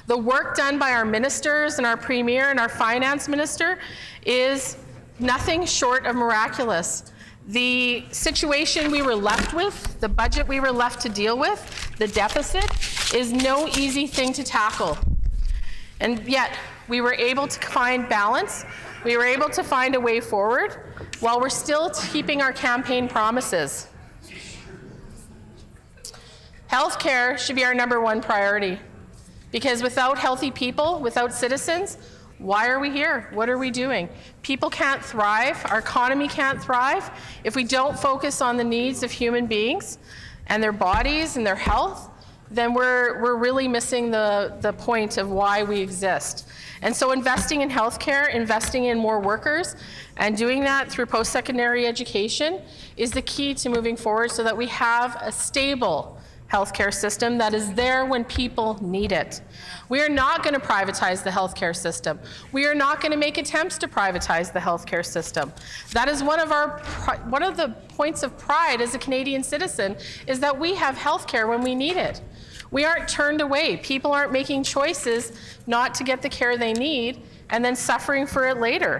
The work done by our ministers and our premier and our finance minister is nothing short of miraculous. The situation we were left with, the budget we were left to deal with, the deficit, is no easy thing to tackle. And yet, we were able to find balance. We were able to find a way forward while we're still keeping our campaign promises. Healthcare should be our #1 priority, because without healthy people, without citizens, why are we here? What are we doing? People can't thrive, our economy can't thrive if we don't focus on the needs of human beings and their bodies and their health. Then we're really missing the point of why we exist. And so investing in healthcare, investing in more workers, and doing that through post-secondary education is the key to moving forward so that we have a stable healthcare system that is there when people need it. We are not going to privatize the healthcare system. We are not going to make attempts to privatize the healthcare system. That is one of the points of pride as a Canadian citizen, is that we have healthcare when we need it. We aren't turned away. People aren't making choices not to get the care they need and then suffering for it later.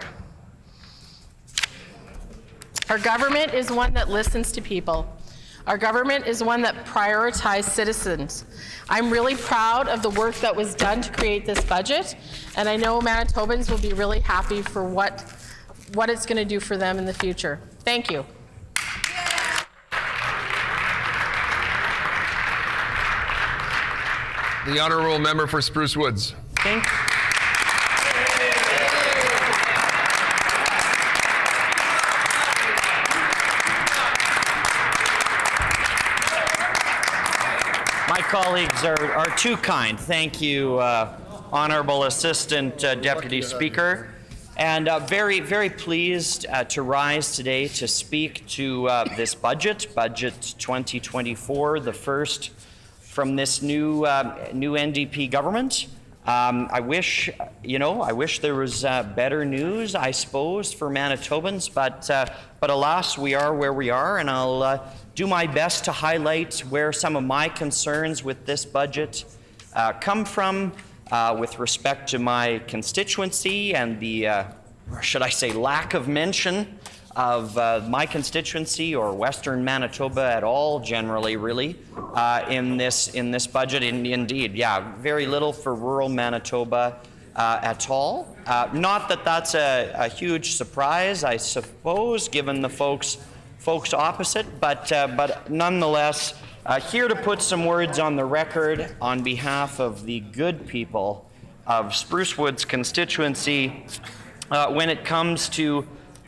Our government is one that listens to people. Our government is one that prioritizes citizens. I'm really proud of the work that was done to create this budget, and I know Manitobans will be really happy for what it's going to do for them in the future. Thank you. The honourable member for Spruce Woods. Thank you. My colleagues are too kind. Thank you, Honourable Assistant Deputy Speaker. And very, very pleased to rise today to speak to this budget 2024, the first from this new NDP government. I wish there was better news, I suppose, for Manitobans, but alas, we are where we are, and I'll do my best to highlight where some of my concerns with this budget come from with respect to my constituency and the, or should I say, lack of mention of my constituency or Western Manitoba at all, generally, really, in this budget. Indeed, yeah, very little for rural Manitoba at all. Not that that's a huge surprise, I suppose, given the folks opposite, but nonetheless, here to put some words on the record on behalf of the good people of Spruce Woods constituency when it comes to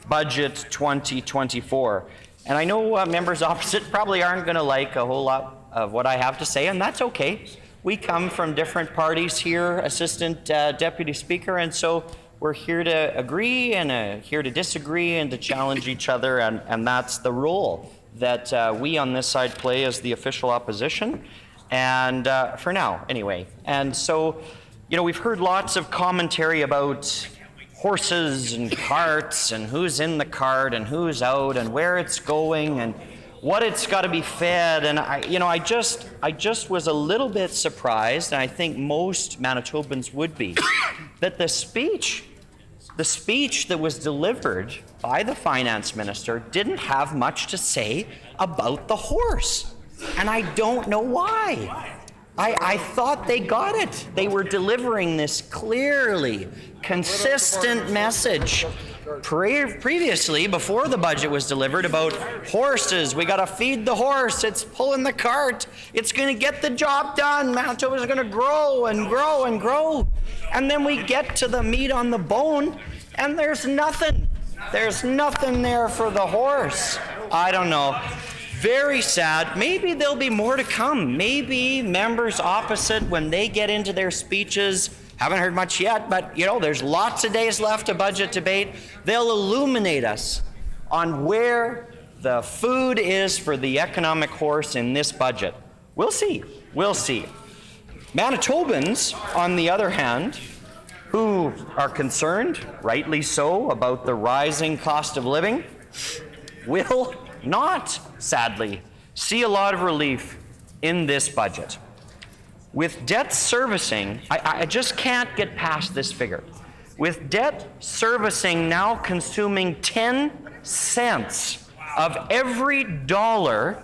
Budget 2024. And I know members opposite probably aren't going to like a whole lot of what I have to say, and that's okay. We come from different parties here, Assistant Deputy Speaker, and so we're here to agree and here to disagree and to challenge each other, and that's the role that we on this side play as the official opposition, and for now, anyway. And so, we've heard lots of commentary about horses and carts and who's in the cart and who's out and where it's going and what it's got to be fed. And I just was a little bit surprised, and I think most Manitobans would be, that the speech that was delivered by the finance minister didn't have much to say about the horse. And I don't know why. I thought they got it. They were delivering this clearly consistent message previously, before the budget was delivered, about horses. We got to feed the horse. It's pulling the cart. It's going to get the job done. Manitoba's going to grow and grow and grow. And then we get to the meat on the bone, and there's nothing. There's nothing there for the horse. I don't know. Very sad. Maybe there'll be more to come. Maybe members opposite, when they get into their speeches, haven't heard much yet, but there's lots of days left of budget debate. They'll illuminate us on where the food is for the economic horse in this budget. We'll see. We'll see. Manitobans, on the other hand, who are concerned, rightly so, about the rising cost of living, will not, sadly, see a lot of relief in this budget. With debt servicing, I just can't get past this figure. With debt servicing now consuming 10 cents of every dollar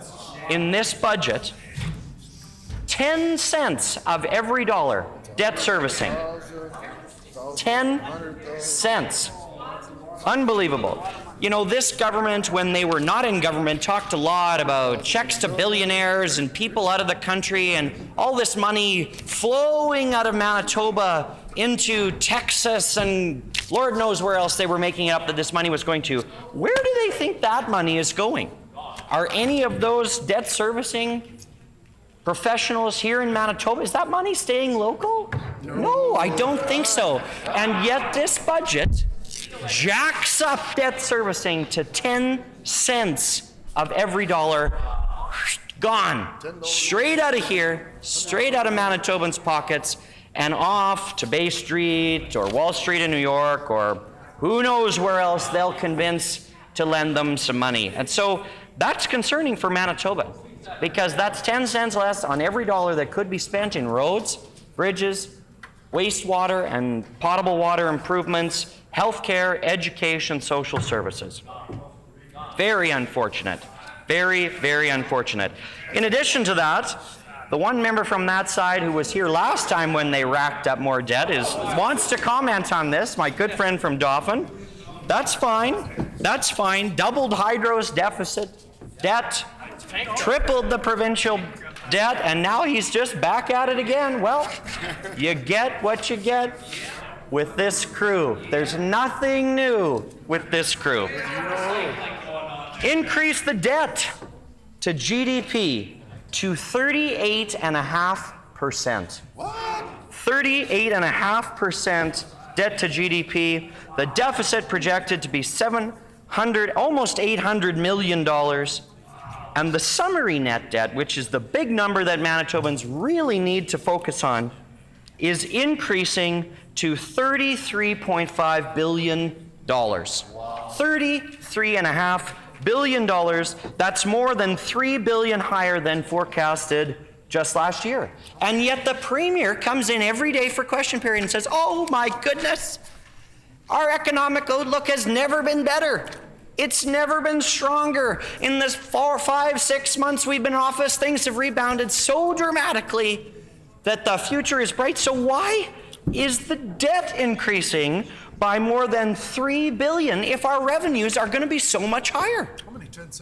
in this budget, 10 cents of every dollar, debt servicing. 10 cents. Unbelievable. You know, this government, when they were not in government, talked a lot about checks to billionaires and people out of the country and all this money flowing out of Manitoba into Texas and Lord knows where else they were making it up that this money was going to. Where do they think that money is going? Are any of those debt servicing professionals here in Manitoba, is that money staying local? No, I don't think so. And yet this budget jacks up debt servicing to 10 cents of every dollar. Gone. Straight out of here, straight out of Manitobans' pockets, and off to Bay Street or Wall Street in New York or who knows where else they'll convince to lend them some money. And so that's concerning for Manitoba, because that's 10 cents less on every dollar that could be spent in roads, bridges, wastewater and potable water improvements, healthcare, education, social services. Very unfortunate. Very, very unfortunate. In addition to that, the one member from that side who was here last time when they racked up more debt wants to comment on this, my good friend from Dauphin. That's fine. That's fine. Doubled Hydro's deficit, debt, tripled the provincial debt, and now he's just back at it again. Well, you get what you get with this crew. There's nothing new with this crew. Increase the debt to GDP to 38.5%. What? 38.5% debt to GDP. The deficit projected to be almost $800 million. And the summary net debt, which is the big number that Manitobans really need to focus on, is increasing to $33.5 billion. $33.5 billion. That's more than $3 billion higher than forecasted just last year. And yet the Premier comes in every day for question period and says, oh my goodness, our economic outlook has never been better. It's never been stronger. In this 4, 5, 6 months we've been in office, things have rebounded so dramatically that the future is bright. So why is the debt increasing by more than $3 billion if our revenues are going to be so much higher?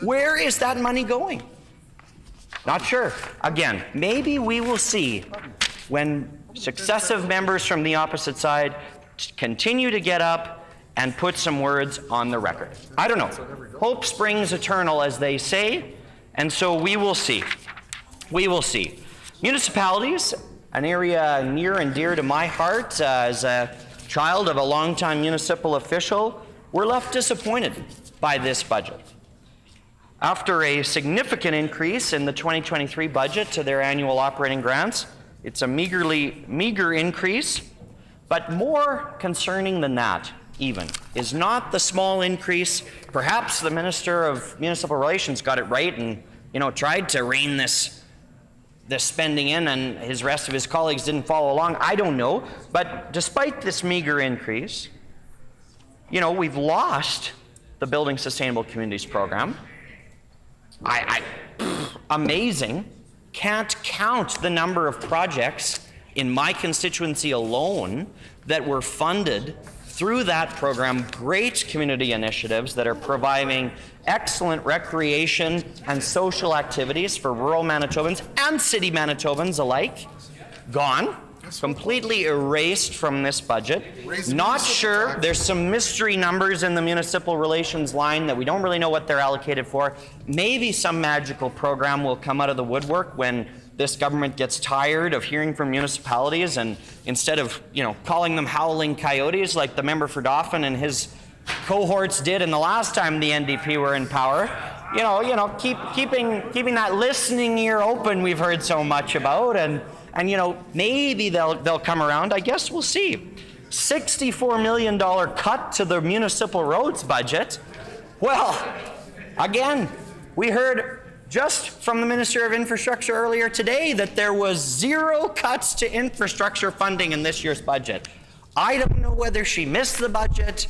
Where is that money going? Not sure. Again, maybe we will see when successive members from the opposite side continue to get up and put some words on the record. I don't know. Hope springs eternal, as they say, and so we will see. We will see. Municipalities, an area near and dear to my heart as a child of a longtime municipal official, were left disappointed by this budget. After a significant increase in the 2023 budget to their annual operating grants, it's a meager increase, but more concerning than that, even, is not the small increase. Perhaps the Minister of Municipal Relations got it right and, tried to rein this spending in, and the rest of his colleagues didn't follow along. I don't know. But despite this meager increase, we've lost the Building Sustainable Communities program. Amazing. Can't count the number of projects in my constituency alone that were funded through that program. Great community initiatives that are providing excellent recreation and social activities for rural Manitobans and city Manitobans alike. Gone. Completely erased from this budget. Not sure. There's some mystery numbers in the municipal relations line that we don't really know what they're allocated for. Maybe some magical program will come out of the woodwork when this government gets tired of hearing from municipalities, and instead of calling them howling coyotes like the member for Dauphin and his cohorts did in the last time the NDP were in power, keeping that listening ear open we've heard so much about, and maybe they'll come around. I guess we'll see. $64 million cut to the municipal roads budget. Well, again, we heard just from the Minister of Infrastructure earlier today that there was 0 cuts to infrastructure funding in this year's budget. I don't know whether she missed the budget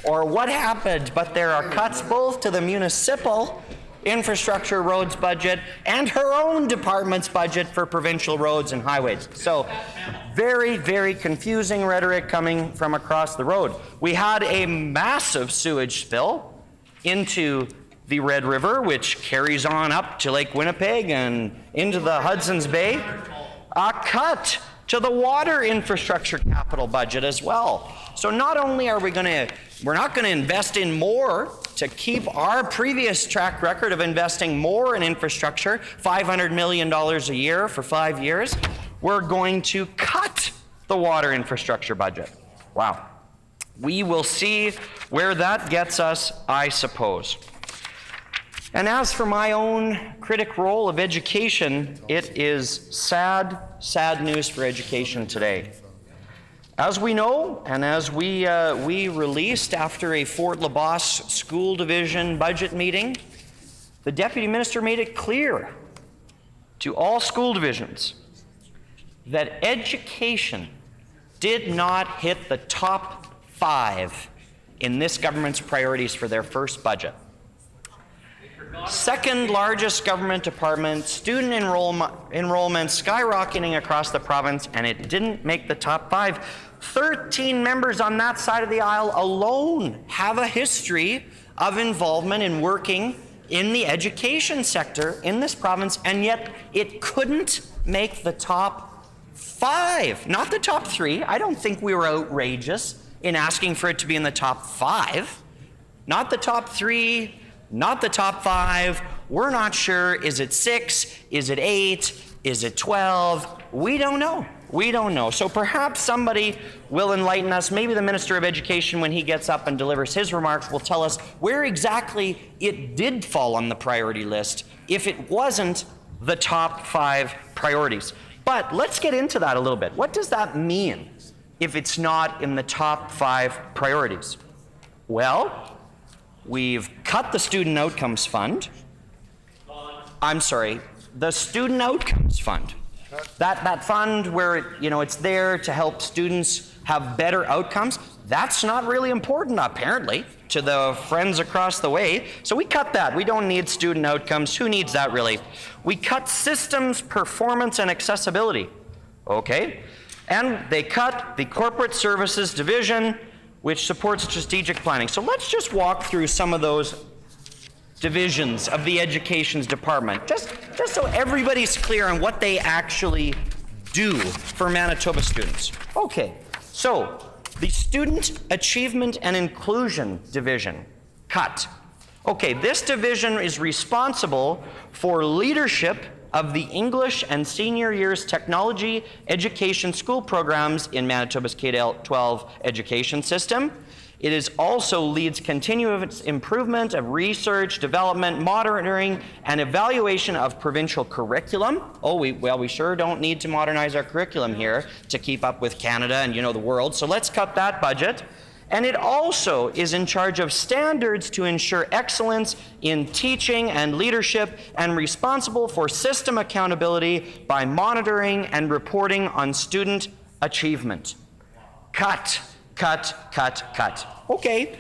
or what happened, but there are cuts both to the municipal infrastructure roads budget and her own department's budget for provincial roads and highways. So very, very confusing rhetoric coming from across the road. We had a massive sewage spill into the Red River, which carries on up to Lake Winnipeg and into the Hudson's Bay. A cut to the water infrastructure capital budget as well. So not only are we're not going to invest in more to keep our previous track record of investing more in infrastructure, $500 million a year for 5 years, we're going to cut the water infrastructure budget. Wow. We will see where that gets us, I suppose. And as for my own critic role of education, it is sad, sad news for education today. As we know, and as we released after a Fort LaBosse School Division budget meeting, the Deputy Minister made it clear to all school divisions that education did not hit the top 5 in this government's priorities for their first budget. Second largest government department, student enrollment skyrocketing across the province, and it didn't make the top 5. 13 members on that side of the aisle alone have a history of involvement in working in the education sector in this province, and yet it couldn't make the top 5, not the top 3. I don't think we were outrageous in asking for it to be in the top 5. Not the top 3, not the top 5. We're not sure. Is it 6? Is it 8? Is it 12? We don't know. We don't know. So perhaps somebody will enlighten us. Maybe the Minister of Education, when he gets up and delivers his remarks, will tell us where exactly it did fall on the priority list if it wasn't the top 5 priorities. But let's get into that a little bit. What does that mean if it's not in the top 5 priorities? Well, we've cut the Student Outcomes Fund. I'm sorry, the Student Outcomes Fund. That fund where, it's there to help students have better outcomes, that's not really important, apparently, to the friends across the way. So we cut that. We don't need student outcomes. Who needs that, really? We cut systems, performance, and accessibility. Okay. And they cut the Corporate Services Division, which supports strategic planning. So let's just walk through some of those divisions of the Education's department, just so everybody's clear on what they actually do for Manitoba students. Okay, so the Student Achievement and Inclusion Division, cut. Okay, this division is responsible for leadership of the English and Senior Years Technology Education School programs in Manitoba's K-12 education system. It also leads continuous improvement of research, development, monitoring, and evaluation of provincial curriculum. We sure don't need to modernize our curriculum here to keep up with Canada and, the world. So let's cut that budget. And it also is in charge of standards to ensure excellence in teaching and leadership, and responsible for system accountability by monitoring and reporting on student achievement. Cut. Cut, cut, cut. Okay,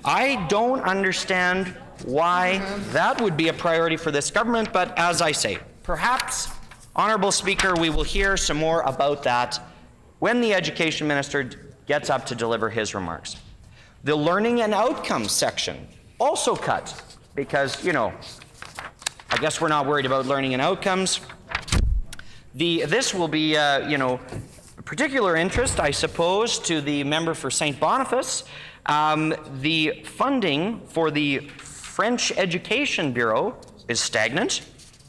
I don't understand why that would be a priority for this government, but as I say, perhaps, Honourable Speaker, we will hear some more about that when the Education Minister gets up to deliver his remarks. The Learning and Outcomes section, also cut, because, I guess we're not worried about learning and outcomes. This will be, particular interest, I suppose, to the member for St. Boniface. The funding for the French Education Bureau is stagnant.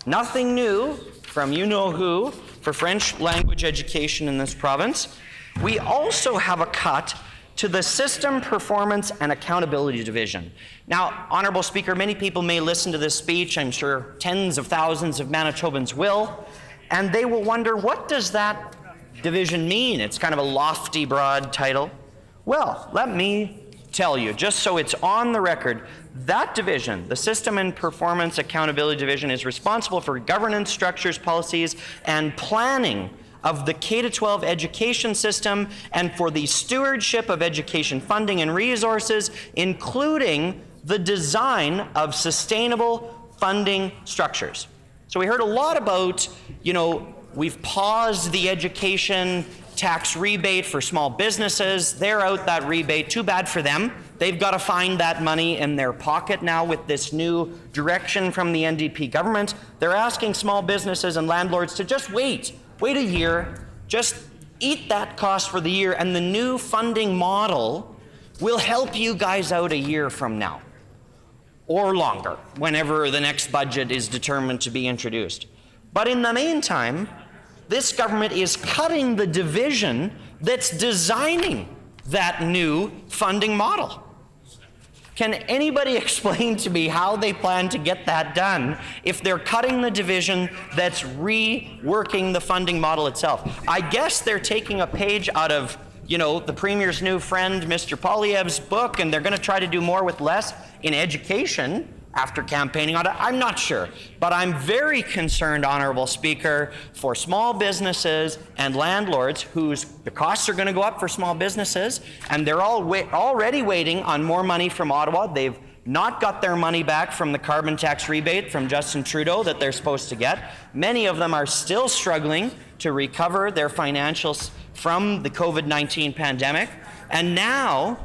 Nothing new from you-know-who for French language education in this province. We also have a cut to the System Performance and Accountability Division. Now, Honourable Speaker, many people may listen to this speech. I'm sure tens of thousands of Manitobans will, and they will wonder, what does that division mean? It's kind of a lofty, broad title. Well, let me tell you, just so it's on the record, that division, the System and Performance Accountability Division, is responsible for governance, structures, policies, and planning of the K-12 education system and for the stewardship of education funding and resources, including the design of sustainable funding structures. So we heard a lot about, we've paused the education tax rebate for small businesses. They're out that rebate. Too bad for them. They've got to find that money in their pocket now with this new direction from the NDP government. They're asking small businesses and landlords to just wait a year, just eat that cost for the year, and the new funding model will help you guys out a year from now, or longer, whenever the next budget is determined to be introduced. But in the meantime, this government is cutting the division that's designing that new funding model. Can anybody explain to me how they plan to get that done if they're cutting the division that's reworking the funding model itself? I guess they're taking a page out of, the Premier's new friend, Mr. Poilievre's book, and they're going to try to do more with less in education after campaigning on it. I'm not sure, but I'm very concerned, Honourable Speaker, for small businesses and landlords the costs are going to go up for small businesses, and they're already waiting on more money from Ottawa. They've not got their money back from the carbon tax rebate from Justin Trudeau that they're supposed to get. Many of them are still struggling to recover their financials from the COVID-19 pandemic, and now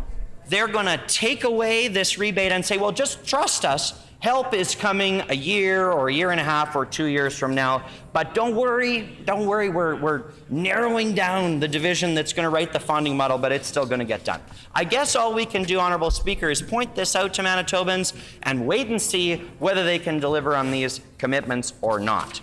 they're going to take away this rebate and say, well, just trust us. Help is coming a year or a year and a half or 2 years from now. But don't worry, we're narrowing down the division that's going to write the funding model, but it's still going to get done. I guess all we can do, Honourable Speaker, is point this out to Manitobans and wait and see whether they can deliver on these commitments or not.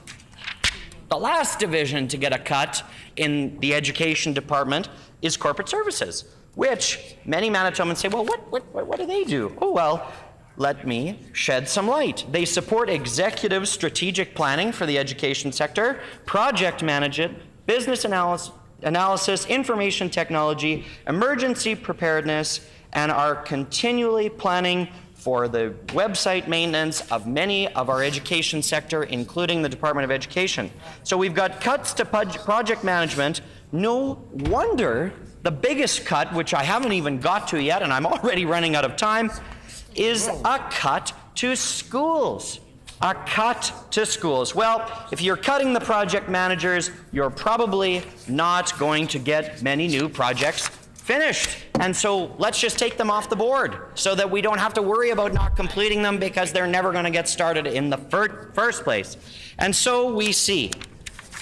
The last division to get a cut in the education department is corporate services, which many Manitobans say, well, what do they do? Oh, well, let me shed some light. They support executive strategic planning for the education sector, project management, business analysis, information technology, emergency preparedness, and are continually planning for the website maintenance of many of our education sector, including the Department of Education. So we've got cuts to project management. No wonder the biggest cut, which I haven't even got to yet, and I'm already running out of time, is a cut to schools. A cut to schools. Well, if you're cutting the project managers, you're probably not going to get many new projects finished. And so let's just take them off the board so that we don't have to worry about not completing them because they're never going to get started in the first place. And so we see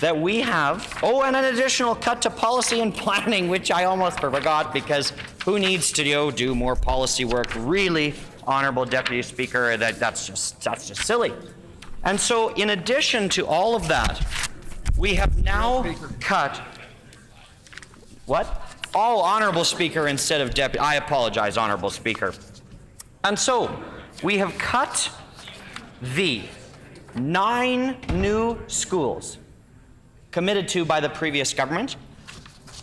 that we have, and an additional cut to policy and planning, which I almost forgot because who needs to do more policy work? Really, Honourable Deputy Speaker, that's just silly. And so in addition to all of that, we have now cut, what? Oh, Honourable Speaker instead of Deputy, I apologize, Honourable Speaker. And so we have cut the 9 new schools committed to by the previous government.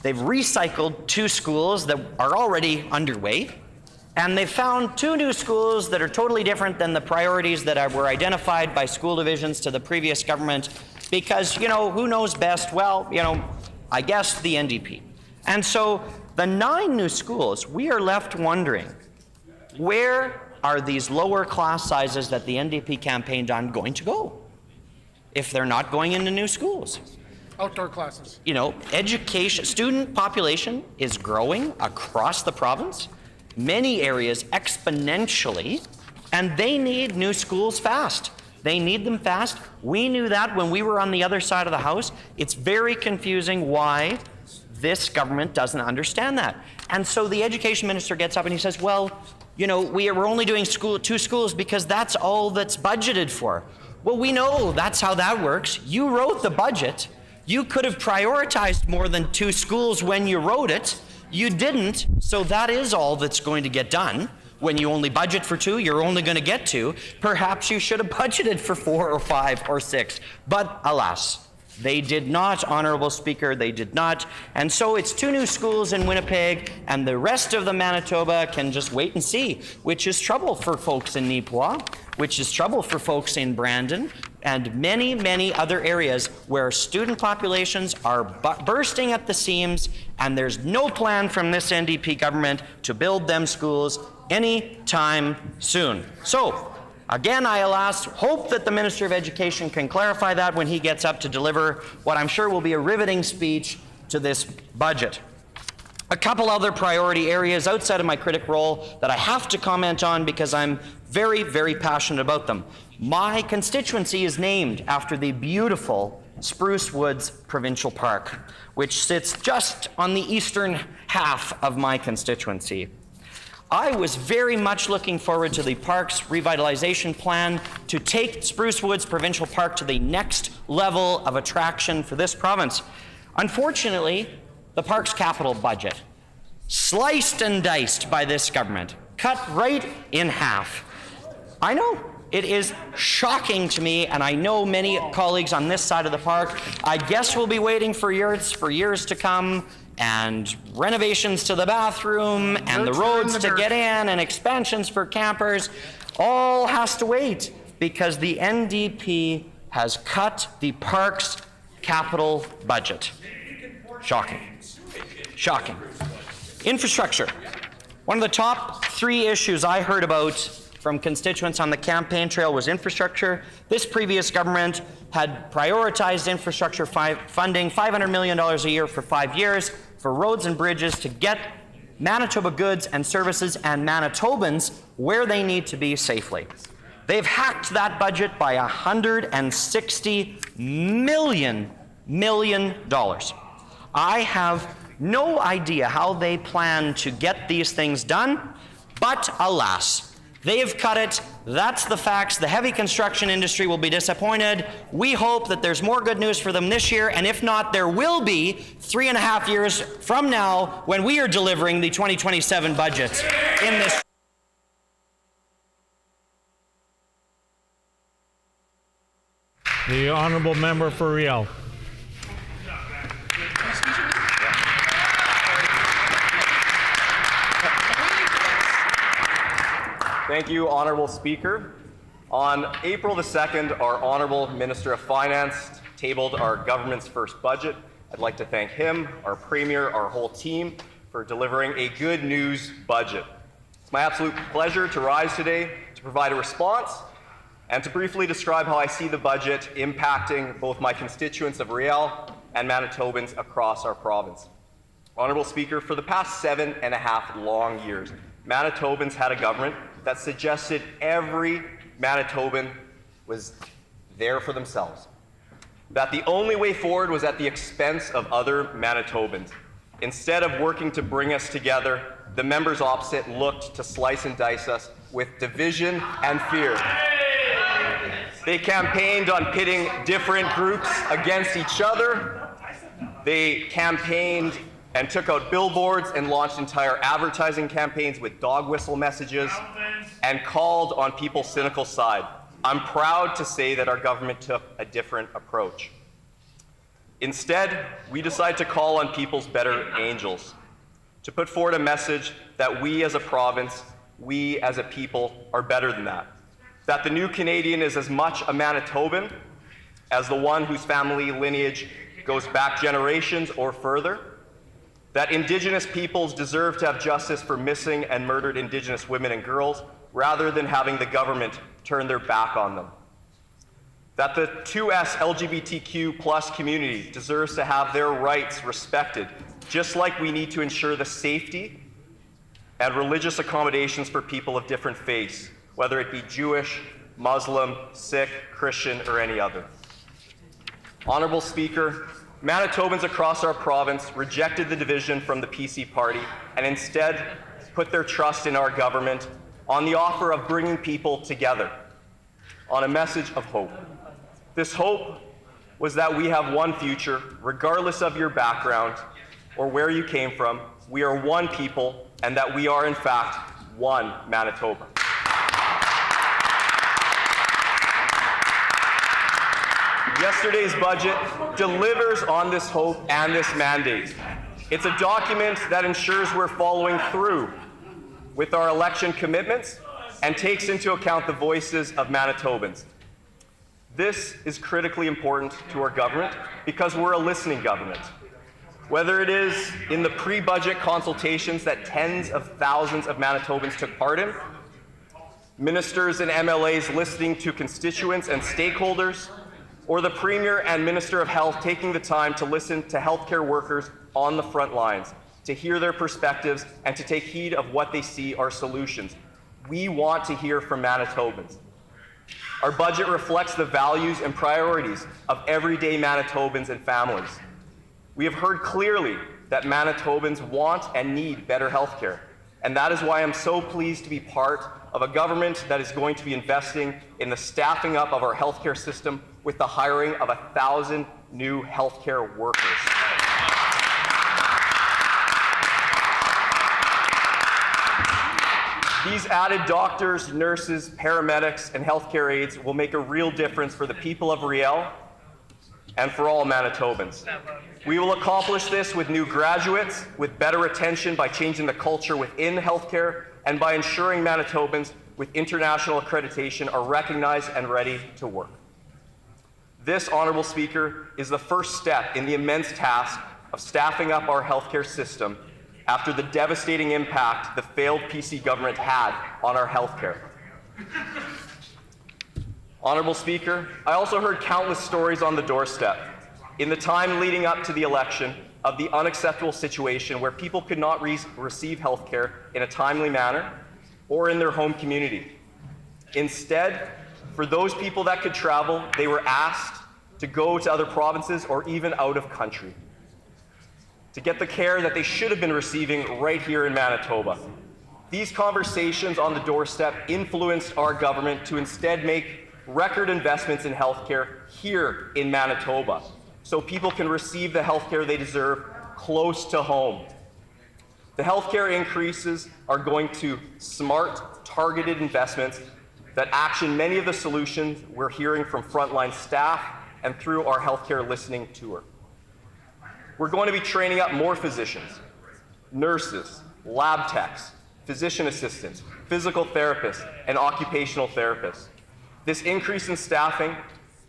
They've recycled 2 schools that are already underway, and they've found 2 new schools that are totally different than the priorities that were identified by school divisions to the previous government because, who knows best? Well, I guess the NDP. And so the 9 new schools, we are left wondering, where are these lower class sizes that the NDP campaigned on going to go if they're not going into new schools? Outdoor classes. Education, student population is growing across the province, many areas exponentially, and they need new schools fast. They need them fast. We knew that when we were on the other side of the House. It's very confusing why this government doesn't understand that. And so the education minister gets up and he says, well, we're only doing 2 schools because that's all that's budgeted for. Well, we know that's how that works. You wrote the budget. You could have prioritized more than 2 schools when you wrote it, You didn't, so that is all that's going to get done. When you only budget for 2, you're only going to get 2. Perhaps you should have budgeted for 4 or 5 or 6. But alas, they did not, Honourable Speaker, they did not. And so it's 2 new schools in Winnipeg, and the rest of the Manitoba can just wait and see, which is trouble for folks in Neepawa, which is trouble for folks in Brandon, and many, many other areas where student populations are bursting at the seams, and there's no plan from this NDP government to build them schools anytime soon. So, again, I hope that the Minister of Education can clarify that when he gets up to deliver what I'm sure will be a riveting speech to this budget. A couple other priority areas outside of my critic role that I have to comment on because I'm very, very passionate about them. My constituency is named after the beautiful Spruce Woods Provincial Park, which sits just on the eastern half of my constituency. I was very much looking forward to the park's revitalization plan to take Spruce Woods Provincial Park to the next level of attraction for this province. Unfortunately, the park's capital budget, sliced and diced by this government, cut right in half. I know, it is shocking to me, and I know many colleagues on this side of the park, I guess we'll be waiting for years to come, and renovations to the bathroom, and the roads to get in, and expansions for campers, all has to wait because the NDP has cut the park's capital budget. Shocking. Shocking. Infrastructure. One of the top 3 issues I heard about from constituents on the campaign trail was infrastructure. This previous government had prioritized infrastructure funding, $500 million a year for 5 years for roads and bridges to get Manitoba goods and services and Manitobans where they need to be safely. They've hacked that budget by $160 million. I have no idea how they plan to get these things done, but alas, they've cut it. That's the facts. The heavy construction industry will be disappointed. We hope that there's more good news for them this year, and if not, there will be 3.5 years from now when we are delivering the 2027 budget in this. The honourable member for Riel. Thank you, Honourable Speaker. On April the 2nd, our Honourable Minister of Finance tabled our government's first budget. I'd like to thank him, our Premier, our whole team for delivering a good news budget. It's my absolute pleasure to rise today to provide a response and to briefly describe how I see the budget impacting both my constituents of Riel and Manitobans across our province. Honourable Speaker, for the past 7.5 long years, Manitobans had a government that suggested every Manitoban was there for themselves, that the only way forward was at the expense of other Manitobans. Instead of working to bring us together, the members opposite looked to slice and dice us with division and fear. They campaigned on pitting different groups against each other. They campaigned and took out billboards and launched entire advertising campaigns with dog whistle messages and called on people's cynical side. I'm proud to say that our government took a different approach. Instead, we decided to call on people's better angels, to put forward a message that we as a province, we as a people are better than that. That the new Canadian is as much a Manitoban as the one whose family lineage goes back generations or further. That Indigenous peoples deserve to have justice for missing and murdered Indigenous women and girls rather than having the government turn their back on them. That the 2S LGBTQ+ community deserves to have their rights respected, just like we need to ensure the safety and religious accommodations for people of different faiths, whether it be Jewish, Muslim, Sikh, Christian, or any other. Honourable Speaker, Manitobans across our province rejected the division from the PC party and instead put their trust in our government on the offer of bringing people together, on a message of hope. This hope was that we have one future, regardless of your background or where you came from, we are one people and that we are, in fact, one Manitoba. Yesterday's budget delivers on this hope and this mandate. It's a document that ensures we're following through with our election commitments and takes into account the voices of Manitobans. This is critically important to our government because we're a listening government. Whether it is in the pre-budget consultations that tens of thousands of Manitobans took part in, ministers and MLAs listening to constituents and stakeholders, or the Premier and Minister of Health taking the time to listen to healthcare workers on the front lines, to hear their perspectives and to take heed of what they see are solutions. We want to hear from Manitobans. Our budget reflects the values and priorities of everyday Manitobans and families. We have heard clearly that Manitobans want and need better healthcare, and that is why I'm so pleased to be part of a government that is going to be investing in the staffing up of our healthcare system with the hiring of 1,000 new healthcare workers. These added doctors, nurses, paramedics, and healthcare aides will make a real difference for the people of Riel and for all Manitobans. We will accomplish this with new graduates, with better retention by changing the culture within healthcare, and by ensuring Manitobans with international accreditation are recognized and ready to work. This, Honourable Speaker, is the first step in the immense task of staffing up our healthcare system after the devastating impact the failed PC government had on our healthcare. Honourable Speaker, I also heard countless stories on the doorstep in the time leading up to the election of the unacceptable situation where people could not receive health care in a timely manner or in their home community. Instead, for those people that could travel, they were asked to go to other provinces or even out of country to get the care that they should have been receiving right here in Manitoba. These conversations on the doorstep influenced our government to instead make record investments in healthcare here in Manitoba, so people can receive the healthcare they deserve close to home. The healthcare increases are going to smart, targeted investments that action many of the solutions we're hearing from frontline staff and through our healthcare listening tour. We're going to be training up more physicians, nurses, lab techs, physician assistants, physical therapists, and occupational therapists. This increase in staffing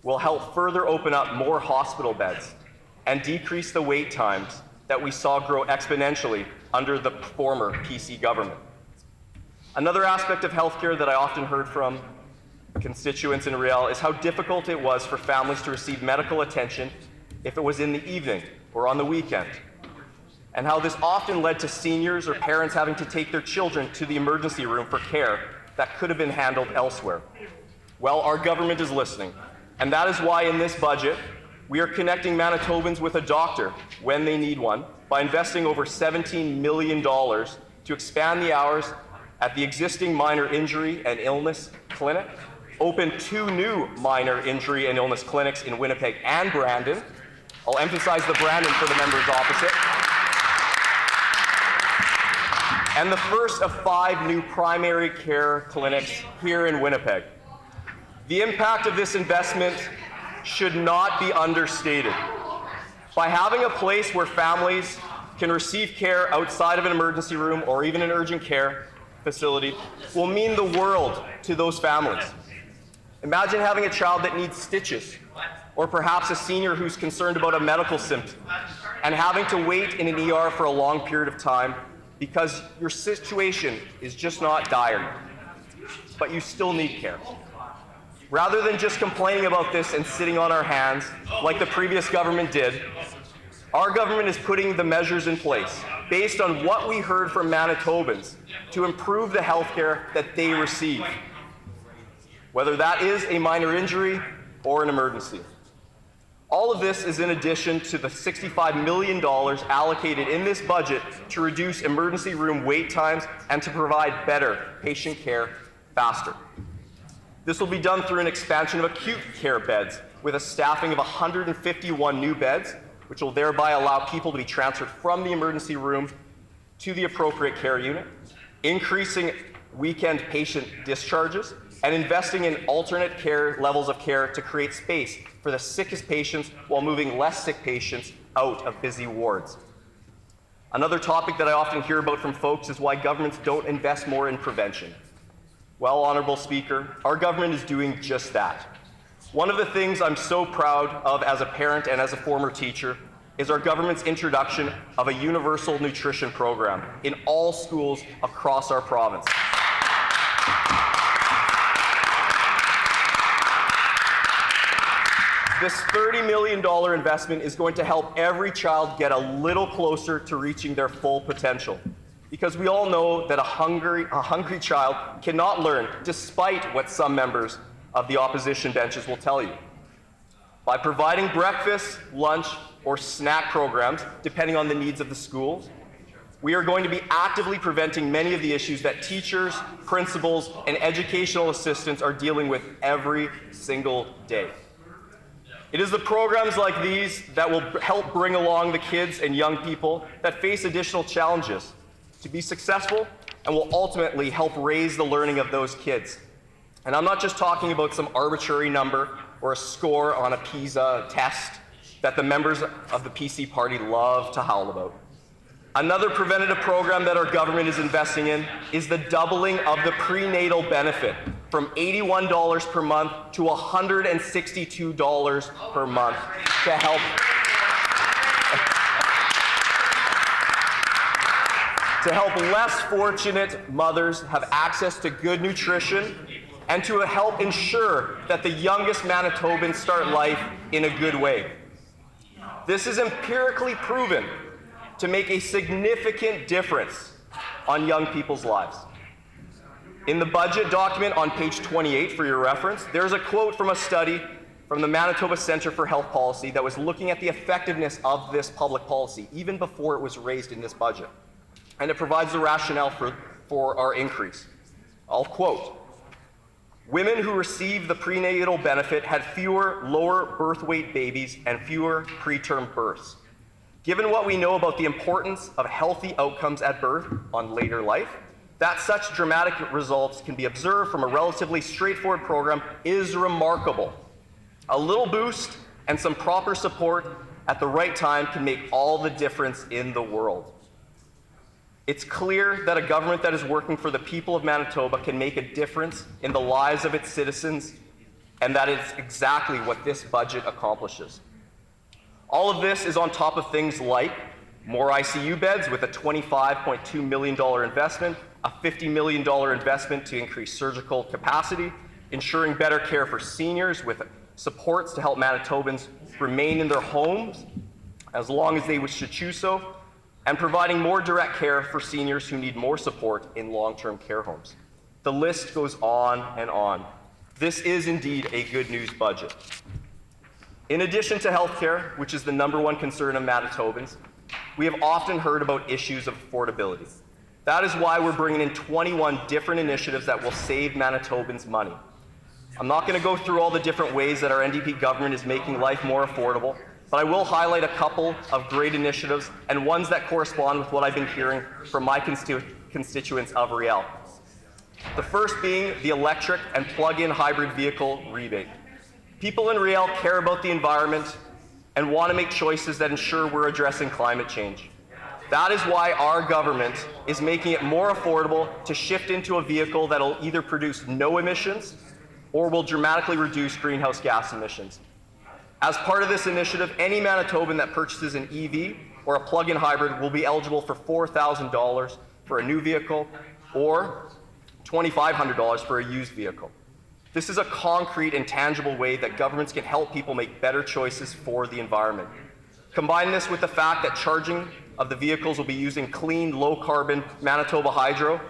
will help further open up more hospital beds and decrease the wait times that we saw grow exponentially under the former PC government. Another aspect of healthcare that I often heard from constituents in Riel is how difficult it was for families to receive medical attention if it was in the evening or on the weekend, and how this often led to seniors or parents having to take their children to the emergency room for care that could have been handled elsewhere. Well, our government is listening, and that is why in this budget, we are connecting Manitobans with a doctor when they need one by investing over $17 million to expand the hours at the existing minor injury and illness clinic, open 2 new minor injury and illness clinics in Winnipeg and Brandon. I'll emphasize the Brandon for the members opposite. And the first of 5 new primary care clinics here in Winnipeg. The impact of this investment should not be understated. By having a place where families can receive care outside of an emergency room or even an urgent care facility will mean the world to those families. Imagine having a child that needs stitches, or perhaps a senior who's concerned about a medical symptom and having to wait in an ER for a long period of time because your situation is just not dire, but you still need care. Rather than just complaining about this and sitting on our hands like the previous government did, our government is putting the measures in place based on what we heard from Manitobans to improve the health care that they receive, whether that is a minor injury or an emergency. All of this is in addition to the $65 million allocated in this budget to reduce emergency room wait times and to provide better patient care faster. This will be done through an expansion of acute care beds with a staffing of 151 new beds, which will thereby allow people to be transferred from the emergency room to the appropriate care unit, increasing weekend patient discharges, and investing in alternate care levels of care to create space for the sickest patients while moving less sick patients out of busy wards. Another topic that I often hear about from folks is why governments don't invest more in prevention. Well, Honourable Speaker, our government is doing just that. One of the things I'm so proud of as a parent and as a former teacher is our government's introduction of a universal nutrition program in all schools across our province. This $30 million investment is going to help every child get a little closer to reaching their full potential. Because we all know that a hungry child cannot learn, despite what some members of the opposition benches will tell you. By providing breakfast, lunch, or snack programs, depending on the needs of the schools, we are going to be actively preventing many of the issues that teachers, principals, and educational assistants are dealing with every single day. It is the programs like these that will help bring along the kids and young people that face additional challenges to be successful and will ultimately help raise the learning of those kids. And I'm not just talking about some arbitrary number or a score on a PISA test that the members of the PC party love to howl about. Another preventative program that our government is investing in is the doubling of the prenatal benefit from $81 per month to $162 per month to help less fortunate mothers have access to good nutrition and to help ensure that the youngest Manitobans start life in a good way. This is empirically proven to make a significant difference on young people's lives. In the budget document on page 28, for your reference, there's a quote from a study from the Manitoba Centre for Health Policy that was looking at the effectiveness of this public policy, even before it was raised in this budget. And it provides the rationale for our increase. I'll quote, "Women who received the prenatal benefit had fewer lower birth weight babies and fewer preterm births. Given what we know about the importance of healthy outcomes at birth on later life, that such dramatic results can be observed from a relatively straightforward program is remarkable. A little boost and some proper support at the right time can make all the difference in the world." It's clear that a government that is working for the people of Manitoba can make a difference in the lives of its citizens, and that is exactly what this budget accomplishes. All of this is on top of things like more ICU beds with a $25.2 million investment, a $50 million investment to increase surgical capacity, ensuring better care for seniors with supports to help Manitobans remain in their homes as long as they wish to choose so, and providing more direct care for seniors who need more support in long-term care homes. The list goes on and on. This is indeed a good news budget. In addition to healthcare, which is the #1 concern of Manitobans, we have often heard about issues of affordability. That is why we're bringing in 21 different initiatives that will save Manitobans money. I'm not going to go through all the different ways that our NDP government is making life more affordable, but I will highlight a couple of great initiatives and ones that correspond with what I've been hearing from my constituents of Riel. The first being the electric and plug-in hybrid vehicle rebate. People in Riel care about the environment and want to make choices that ensure we're addressing climate change. That is why our government is making it more affordable to shift into a vehicle that will either produce no emissions or will dramatically reduce greenhouse gas emissions. As part of this initiative, any Manitoban that purchases an EV or a plug-in hybrid will be eligible for $4,000 for a new vehicle or $2,500 for a used vehicle. This is a concrete and tangible way that governments can help people make better choices for the environment. Combine this with the fact that charging of the vehicles will be using clean, low-carbon Manitoba hydro,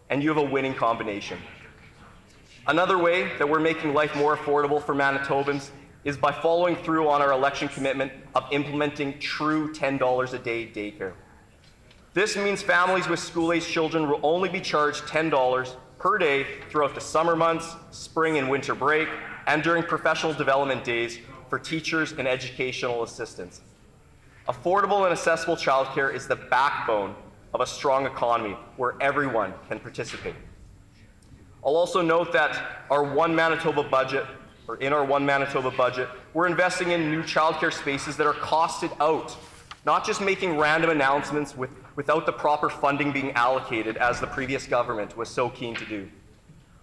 and you have a winning combination. Another way that we're making life more affordable for Manitobans is by following through on our election commitment of implementing true $10 a day daycare. This means families with school-aged children will only be charged $10 per day throughout the summer months, spring and winter break, and during professional development days for teachers and educational assistants. Affordable and accessible childcare is the backbone of a strong economy where everyone can participate. I'll also note that in our One Manitoba budget, we're investing in new childcare spaces that are costed out, not just making random announcements without the proper funding being allocated, as the previous government was so keen to do.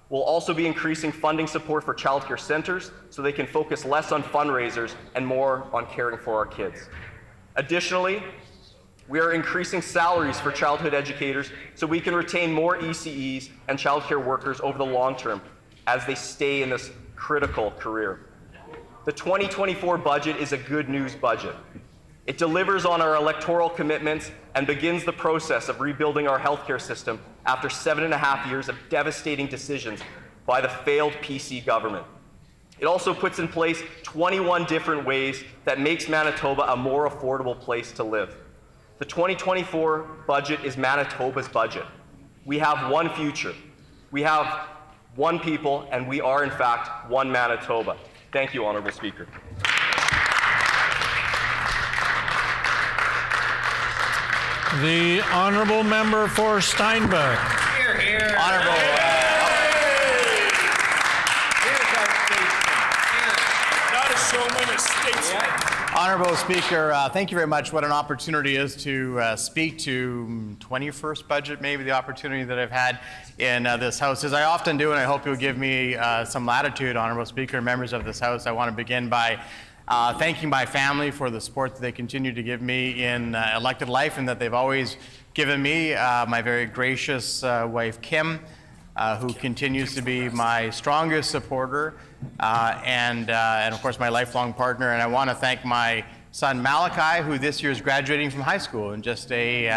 We'll also be increasing funding support for childcare centers so they can focus less on fundraisers and more on caring for our kids. Additionally, we are increasing salaries for childhood educators so we can retain more ECEs and childcare workers over the long term as they stay in this critical career. The 2024 budget is a good news budget. It delivers on our electoral commitments and begins the process of rebuilding our healthcare system after 7.5 years of devastating decisions by the failed PC government. It also puts in place 21 different ways that makes Manitoba a more affordable place to live. The 2024 budget is Manitoba's budget. We have one future. We have one people, and we are, in fact, one Manitoba. Thank you, Honourable Speaker. The Honourable Member for Steinbach. Here, here. Honourable. Not a showman, a statesman. Honourable Speaker, thank you very much. What an opportunity it is to speak to 21st budget, maybe the opportunity that I've had in this House. As I often do, and I hope you'll give me some latitude, Honourable Speaker, and members of this House, I want to begin by thanking my family for the support that they continue to give me in elected life and that they've always given me. My very gracious wife, Kim, who continues to be my strongest supporter, and of course my lifelong partner. And I want to thank my son Malachi, who this year is graduating from high school in just a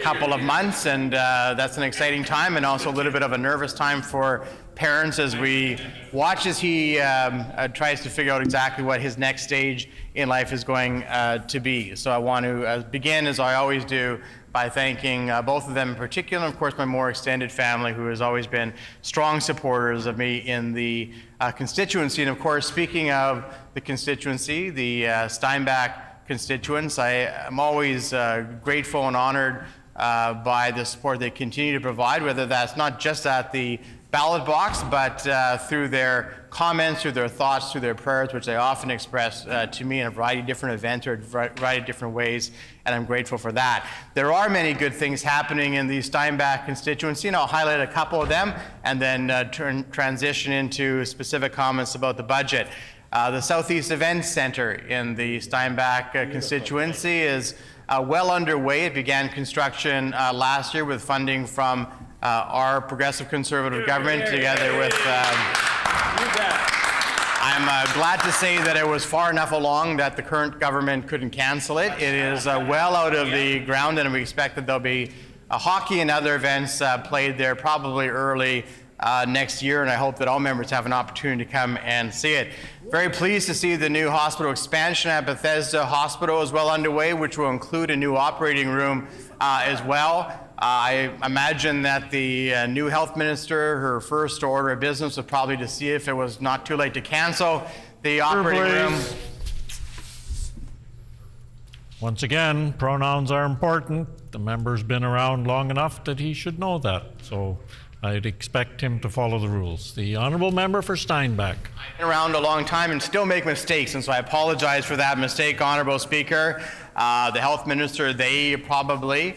couple of months, and that's an exciting time and also a little bit of a nervous time for parents as we watch as he tries to figure out exactly what his next stage in life is going to be. So I want to begin, as I always do, by thanking both of them in particular, and of course my more extended family, who has always been strong supporters of me in the constituency. And of course, speaking of the constituency, the Steinbach constituents, I am always grateful and honored by the support they continue to provide, whether that's not just at the ballot box, but through their comments, through their thoughts, through their prayers, which they often express to me in a variety of different events or a variety of different ways, and I'm grateful for that. There are many good things happening in the Steinbach constituency, and I'll highlight a couple of them and then transition into specific comments about the budget. The Southeast Events Centre in the Steinbach constituency is well underway. It began construction last year with funding from our progressive conservative government together with I'm glad to say that it was far enough along that the current government couldn't cancel it. It is well out of the ground, and we expect that there'll be hockey and other events played there probably early next year, and I hope that all members have an opportunity to come and see it. Very pleased to see the new hospital expansion at Bethesda Hospital is well underway, which will include a new operating room as well. I imagine that the new health minister, her first order of business was probably to see if it was not too late to cancel the operating room. Once again, pronouns are important. The member's been around long enough that he should know that. So I'd expect him to follow the rules. The Honourable Member for Steinbach. I've been around a long time and still make mistakes, and so I apologize for that mistake, Honourable Speaker. The health minister, they probably,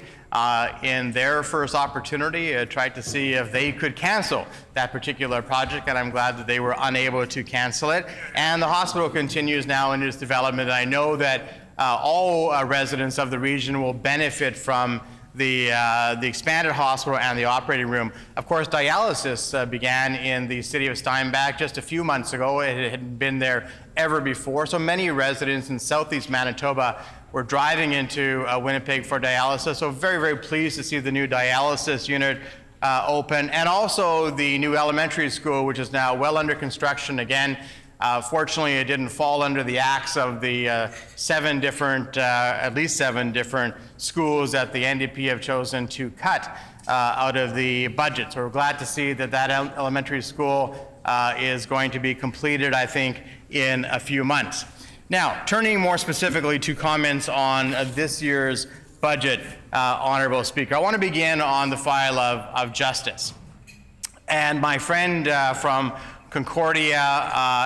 in their first opportunity, tried to see if they could cancel that particular project, and I'm glad that they were unable to cancel it. And the hospital continues now in its development, and I know that all residents of the region will benefit from the expanded hospital and the operating room. Of course, dialysis began in the city of Steinbach just a few months ago. It hadn't been there ever before, so many residents in southeast Manitoba were driving into Winnipeg for dialysis. So very, very pleased to see the new dialysis unit open, and also the new elementary school, which is now well under construction again. Fortunately, it didn't fall under the axe of the at least seven different schools that the NDP have chosen to cut out of the budget. So we're glad to see that that elementary school is going to be completed, I think, in a few months. Now, turning more specifically to comments on this year's budget, Honorable Speaker. I want to begin on the file of justice. And my friend from Concordia,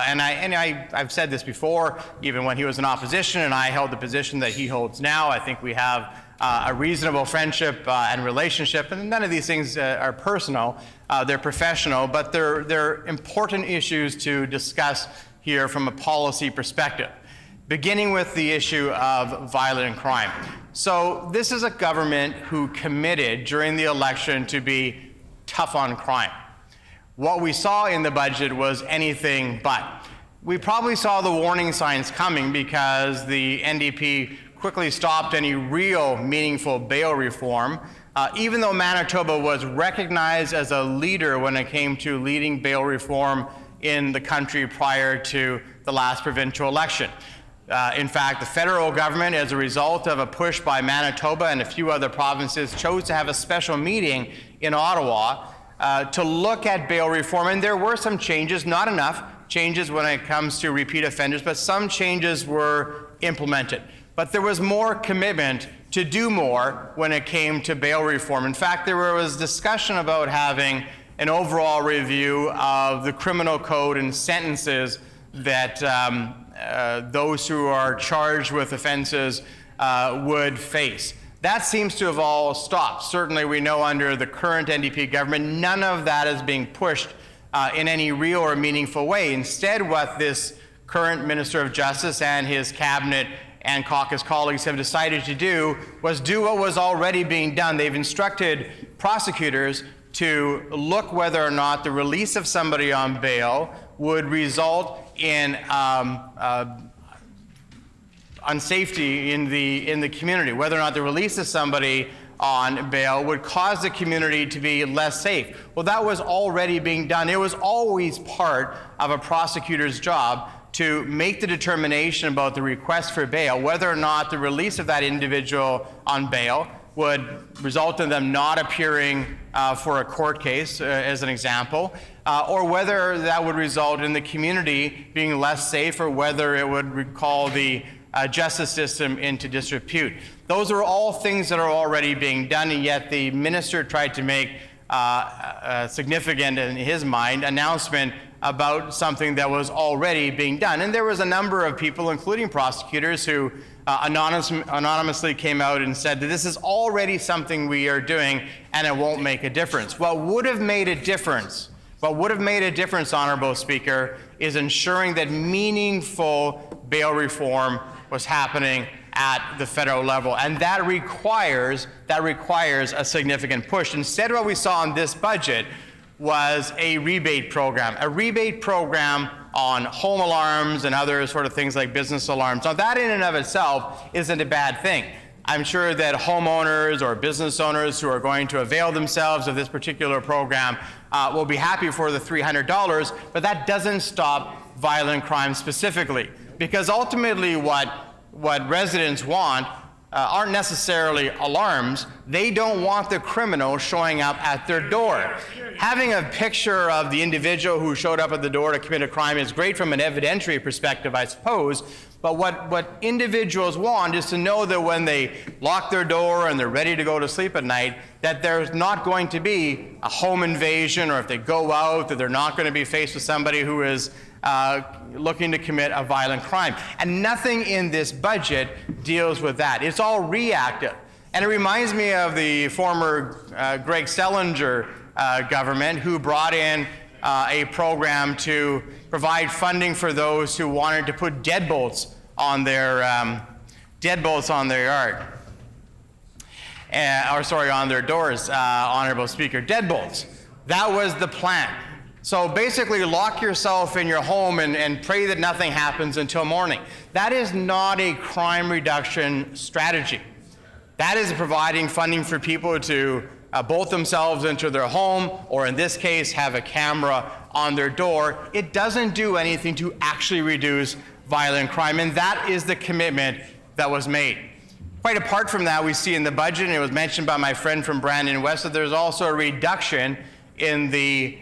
and I've said this before, even when he was in opposition and I held the position that he holds now, I think we have a reasonable friendship and relationship, and none of these things are personal, they're professional, but they're important issues to discuss here from a policy perspective, beginning with the issue of violent crime. So this is a government who committed during the election to be tough on crime. What we saw in the budget was anything but. We probably saw the warning signs coming because the NDP quickly stopped any real meaningful bail reform, even though Manitoba was recognized as a leader when it came to leading bail reform in the country prior to the last provincial election. In fact, the federal government, as a result of a push by Manitoba and a few other provinces, chose to have a special meeting in Ottawa to look at bail reform, and there were some changes, not enough changes when it comes to repeat offenders, but some changes were implemented. But there was more commitment to do more when it came to bail reform. In fact, there was discussion about having an overall review of the criminal code and sentences that those who are charged with offenses would face. That seems to have all stopped. Certainly we know under the current NDP government, none of that is being pushed in any real or meaningful way. Instead, what this current Minister of Justice and his cabinet and caucus colleagues have decided to do was do what was already being done. They've instructed prosecutors to look whether or not the release of somebody on bail would result in unsafety in the community, whether or not the release of somebody on bail would cause the community to be less safe. Well, that was already being done. It was always part of a prosecutor's job to make the determination about the request for bail, whether or not the release of that individual on bail would result in them not appearing for a court case, as an example, or whether that would result in the community being less safe, or whether it would recall the justice system into disrepute. Those are all things that are already being done, and yet the minister tried to make a significant, in his mind, announcement about something that was already being done. And there was a number of people, including prosecutors, who anonymously came out and said that this is already something we are doing and it won't make a difference. What would have made a difference, Honorable Speaker, is ensuring that meaningful bail reform was happening at the federal level, and that requires a significant push. Instead, what we saw in this budget was a rebate program on home alarms and other sort of things like business alarms. Now, that in and of itself isn't a bad thing. I'm sure that homeowners or business owners who are going to avail themselves of this particular program will be happy for the $300, but that doesn't stop violent crime specifically, because ultimately what residents want aren't necessarily alarms. They don't want the criminal showing up at their door. Having a picture of the individual who showed up at the door to commit a crime is great from an evidentiary perspective, I suppose, but what individuals want is to know that when they lock their door and they're ready to go to sleep at night, that there's not going to be a home invasion, or if they go out, that they're not going to be faced with somebody who is looking to commit a violent crime. And nothing in this budget deals with that. It's all reactive. And it reminds me of the former Greg Selinger government, who brought in a program to provide funding for those who wanted to put deadbolts on their yard. On their doors, Honorable Speaker, deadbolts. That was the plan. So basically, lock yourself in your home and pray that nothing happens until morning. That is not a crime reduction strategy. That is providing funding for people to bolt themselves into their home, or in this case, have a camera on their door. It doesn't do anything to actually reduce violent crime, and that is the commitment that was made. Quite apart from that, we see in the budget, and it was mentioned by my friend from Brandon West, that there's also a reduction in the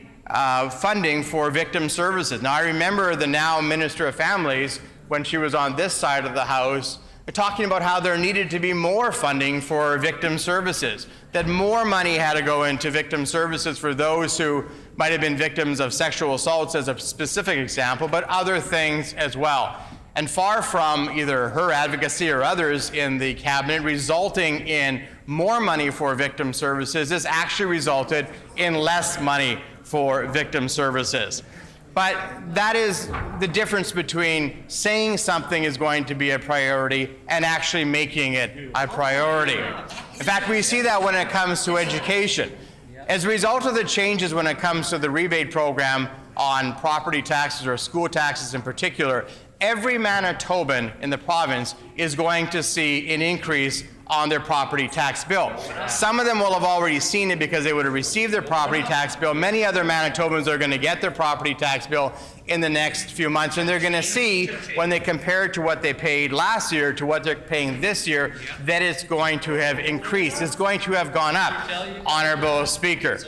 funding for victim services. Now, I remember the now Minister of Families, when she was on this side of the House, They're talking about how there needed to be more funding for victim services, that more money had to go into victim services for those who might have been victims of sexual assaults as a specific example, but other things as well. And far from either her advocacy or others in the cabinet resulting in more money for victim services, this actually resulted in less money for victim services. But that is the difference between saying something is going to be a priority and actually making it a priority. In fact, we see that when it comes to education. As a result of the changes when it comes to the rebate program on property taxes or school taxes in particular, every Manitoban in the province is going to see an increase on their property tax bill. Some of them will have already seen it because they would have received their property tax bill. Many other Manitobans are going to get their property tax bill in the next few months, and they're going to see when they compare it to what they paid last year to what they're paying this year that it's going to have increased. It's going to have gone up, Honourable Speaker.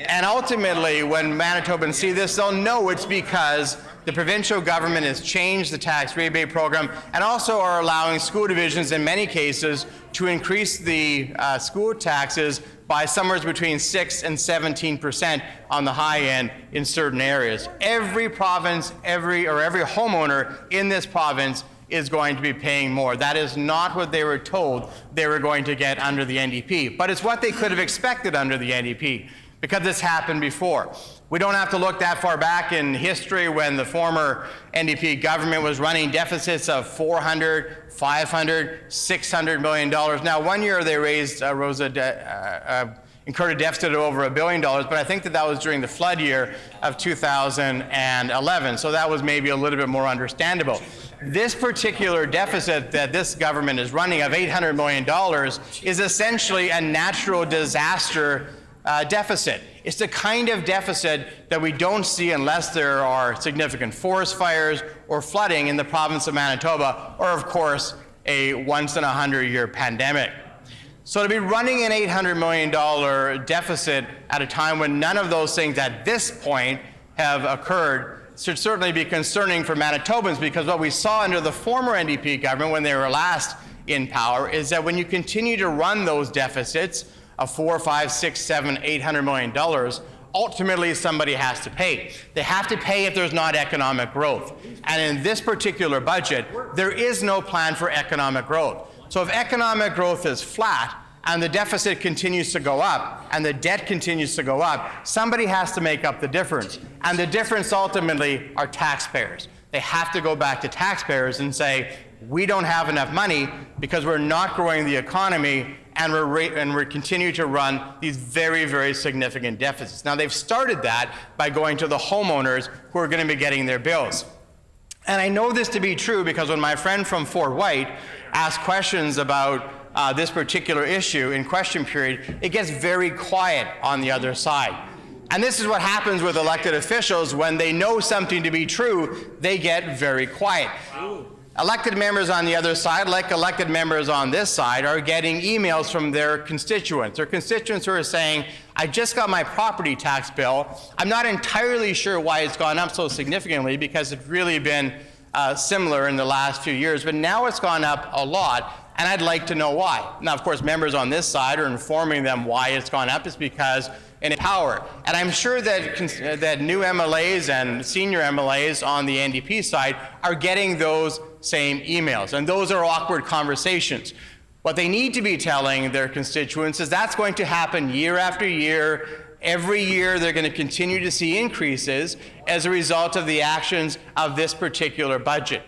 And ultimately, when Manitobans see this, they'll know it's because the provincial government has changed the tax rebate program and also are allowing school divisions in many cases to increase the school taxes by somewhere between 6 and 17% on the high end in certain areas. Every province, every homeowner in this province is going to be paying more. That is not what they were told they were going to get under the NDP, but it's what they could have expected under the NDP because this happened before. We don't have to look that far back in history when the former NDP government was running deficits of $400, $500, $600 million. Now, one year they incurred a deficit of over $1 billion, but I think that was during the flood year of 2011, so that was maybe a little bit more understandable. This particular deficit that this government is running of $800 million is essentially a natural disaster deficit. It's the kind of deficit that we don't see unless there are significant forest fires or flooding in the province of Manitoba, or of course, a once-in-a-100-year pandemic. So to be running an $800 million deficit at a time when none of those things at this point have occurred should certainly be concerning for Manitobans, because what we saw under the former NDP government when they were last in power is that when you continue to run those deficits of $400, $500, $600, $700, $800 million, ultimately somebody has to pay. They have to pay if there's not economic growth. And in this particular budget, there is no plan for economic growth. So if economic growth is flat and the deficit continues to go up and the debt continues to go up, somebody has to make up the difference. And the difference ultimately are taxpayers. They have to go back to taxpayers and say, we don't have enough money because we're not growing the economy and we're continuing to run these very, very significant deficits. Now, they've started that by going to the homeowners who are going to be getting their bills. And I know this to be true because when my friend from Fort White asked questions about this particular issue in question period, it gets very quiet on the other side. And this is what happens with elected officials. When they know something to be true, they get very quiet. Elected members on the other side, like elected members on this side, are getting emails from their constituents. Their constituents who are saying, I just got my property tax bill. I'm not entirely sure why it's gone up so significantly because it's really been similar in the last few years, but now it's gone up a lot, and I'd like to know why. Now, of course, members on this side are informing them why it's gone up is because in power. And I'm sure that new MLAs and senior MLAs on the NDP side are getting those same emails. And those are awkward conversations. What they need to be telling their constituents is that's going to happen year after year. Every year they're going to continue to see increases as a result of the actions of this particular budget.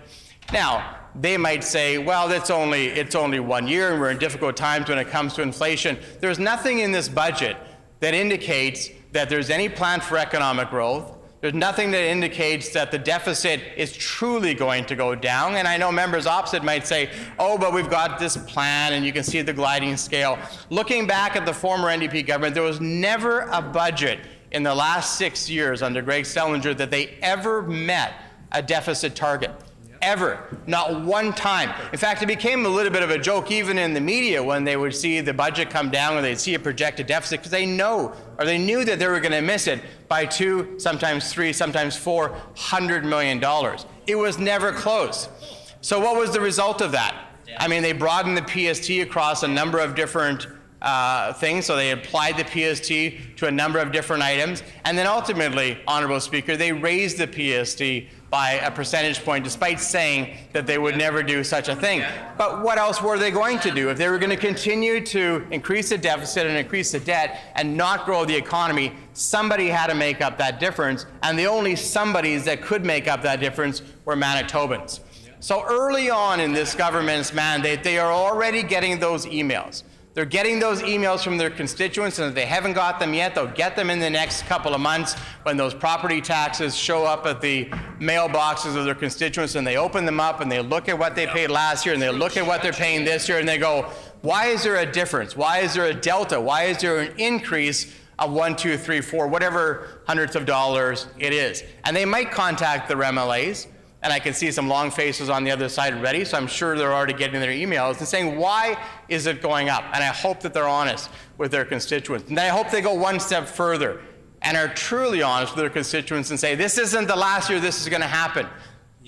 Now, they might say, well, it's only 1 year and we're in difficult times when it comes to inflation. There's nothing in this budget that indicates that there's any plan for economic growth. There's nothing that indicates that the deficit is truly going to go down. And I know members opposite might say, oh, but we've got this plan and you can see the gliding scale. Looking back at the former NDP government, there was never a budget in the last 6 years under Greg Selinger that they ever met a deficit target. Ever. Not one time. In fact, it became a little bit of a joke even in the media when they would see the budget come down or they'd see a projected deficit because they knew that they were going to miss it by $200, sometimes $300, sometimes $400 million. It was never close. So what was the result of that? I mean, they broadened the PST across a number of different things, so they applied the PST to a number of different items, and then ultimately, Honourable Speaker, they raised the PST by a percentage point, despite saying that they would never do such a thing. But what else were they going to do? If they were going to continue to increase the deficit and increase the debt and not grow the economy, somebody had to make up that difference, and the only somebodies that could make up that difference were Manitobans. So early on in this government's mandate, they are already getting those emails. They're getting those emails from their constituents, and if they haven't got them yet, they'll get them in the next couple of months when those property taxes show up at the mailboxes of their constituents, and they open them up and they look at what they paid last year and they look at what they're paying this year, and they go, why is there a difference? Why is there a delta? Why is there an increase of 1, 2, 3, 4, whatever hundreds of dollars it is? And they might contact their MLAs. And I can see some long faces on the other side already, so I'm sure they're already getting their emails and saying, why is it going up? And I hope that they're honest with their constituents. And I hope they go one step further and are truly honest with their constituents and say, this isn't the last year this is going to happen.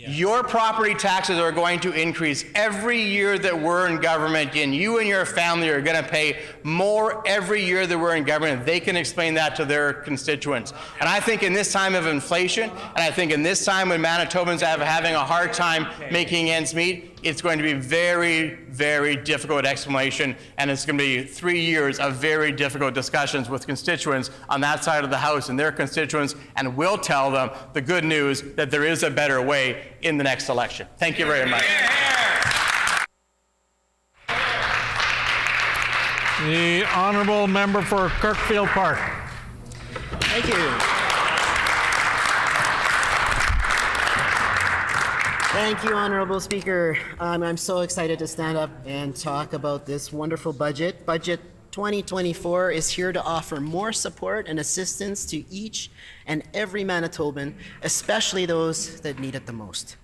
Your property taxes are going to increase every year that we're in government, and you and your family are going to pay more every year that we're in government. They can explain that to their constituents. And I think in this time of inflation, and I think in this time when Manitobans are having a hard time making ends meet, it's going to be very, very difficult explanation, and it's going to be 3 years of very difficult discussions with constituents on that side of the House and their constituents, and we'll tell them the good news that there is a better way in the next election. Thank you very much. The honourable member for Kirkfield Park. Thank you. Thank you, Honourable Speaker. I'm so excited to stand up and talk about this wonderful budget. Budget 2024 is here to offer more support and assistance to each and every Manitoban, especially those that need it the most.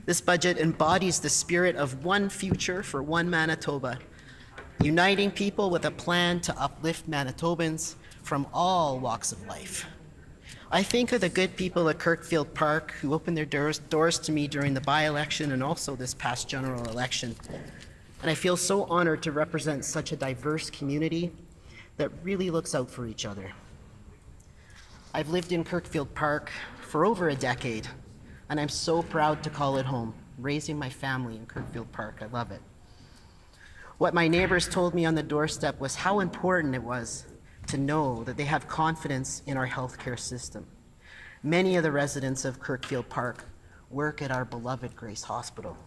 This budget embodies the spirit of one future for one Manitoba, uniting people with a plan to uplift Manitobans from all walks of life. I think of the good people at Kirkfield Park who opened their doors to me during the by-election and also this past general election. And I feel so honored to represent such a diverse community that really looks out for each other. I've lived in Kirkfield Park for over a decade, and I'm so proud to call it home, raising my family in Kirkfield Park. I love it. What my neighbors told me on the doorstep was how important it was to know that they have confidence in our healthcare system. Many of the residents of Kirkfield Park work at our beloved Grace Hospital.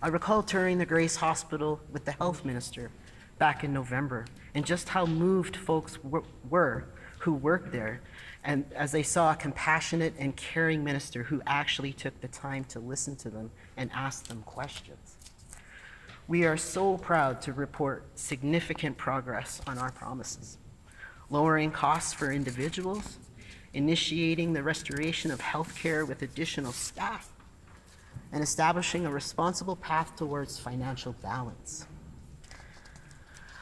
I recall touring the Grace Hospital with the health minister back in November, and just how moved folks were who worked there, and as they saw a compassionate and caring minister who actually took the time to listen to them and ask them questions. We are so proud to report significant progress on our promises, lowering costs for individuals, initiating the restoration of healthcare with additional staff, and establishing a responsible path towards financial balance.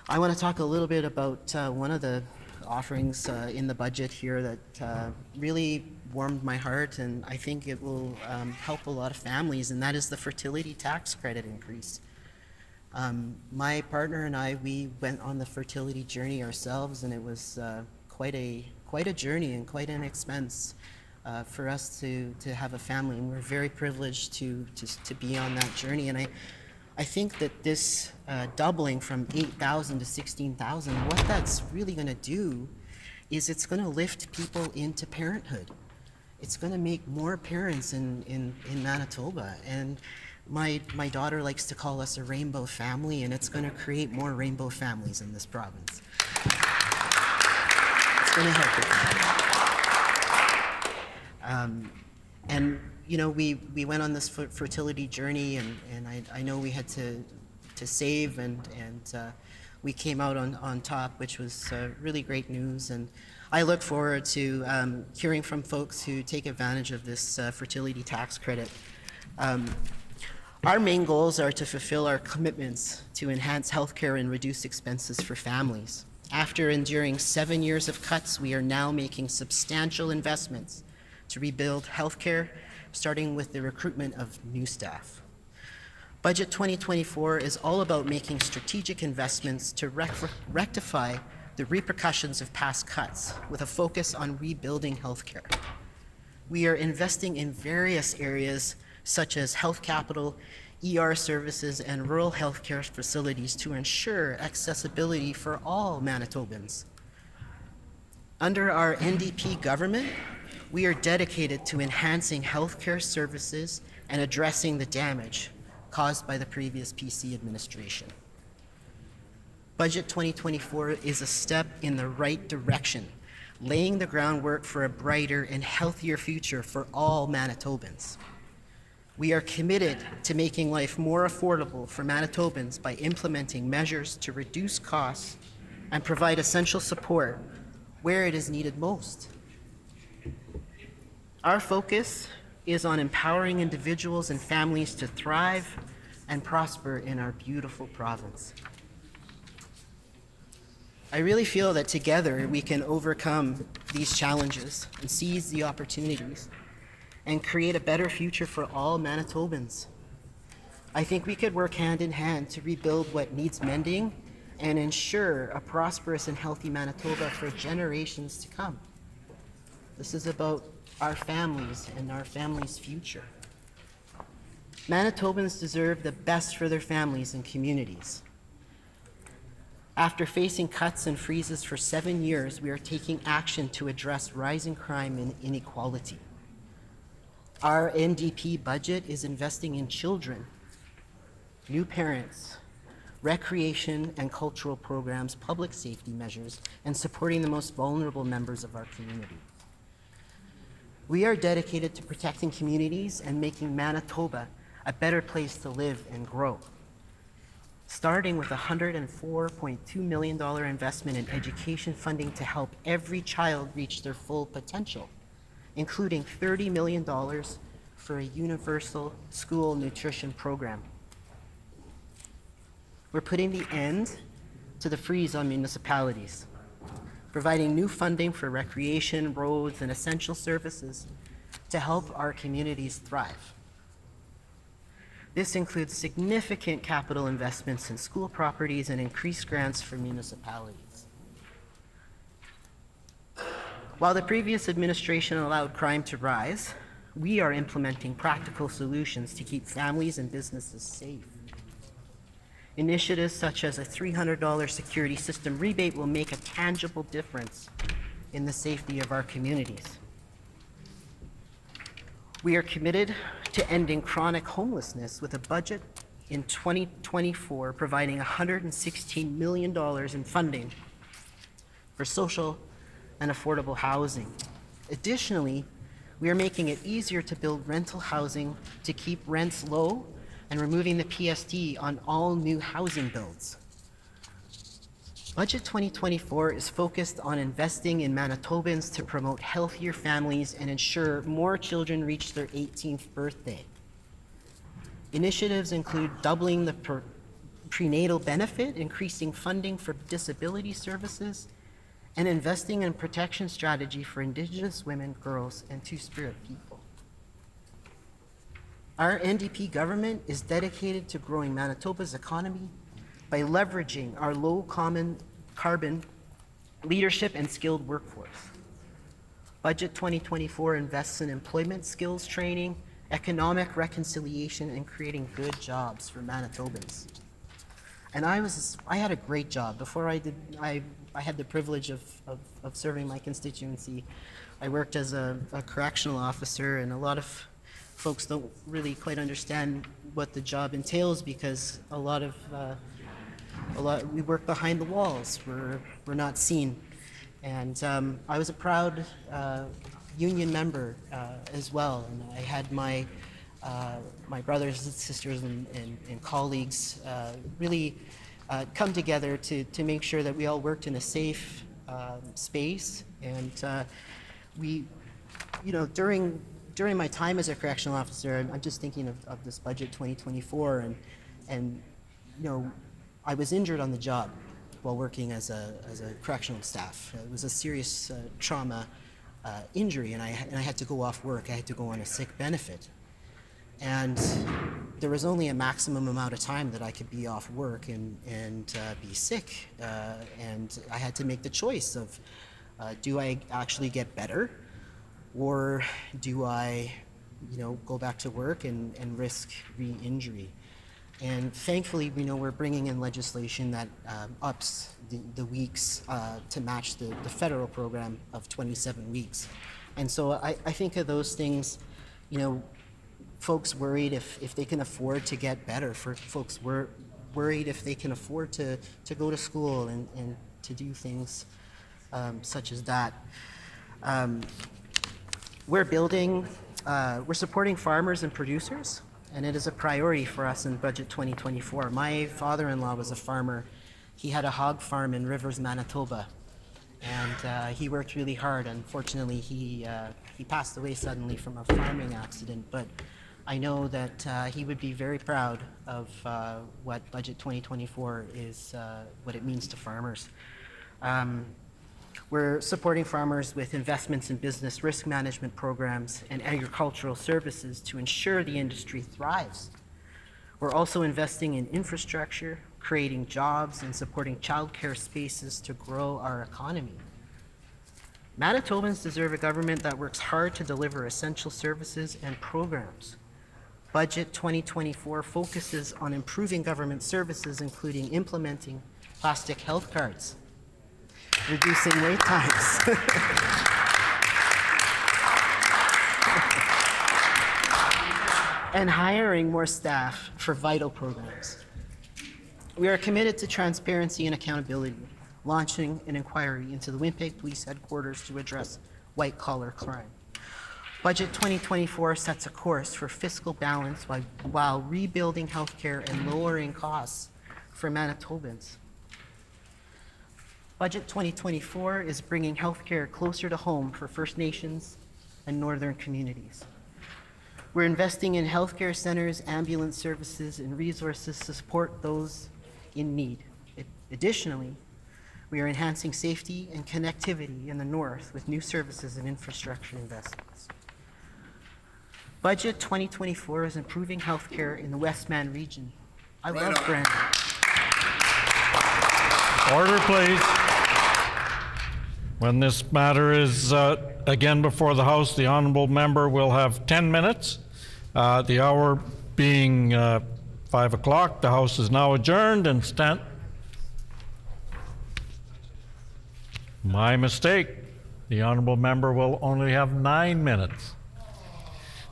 I want to talk a little bit about one of the offerings in the budget here that really warmed my heart, and I think it will help a lot of families, and that is the fertility tax credit increase. My partner and I, we went on the fertility journey ourselves, and it was quite a journey and quite an expense for us to have a family, and we're very privileged to be on that journey. And I think that this doubling from 8,000 to 16,000, what that's really going to do is it's going to lift people into parenthood. It's going to make more parents in Manitoba, and my daughter likes to call us a rainbow family, and it's going to create more rainbow families in this province. It's going to help with that. And you know, we went on this fertility journey, and I know we had to save, and we came out on top, which was really great news. And I look forward to hearing from folks who take advantage of this fertility tax credit. Our main goals are to fulfill our commitments to enhance healthcare and reduce expenses for families. After enduring 7 years of cuts, we are now making substantial investments to rebuild healthcare, starting with the recruitment of new staff. Budget 2024 is all about making strategic investments to rectify the repercussions of past cuts with a focus on rebuilding healthcare. We are investing in various areas such as health capital, ER services, and rural healthcare facilities to ensure accessibility for all Manitobans. Under our NDP government, we are dedicated to enhancing healthcare services and addressing the damage caused by the previous PC administration. Budget 2024 is a step in the right direction, laying the groundwork for a brighter and healthier future for all Manitobans. We are committed to making life more affordable for Manitobans by implementing measures to reduce costs and provide essential support where it is needed most. Our focus is on empowering individuals and families to thrive and prosper in our beautiful province. I really feel that together we can overcome these challenges and seize the opportunities and create a better future for all Manitobans. I think we could work hand in hand to rebuild what needs mending and ensure a prosperous and healthy Manitoba for generations to come. This is about our families and our families' future. Manitobans deserve the best for their families and communities. After facing cuts and freezes for 7 years, we are taking action to address rising crime and inequality. Our NDP budget is investing in children, new parents, recreation and cultural programs, public safety measures, and supporting the most vulnerable members of our community. We are dedicated to protecting communities and making Manitoba a better place to live and grow. Starting with a $104.2 million investment in education funding to help every child reach their full potential, including $30 million for a universal school nutrition program. We're putting the end to the freeze on municipalities, providing new funding for recreation, roads, and essential services to help our communities thrive. This includes significant capital investments in school properties and increased grants for municipalities. While the previous administration allowed crime to rise, we are implementing practical solutions to keep families and businesses safe. Initiatives such as a $300 security system rebate will make a tangible difference in the safety of our communities. We are committed to ending chronic homelessness with a budget in 2024 providing $116 million in funding for social and affordable housing. Additionally, we are making it easier to build rental housing to keep rents low and removing the PST on all new housing builds. Budget 2024 is focused on investing in Manitobans to promote healthier families and ensure more children reach their 18th birthday. Initiatives include doubling the prenatal benefit, increasing funding for disability services, and investing in protection strategy for Indigenous women, girls, and Two-Spirit people. Our NDP government is dedicated to growing Manitoba's economy by leveraging our low carbon leadership and skilled workforce. Budget 2024 invests in employment skills training, economic reconciliation, and creating good jobs for Manitobans. And I had a great job. Before I had the privilege of serving my constituency. I worked as a correctional officer, and a lot of folks don't really quite understand what the job entails because we work behind the walls. We're not seen. And I was a proud union member as well. And I had my brothers and sisters and colleagues really come together to make sure that we all worked in a safe space. And during my time as a correctional officer, I'm just thinking of this budget 2024, and I was injured on the job while working as a correctional staff. It was a serious trauma injury, and I had to go off work. I had to go on a sick benefit. And there was only a maximum amount of time that I could be off work and be sick. And I had to make the choice of, do I actually get better, or do I, go back to work and risk re-injury? And thankfully, we're bringing in legislation that ups the weeks to match the federal program of 27 weeks. And so I think of those things, folks worried if they can afford to get better, for folks worried if they can afford to go to school and to do things such as that. We're supporting farmers and producers, and it is a priority for us in Budget 2024. My father-in-law was a farmer. He had a hog farm in Rivers, Manitoba, and he worked really hard. Unfortunately, he passed away suddenly from a farming accident, but I know that he would be very proud of what Budget 2024 is, what it means to farmers. We're supporting farmers with investments in business risk management programs and agricultural services to ensure the industry thrives. We're also investing in infrastructure, creating jobs, and supporting childcare spaces to grow our economy. Manitobans deserve a government that works hard to deliver essential services and programs. Budget 2024 focuses on improving government services, including implementing plastic health cards, reducing wait times, and hiring more staff for vital programs. We are committed to transparency and accountability, launching an inquiry into the Winnipeg Police Headquarters to address white-collar crime. Budget 2024 sets a course for fiscal balance while rebuilding healthcare and lowering costs for Manitobans. Budget 2024 is bringing healthcare closer to home for First Nations and northern communities. We're investing in healthcare centers, ambulance services, and resources to support those in need. Additionally, we are enhancing safety and connectivity in the north with new services and infrastructure investments. Budget 2024 is improving healthcare in the Westman region. I love Brandon. Order, please. When this matter is again before the House, the honourable member will have 10 minutes. The hour being 5 o'clock, the House is now adjourned and My mistake. The honourable member will only have 9 minutes.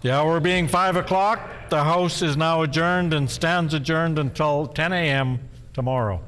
The hour being 5 o'clock, the House is now adjourned and stands adjourned until 10 a.m. tomorrow.